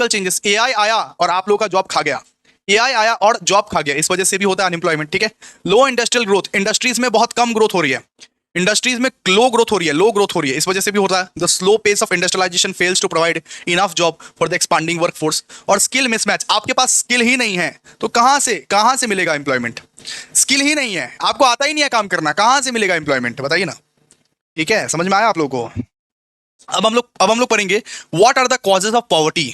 चेंजेस, एआई आया और आप लोगों का जॉब खा गया, एआई आया और जॉब खा गया, इस वजह से भी होता है अनएम्प्लॉयमेंट। ठीक है, लो इंडस्ट्रियल ग्रोथ, इंडस्ट्रीज में बहुत कम ग्रोथ हो रही है, इंडस्ट्रीज में लो ग्रोथ हो रही है, इस वजह से भी होता है। The slow pace of industrialization fails to provide enough job for the expanding workforce. और स्किल मिसमैच, आपके पास स्किल ही नहीं है तो कहां से मिलेगा एम्प्लॉयमेंट? स्किल ही नहीं है, आपको आता ही नहीं है काम करना, कहां से मिलेगा एम्प्लॉयमेंट? बताइए ना। ठीक है, समझ में आया आप लोगों को? अब हम लोग पढ़ेंगे what are the causes of poverty.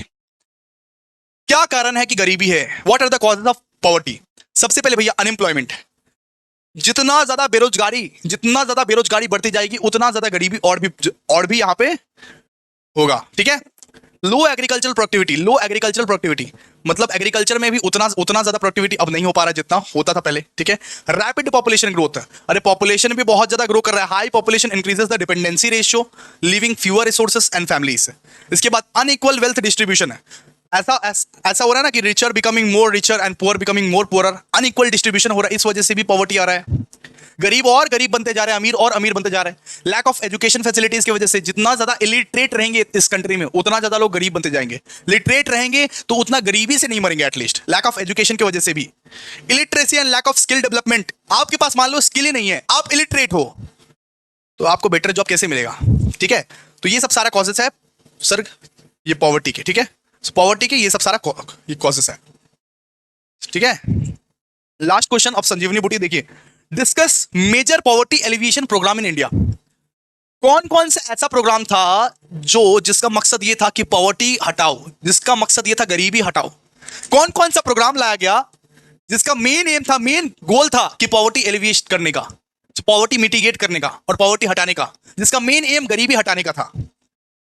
क्या कारण है कि गरीबी है? What are the causes of poverty? सबसे पहले भैया अनएम्प्लॉयमेंट। जितना ज्यादा बेरोजगारी बढ़ती जाएगी उतना ज्यादा गरीबी और भी यहां पे होगा। ठीक है, लो एग्रीकल्चरल प्रोडक्टिविटी मतलब एग्रीकल्चर में भी उतना ज्यादा प्रोडक्टिविटी अब नहीं हो पा रहा है जितना होता था पहले। ठीक है, रैपिड पॉपुलेशन ग्रोथ, अरे पॉपुलेशन भी बहुत ज्यादा ग्रो कर रहा है, high population increases the dependency ratio, living fewer resources and families. इसके बाद अनइक्वल वेल्थ डिस्ट्रीब्यूशन है, ऐसा हो रहा है ना कि richer becoming more richer and poor becoming more poorer, unequal distribution हो रहा है, इस वजह से भी पॉवर्टी आ रहा है। गरीब और गरीब बनते जा रहे हैं, अमीर और अमीर बनते जा रहे हैं। लैक ऑफ एजुकेशन फैसिलिटीज की वजह से जितना ज्यादा इलिटरेट रहेंगे इस कंट्री में उतना ज्यादा लोग गरीब बनते जाएंगे। लिटरेट रहेंगे तो उतना गरीबी से नहीं मरेंगे एटलीस्ट। लैक ऑफ एजुकेशन की वजह से भी illiteracy and lack of skill development, आपके पास मान लो स्किल ही नहीं है, आप इलिटरेट हो तो आपको बेटर जॉब कैसे मिलेगा? ठीक है, तो ये सब सारा कॉजेस है सर ये पॉवर्टी के। ठीक है, पॉवर्टी के ये सब सारा ये कॉजेस है। ठीक है, लास्ट क्वेश्चन ऑफ संजीवनी बूटी देखिए, discuss major poverty alleviation program in India. कौन कौन सा ऐसा प्रोग्राम था जो जिसका मकसद ये था कि पॉवर्टी हटाओ, जिसका मकसद ये था गरीबी हटाओ? कौन कौन सा प्रोग्राम लाया गया जिसका मेन एम था, मेन गोल था कि पॉवर्टी एलिविएट करने का, पॉवर्टी मिटिगेट करने का और पॉवर्टी हटाने का, जिसका मेन एम गरीबी हटाने का था?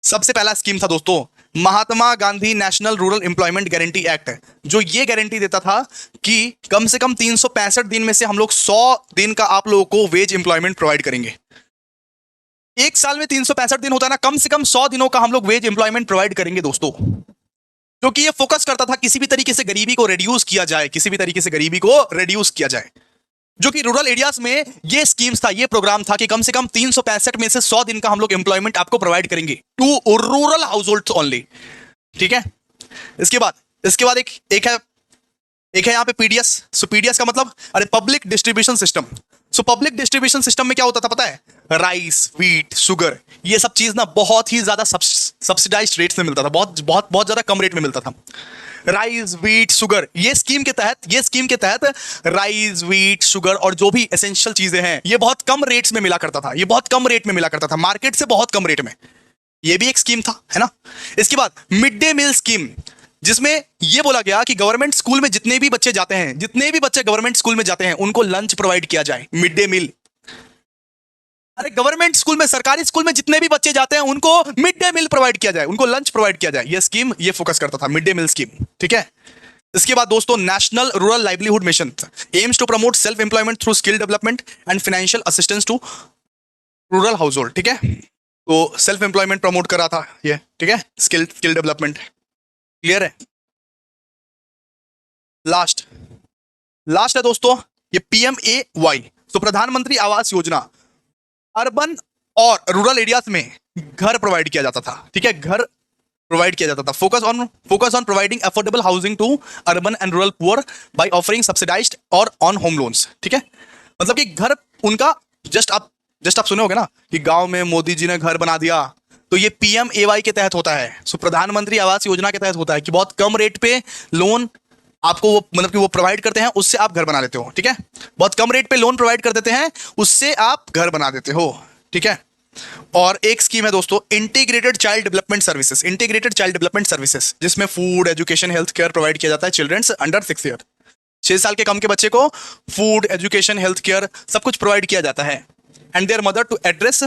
सबसे पहला स्कीम था दोस्तों Mahatma Gandhi national rural employment guarantee act, जो ये गारंटी देता था कि कम से कम 365 दिन में से हम लोग 100 दिन का आप लोगों को वेज एम्प्लॉयमेंट प्रोवाइड करेंगे। एक साल में 365 दिन होता है ना, कम से कम 100 दिनों का हम लोग वेज एम्प्लॉयमेंट प्रोवाइड करेंगे दोस्तों। क्योंकि ये फोकस करता था किसी भी तरीके से गरीबी को रिड्यूस किया जाए, किसी भी तरीके से गरीबी को रिड्यूस किया जाए। जो कि रूरल एरियाज में ये स्कीम्स था, ये प्रोग्राम था कि कम से कम 365 में से 100 दिन का हम लोग एम्प्लॉयमेंट आपको प्रोवाइड करेंगे to rural house hold only. ठीक है। इसके बाद एक है यहाँ पे पीडीएस। सो पीडीएस का मतलब अरे public distribution system. So public distribution system में क्या होता था पता है? राइस, व्हीट, शुगर, ये सब चीज ना बहुत ही ज्यादा सब्सिडाइज्ड रेट्स में मिलता था, बहुत बहुत बहुत ज्यादा कम रेट में मिलता था। राइस, व्हीट, शुगर, ये स्कीम के तहत राइस, व्हीट, शुगर और जो भी एसेंशियल चीजें हैं ये बहुत कम रेट्स में मिला करता था, ये बहुत कम रेट में मिला करता था, मार्केट से बहुत कम रेट में। ये भी एक स्कीम था, है ना। इसके बाद मिड डे मील स्कीम, जिसमें यह बोला गया कि गवर्नमेंट स्कूल में जितने भी बच्चे जाते हैं, जितने भी बच्चे गवर्नमेंट स्कूल में जाते हैं उनको लंच प्रोवाइड किया जाए, मिड डे मील। अरे गवर्नमेंट स्कूल में, सरकारी स्कूल में जितने भी बच्चे जाते हैं उनको मिड डे मील प्रोवाइड किया जाए, उनको लंच प्रोवाइड किया जाए। ये स्कीम ये फोकस करता था, मिड डे मील स्कीम। ठीक है। इसके बाद दोस्तों national rural livelihood mission aims to promote self employment through skill development and financial assistance to rural house hold. ठीक है। तो सेल्फ एम्प्लॉयमेंट प्रमोट कर रहा था ये। ठीक है। स्किल डेवलपमेंट क्लियर है। लास्ट लास्ट है दोस्तों ये PMAY, तो प्रधानमंत्री आवास योजना। अर्बन और रूरल एरियाज में घर प्रोवाइड किया जाता था। ठीक है। घर प्रोवाइड किया जाता था। Focus on providing affordable housing to urban and rural poor by offering subsidized और ऑन होम लोन्स। ठीक है। मतलब कि घर उनका जस्ट आप सुने होगे ना कि गांव में मोदी जी ने घर बना दिया, तो ये PMAY के तहत होता है। सो प्रधानमंत्री आवास योजना के तहत होता है कि बहुत कम रेट पे लोन आपको वो मतलब कि वो प्रोवाइड करते हैं, उससे आप घर बना लेते हो। ठीक है। बहुत कम रेट पे लोन प्रोवाइड कर देते हैं, उससे आप घर बना देते हो। ठीक है। और एक स्कीम है दोस्तों integrated child development services, integrated child development services, जिसमें food, education, health care provide किया जाता है चिल्ड्रंस अंडर 6 ईयर। 6 साल के कम के बच्चे को फूड, एजुकेशन, हेल्थ केयर सब कुछ प्रोवाइड किया जाता है। And there mother to address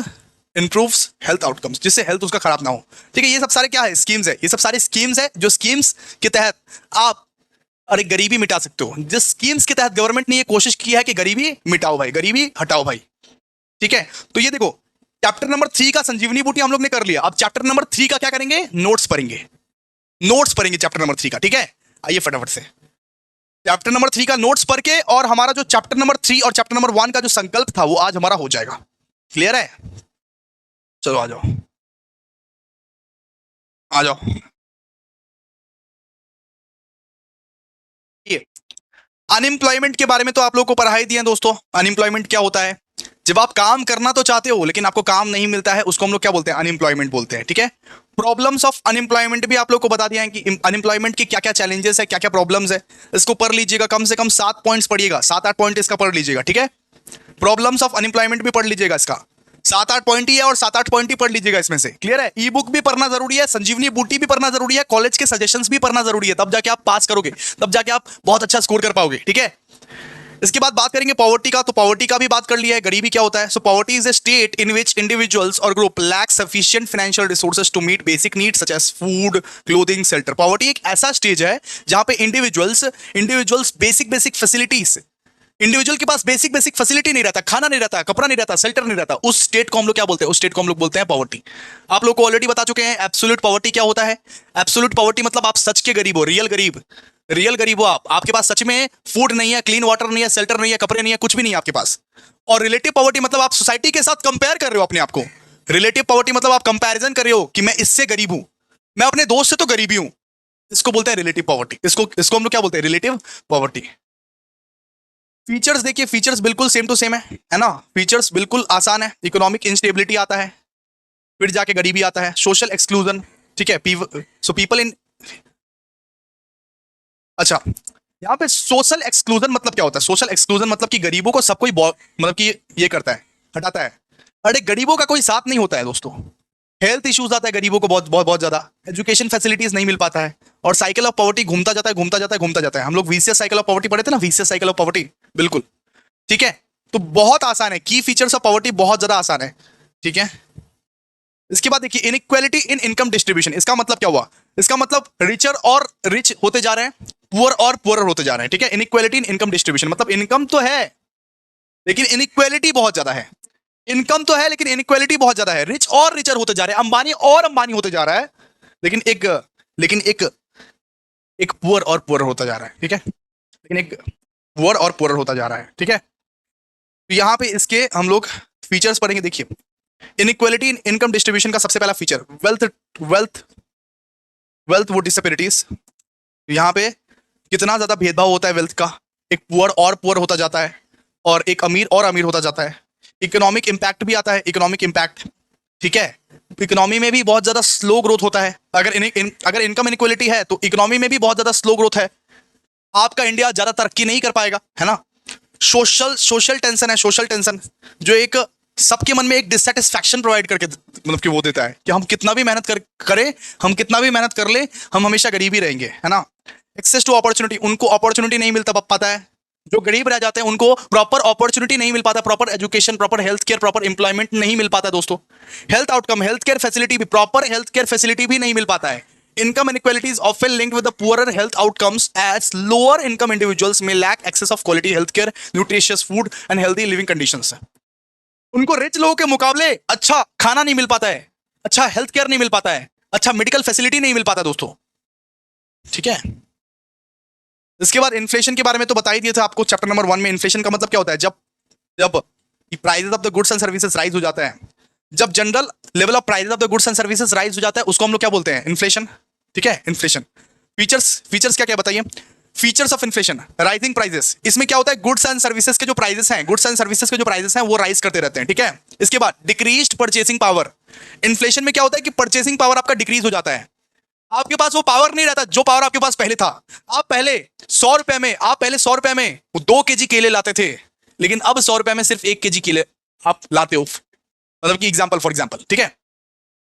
improves health outcomes, जिससे हेल्थ उसका खराब ना हो। ठीक है। ये सब सारे क्या है? स्कीम्स है। ये सब सारे स्कीम्स है जो स्कीम्स के तहत आप अरे गरीबी मिटा सकते हो। जिस स्कीम्स के तहत गवर्नमेंट ने ये कोशिश की है कि गरीबी मिटाओ भाई, गरीबी हटाओ भाई। ठीक है। तो ये देखो चैप्टर नंबर 3 का संजीवनी बूटी हम लोग ने कर लिया। अब चैप्टर नंबर 3 का क्या करेंगे? नोट्स पढ़ेंगे, नोट्स पढ़ेंगे चैप्टर नंबर 3 का। ठीक है। आइए फटाफट से चैप्टर नंबर 3 का नोट्स पढ़ के, और हमारा जो चैप्टर नंबर 3 और चैप्टर नंबर 1 का जो संकल्प था वो आज हमारा हो जाएगा। क्लियर है? चलो आ जाओ, आ जाओ। अनएम्प्लॉयमेंट के बारे में तो आप लोग को पढ़ाई दिए दोस्तों। अनएम्प्लॉयमेंट क्या होता है? जब आप काम करना तो चाहते हो लेकिन आपको काम नहीं मिलता है, उसको हम लोग क्या बोलते हैं? अनएम्प्लॉयमेंट बोलते हैं। ठीक है। प्रॉब्लम्स ऑफ अनएम्प्लॉयमेंट भी आप लोग को बता दिया है कि अनएम्प्लॉयमेंट की क्या क्या चैलेंजेस है, क्या क्या प्रॉब्लम्स है। इसको पढ़ लीजिएगा, कम से कम 7 पॉइंट्स पढ़िएगा, 7-8 पॉइंट इसका पढ़ लीजिएगा। ठीक है। प्रॉब्लम्स ऑफ अनएम्प्लॉयमेंट भी पढ़ लीजिएगा, इसका 7-8 पॉइंट ही है और 7-8 पॉइंट ही पढ़ लीजिएगा इसमें से। क्लियर है? ई बुक भी पढ़ना जरूरी है, संजीवनी बूटी भी पढ़ना जरूरी है, कॉलेज के सजेशंस भी पढ़ना जरूरी है, तब जाके आप पास करोगे, तब जाके आप बहुत अच्छा स्कोर कर पाओगे। ठीक है। इसके बाद बात करेंगे पॉवर्टी का, तो पॉवर्टी का भी बात कर लिया है। गरीबी क्या होता है? So poverty is a state in which individuals और group lack sufficient financial resources to meet basic needs such as food, clothing, shelter. Poverty एक ऐसा स्टेज है जहां पे इंडिविजुअल्स बेसिक फैसिलिटीज, इंडिविजुअल के पास बेसिक फैसिलिटी नहीं रहता, खाना नहीं रहता, कपड़ा नहीं रहता, शेल्टर नहीं रहता, उस स्टेट को हम लोग क्या बोलते हैं? उस स्टेट को हम लोग बोलते हैं पॉवर्टी। आप लोग को ऑलरेडी बता चुके हैं एब्सोल्यूट पॉवर्टी क्या होता है। एब्सोल्यूट पॉवर्टी मतलब आप सच के गरीब हो, रियल गरीब हो आप, आपके पास सच में फूड नहीं है, क्लीन वाटर नहीं है, शेल्टर नहीं है, कपड़े नहीं है, कुछ भी नहीं है आपके पास। और रिलेटिव पॉवर्टी मतलब आप सोसाइटी के साथ कंपेयर कर रहे हो अपने आप को। रिलेटिव पॉवर्टी मतलब आप कंपैरिजन कर रहे हो कि मैं इससे गरीब हूं, मैं अपने दोस्त से तो गरीबी हूं। इसको बोलते हैं रिलेटिव पॉवर्टी। इसको हम लोग क्या बोलते हैं? Relative poverty. फीचर्स देखिए, फीचर्स बिल्कुल सेम टू सेम है ना। फीचर्स बिल्कुल आसान है। इकोनॉमिक इंस्टेबिलिटी आता है, फिर जाके गरीबी आता है, सोशल एक्सक्लूजन। ठीक है। सो पीपल इन, अच्छा यहाँ पे सोशल एक्सक्लूजन मतलब क्या होता है? सोशल एक्सक्लूजन मतलब कि गरीबों को सब कोई मतलब कि ये करता है, हटाता है। अरे गरीबों का कोई साथ नहीं होता है दोस्तों। हेल्थ इश्यूज आता है गरीबों को बहुत बहुत बहुत ज्यादा, एजुकेशन फैसिलिटीज नहीं मिल पाता है, और साइकिल ऑफ पॉवर्टी घूमता जाता है घूमता जाता है घूमता जाता है। हम लोग वीसीएस साइकिल ऑफ पॉवर्टी पढ़े थे ना, वीसीएस साइकिल ऑफ पॉवर्टी, बिल्कुल ठीक है। तो बहुत आसान है, की फीचर्स ऑफ पॉवर्टी बहुत ज्यादा आसान है, ठीक है। इसके बाद देखिए इनइक्वालिटी इन इनकम डिस्ट्रीब्यूशन। इसका मतलब क्या हुआ? इसका मतलब रिचर और रिच होते जा रहे हैं, पुअर और पुअर होते जा रहे हैं, ठीक है। इनइक्वालिटी इन इनकम डिस्ट्रीब्यूशन मतलब इनकम तो है लेकिन इनइक्वालिटी बहुत ज्यादा है। इनकम तो है लेकिन इनइक्वालिटी बहुत ज्यादा है। रिच और रिचर होते जा रहे हैं, अंबानी और अंबानी होते जा रहा है, लेकिन एक एक पुअर और पुअर होता जा रहा है, ठीक है। लेकिन एक पुअर और पुअर होता जा रहा है, ठीक है। तो यहाँ पे इसके हम लोग फीचर्स पढ़ेंगे। देखिए इनइक्वालिटी इन इनकम डिस्ट्रीब्यूशन का सबसे पहला फीचर वेल्थ वेल्थ वेल्थ वो डिसपेरिटीज। यहाँ पे कितना ज्यादा भेदभाव होता है वेल्थ का, एक पुअर और पुअर होता जाता है और एक अमीर और अमीर होता जाता है। इकोनॉमिक इंपैक्ट भी आता है, इकोनॉमिक इंपैक्ट, ठीक है। इकोनॉमी में भी बहुत ज्यादा स्लो ग्रोथ होता है। अगर इनकम इनइक्वालिटी है तो इकोनॉमी में भी बहुत ज्यादा स्लो ग्रोथ है। आपका इंडिया ज्यादा तरक्की नहीं कर पाएगा, है ना। सोशल टेंशन है, सोशल टेंशन जो एक सबके मन में एक डिससेटिस्फैक्शन प्रोवाइड करके मतलब कि वो देता है कि हम कितना भी मेहनत करें, हम कितना भी मेहनत कर ले, हम हमेशा गरीब ही रहेंगे, है ना। एक्सेस टू अपॉर्चुनिटी, उनको अपॉर्चुनिटी नहीं मिलता पाता है। जो गरीब रह जाते हैं उनको प्रॉपर अपॉर्चुनिटी नहीं मिल पाता, proper education, proper health care, proper employment नहीं मिल पाता दोस्तों। Health outcome, health care facility भी, प्रॉपर हेल्थ केयर फैसिलिटी भी नहीं मिल पाता है। Income inequalities often linked with the poorer health outcomes as lower income individuals may lack access of quality healthcare, nutritious food and healthy living conditions. उनको rich लोगों के मुकाबले अच्छा खाना नहीं मिल पाता है, अच्छा हेल्थ केयर नहीं मिल पाता है, अच्छा मेडिकल फैसिलिटी नहीं मिल पाता दोस्तों, ठीक है। इसके बाद इन्फ्लेशन के बारे में तो बता ही दिए थे आपको चैप्टर नंबर 1 में। इन्फ्लेशन का मतलब क्या होता है? जब जब prices of the goods and services rise हो जाता है, जब general level of prices of the goods and services rise हो जाता है, उसको हम लोग क्या बोलते हैं? इन्फ्लेशन, ठीक है। इन्फ्लेशन फीचर्स क्या क्या बताइए? Features of inflation, rising prices. इसमें क्या होता है? गुड्स एंड सर्विसेज के जो प्राइसेस हैं, गुड्स एंड सर्विसेज के जो प्राइसेस हैं वो राइज करते रहते हैं, ठीक है। इसके बाद डिक्रीज्ड परचेसिंग पावर। इन्फ्लेशन में क्या होता है कि परचेसिंग पावर आपका डिक्रीज हो जाता है। आपके पास वो पावर नहीं रहता जो पावर आपके पास पहले था। आप पहले 100 रुपए में 2 kg केले लाते थे, लेकिन अब 100 रुपए में सिर्फ 1 kg केले आप लाते हो। मतलब कि एग्जाम्पल, फॉर एग्जाम्पल, ठीक है,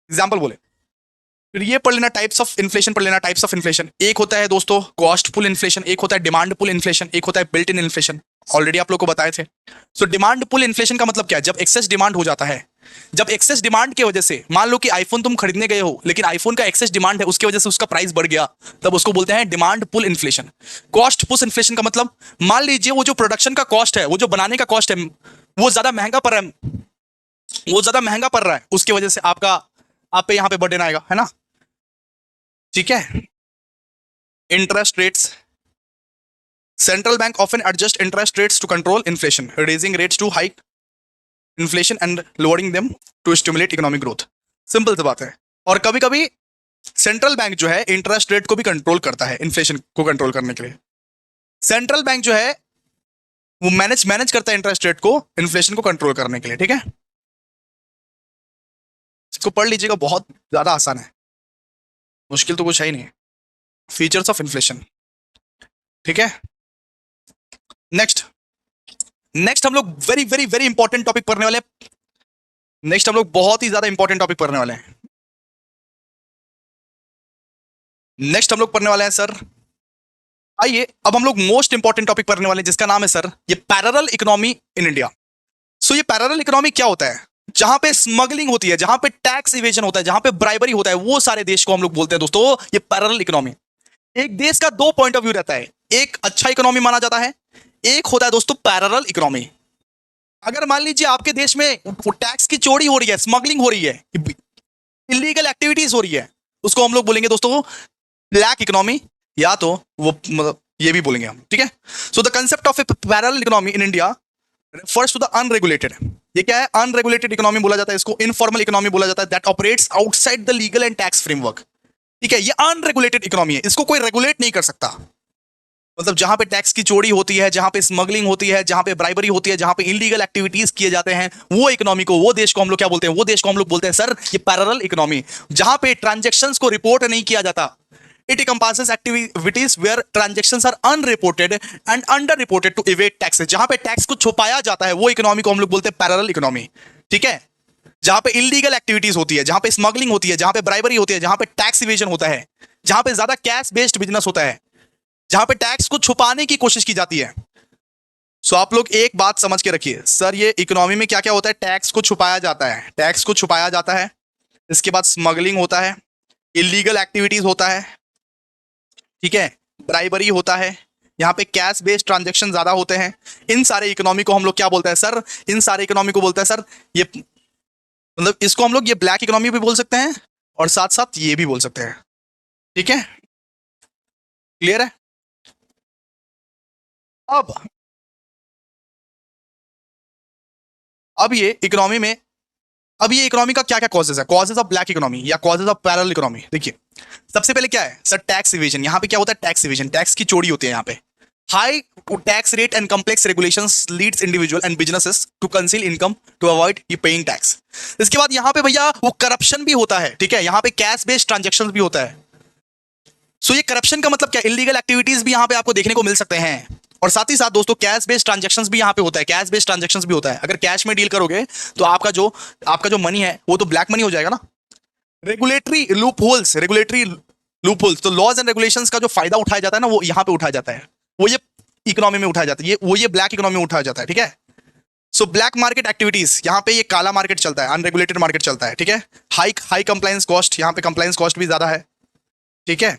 एग्जाम्पल बोले। फिर ये पढ़ लेना टाइप्स ऑफ इन्फ्लेशन, पढ़ लेना टाइप्स ऑफ इन्फ्लेशन। एक होता है दोस्तों कॉस्ट पुल इन्फ्लेशन, एक होता है डिमांड पुल इन्फ्लेशन, एक होता है बिल्ट इन इन्फ्लेशन। ऑलरेडी आप लोग को बताए थे। सो डिमांड पुल इन्फ्लेशन का मतलब क्या है? जब एक्सेस डिमांड हो जाता है, जब एक्सेस डिमांड की वजह से, मान लो कि आईफोन तुम खरीदने गए हो लेकिन आईफोन का एक्सेस डिमांड है, उसकी वजह से उसका प्राइस बढ़ गया, तब उसको बोलते हैं demand pull inflation. Cost push inflation का मतलब, मान लीजिए वो जो प्रोडक्शन का कॉस्ट है, वो जो बनाने का कॉस्ट है, वो ज्यादा महंगा पड़ रहा है, वो ज्यादा महंगा पड़ रहा है, उसकी वजह से आप पे यहां पे बर्डन आएगा, है ना, ठीक है। Interest rates, central bank often adjust interest rates to control inflation, raising rates to hike inflation and lowering them to stimulate economic growth. Simple सी बात है। और कभी कभी सेंट्रल बैंक जो है इंटरेस्ट रेट को भी कंट्रोल करता है, इन्फ्लेशन को कंट्रोल करने के लिए। सेंट्रल बैंक जो है वो मैनेज करता है इंटरेस्ट रेट को इन्फ्लेशन को कंट्रोल करने के लिए, ठीक है। इसको पढ़ लीजिएगा, बहुत ज्यादा आसान है, मुश्किल तो कुछ है ही नहीं। फीचर्स ऑफ इन्फ्लेशन, ठीक है। नेक्स्ट हम लोग very very very important topic पढ़ने वाले हैं। नेक्स्ट हम लोग बहुत ही ज्यादा इंपॉर्टेंट टॉपिक पढ़ने वाले हैं। नेक्स्ट हम लोग पढ़ने वाले हैं सर, आइए अब हम लोग मोस्ट इंपॉर्टेंट टॉपिक पढ़ने वाले हैं जिसका नाम है सर ये पैरेलल इकोनॉमी इन इंडिया। सो ये पैरेलल इकोनॉमी क्या होता है? जहां पे स्मगलिंग होती है, जहां पे टैक्स इवेजन होता है, जहां पे ब्राइबरी होता है, वो सारे देश को हम लोग बोलते हैं दोस्तों ये पैरेलल इकोनॉमी। एक देश का 2 पॉइंट ऑफ व्यू रहता है, एक अच्छा इकोनॉमी माना जाता है, एक होता है दोस्तों पैरेलल इकोनॉमी। अगर मान लीजिए आपके देश में टैक्स की चोरी हो रही है, स्मगलिंग हो रही है, इलीगल एक्टिविटीज हो रही है, उसको हम लोग बोलेंगे दोस्तों ब्लैक इकोनॉमी, या तो वो मतलब ये भी बोलेंगे हम, ठीक है। So the concept of A parallel economy in India refers to the unregulated, ये क्या है? अनरेगुलेटेड इकोनॉमी बोला जाता है इसको, इनफॉर्मल इकोनॉमी बोला जाता है, that operates outside the legal and tax framework, ठीक है। ये अनरेगुलेटेड इकोनॉमी है, इसको कोई रेगुलेट नहीं कर सकता। मतलब जहां पे टैक्स की चोरी होती है, जहां पे स्मगलिंग होती है, जहां पे ब्राइबरी होती है, जहां पे इलीगल एक्टिविटीज किए जाते हैं, वो इकोनॉमी को, वो देश को हम लोग क्या बोलते हैं? वो देश को हम लोग बोलते हैं सर ये पैरेलल इकोनॉमी। जहां पे ट्रांजैक्शंस को रिपोर्ट नहीं किया जाता, it encompasses activities where transactions are unreported and underreported to evade taxes। जहां पे टैक्स को छुपाया जाता है वो इकोनॉमी को हम लोग बोलते हैं पैरेलल इकोनॉमी, ठीक है। जहां पे इलीगल एक्टिविटीज होती है, जहां पे स्मगलिंग होती है, जहां पे ब्राइबरी होती है, जहां पे टैक्स इवेजन होता है, जहां पे ज्यादा कैश बेस्ड बिजनेस होता है, जहां पे टैक्स को छुपाने की कोशिश की जाती है। सो आप लोग एक बात समझ के रखिए, सर ये इकोनॉमी में क्या क्या होता है? टैक्स को छुपाया जाता है, टैक्स को छुपाया जाता है, इसके बाद स्मगलिंग होता है, इलीगल एक्टिविटीज होता है, ठीक है, ब्राइबरी होता है, यहाँ पे कैश बेस्ड ट्रांजेक्शन ज्यादा होते हैं। इन सारे इकोनॉमी को हम लोग क्या बोलते हैं सर? इन सारे इकोनॉमी को बोलते हैं सर, ये मतलब इसको हम लोग ये ब्लैक इकोनॉमी भी बोल सकते हैं और साथ साथ ये भी बोल सकते हैं। ठीक है, क्लियर है? अब ये इकोनॉमी में, अब ये इकोनॉमी का क्या क्या कॉजेज है, कॉजेज ऑफ ब्लैक इकोनॉमी या कॉजेज ऑफ पैरेलल इकोनॉमी? देखिए सबसे पहले क्या है सर? Tax evasion. यहाँ पे क्या होता है? टैक्स इवेजन, टैक्स की चोरी होती है यहाँ पे। High tax rate and complex regulations leads individual and businesses to conceal income to avoid paying tax. इसके बाद यहाँ पे भैया वो करप्शन भी होता है, ठीक है, यहाँ पे कैश बेस्ड ट्रांजेक्शन भी होता है। सो ये करप्शन का मतलब क्या? इलीगल एक्टिविटीज भी यहाँ पे आपको देखने को मिल सकते हैं। और साथ ही साथ दोस्तों कैश बेस्ड ट्रांजैक्शंस भी यहाँ पे होता है, कैश बेस्ड ट्रांजैक्शंस भी होता है। अगर कैश में डील करोगे तो आपका जो मनी है वो तो ब्लैक मनी हो जाएगा ना। Regulatory loop holes, regulatory loop holes, तो लॉज एंड रेगुलेशंस का जो फायदा उठाया जाता है ना, वो यहाँ पे उठाया जाता है, वो ये इकोनॉमी में उठाया जाता है, ये ब्लैक इकोनॉमी में उठाया जाता है, ठीक है। सो ब्लैक मार्केट एक्टिविटीज, यहाँ पे ये काला मार्केट चलता है, अनरेगुलेटेड मार्केट चलता है, ठीक है। हाई कंप्लायंस कॉस्ट, यहाँ पे कंप्लायंस कॉस्ट भी ज्यादा है, ठीक है।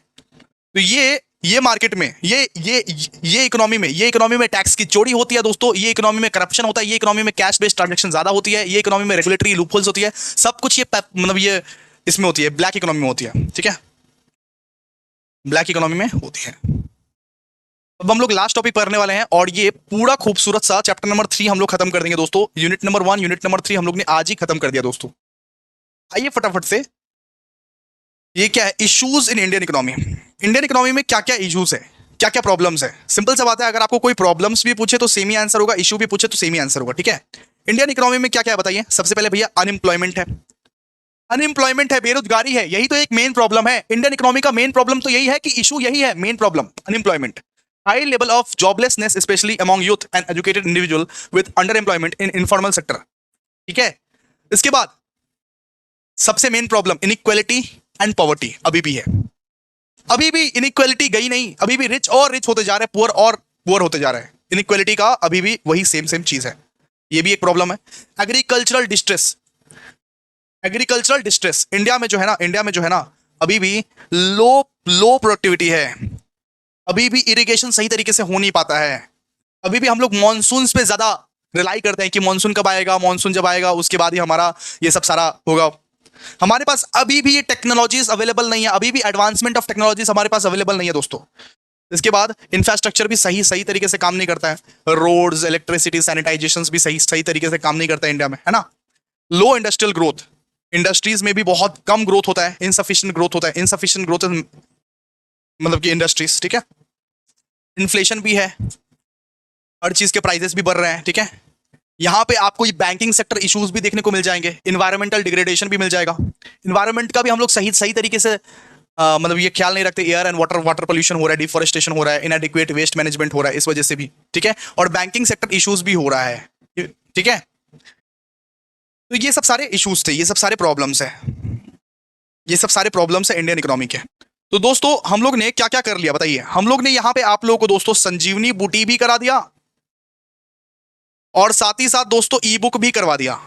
तो ये मार्केट में ये इकोनॉमी में टैक्स की चोरी होती है दोस्तों, ये इकोनॉमी में करप्शन होता है, ये इकोनॉमी में कैश बेस्ड ट्रांजैक्शन ज्यादा होती है, ये इकोनॉमी में रेगुलेटरी लूपहोल्स होती है, सब कुछ ये मतलब ये इसमें होती है, ब्लैक इकोनॉमी में होती है, ठीक है, ब्लैक इकोनॉमी में होती है। अब हम लोग लास्ट टॉपिक पढ़ने वाले हैं और ये पूरा खूबसूरत सा चैप्टर नंबर 3 हम लोग खत्म कर देंगे दोस्तों। यूनिट नंबर 1, यूनिट नंबर 3 हम लोग ने आज ही खत्म कर दिया दोस्तों। आइए फटाफट से, ये क्या है? Issues in Indian economy. Indian economy में क्या क्या इश्यूज है, क्या क्या प्रॉब्लम्स है? सिंपल सा बात है, अगर आपको कोई प्रॉब्लम्स भी पूछे तो सेम ही आंसर होगा, इशू भी पूछे तो सेम ही आंसर होगा, ठीक है। इंडियन इकोनॉमी में क्या क्या है बताइए। सबसे पहले भैया अनएम्प्लॉयमेंट है, अनएम्प्लॉयमेंट है, बेरोजगारी है, यही तो एक मेन प्रॉब्लम है। इंडियन इकोनॉमी का मेन प्रॉब्लम तो यही है कि इशू यही है, main problem unemployment. High level of joblessness specially among youth and educated individual with under employment in informal sector, ठीक है। इसके बाद सबसे main problem inequality and poverty अभी भी है, अभी भी इनइक्वालिटी गई नहीं, अभी भी रिच और रिच होते जा रहे हैं, पुअर और पुअर होते जा रहे हैं। इनइक्वालिटी का अभी भी वही सेम चीज है, ये भी एक प्रॉब्लम है। Agricultural distress, agricultural distress India में जो है ना अभी भी लो प्रोडक्टिविटी है, अभी भी इरिगेशन सही तरीके से हो नहीं पाता है, अभी भी हम लोग मॉनसून पे ज्यादा रिलाई करते हैं कि मॉनसून कब आएगा, मॉनसून जब आएगा उसके बाद ही हमारा ये सब सारा होगा। हमारे पास अभी भी ये टेक्नोलॉजीज अवेलेबल नहीं है, अभी भी एडवांसमेंट ऑफ टेक्नोलॉजीज हमारे पास अवेलेबल नहीं है दोस्तों। इसके बाद इंफ्रास्ट्रक्चर भी सही तरीके से काम नहीं करता है, रोड्स, इलेक्ट्रिसिटी, सैनिटाइजेशन भी सही तरीके से काम नहीं करता है इंडिया में, है ना। लो इंडस्ट्रियल ग्रोथ, इंडस्ट्रीज में भी बहुत कम ग्रोथ होता है, इनसफिशिएंट ग्रोथ होता है, इनसफिशिएंट ग्रोथ मतलब कि इंडस्ट्रीज, ठीक है। इन्फ्लेशन भी है, हर चीज के प्राइसेस भी बढ़ रहे हैं, ठीक है। यहाँ पे आपको ये बैंकिंग सेक्टर इश्यूज भी देखने को मिल जाएंगे, इन्वायरमेंटल डिग्रेडेशन भी मिल जाएगा, इन्वायरमेंट का भी हम लोग सही तरीके से मतलब ये ख्याल नहीं रखते, एयर एंड वाटर पोल्यूशन हो रहा है, डिफॉरेस्टेशन हो रहा है, इनएडिक्वेट वेस्ट मैनेजमेंट हो रहा है इस वजह से भी, ठीक है। और बैंकिंग सेक्टर इश्यूज भी हो रहा है, ठीक है। तो ये सब सारे इश्यूज थे, ये सब सारे प्रॉब्लम्स है, ये सब सारे प्रॉब्लम्स है इंडियन इकोनॉमी के। तो दोस्तों हम लोग ने क्या क्या कर लिया बताइए। हम लोग ने यहाँ पे आप लोगों को दोस्तों संजीवनी बूटी भी करा दिया और साथ ही साथ दोस्तों ई बुक भी करवा दिया,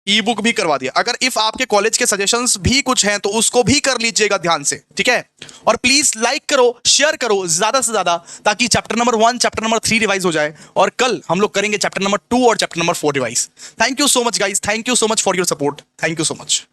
ई बुक भी करवा दिया। अगर इफ आपके कॉलेज के सजेशंस भी कुछ हैं तो उसको भी कर लीजिएगा ध्यान से, ठीक है। और प्लीज लाइक करो, शेयर करो ज्यादा से ज्यादा, ताकि chapter number 1 chapter number 3 revise हो जाए और कल हम लोग करेंगे चैप्टर नंबर 2 और chapter number 4 revise. Thank you so much guys, thank you so much for your support, thank you so much.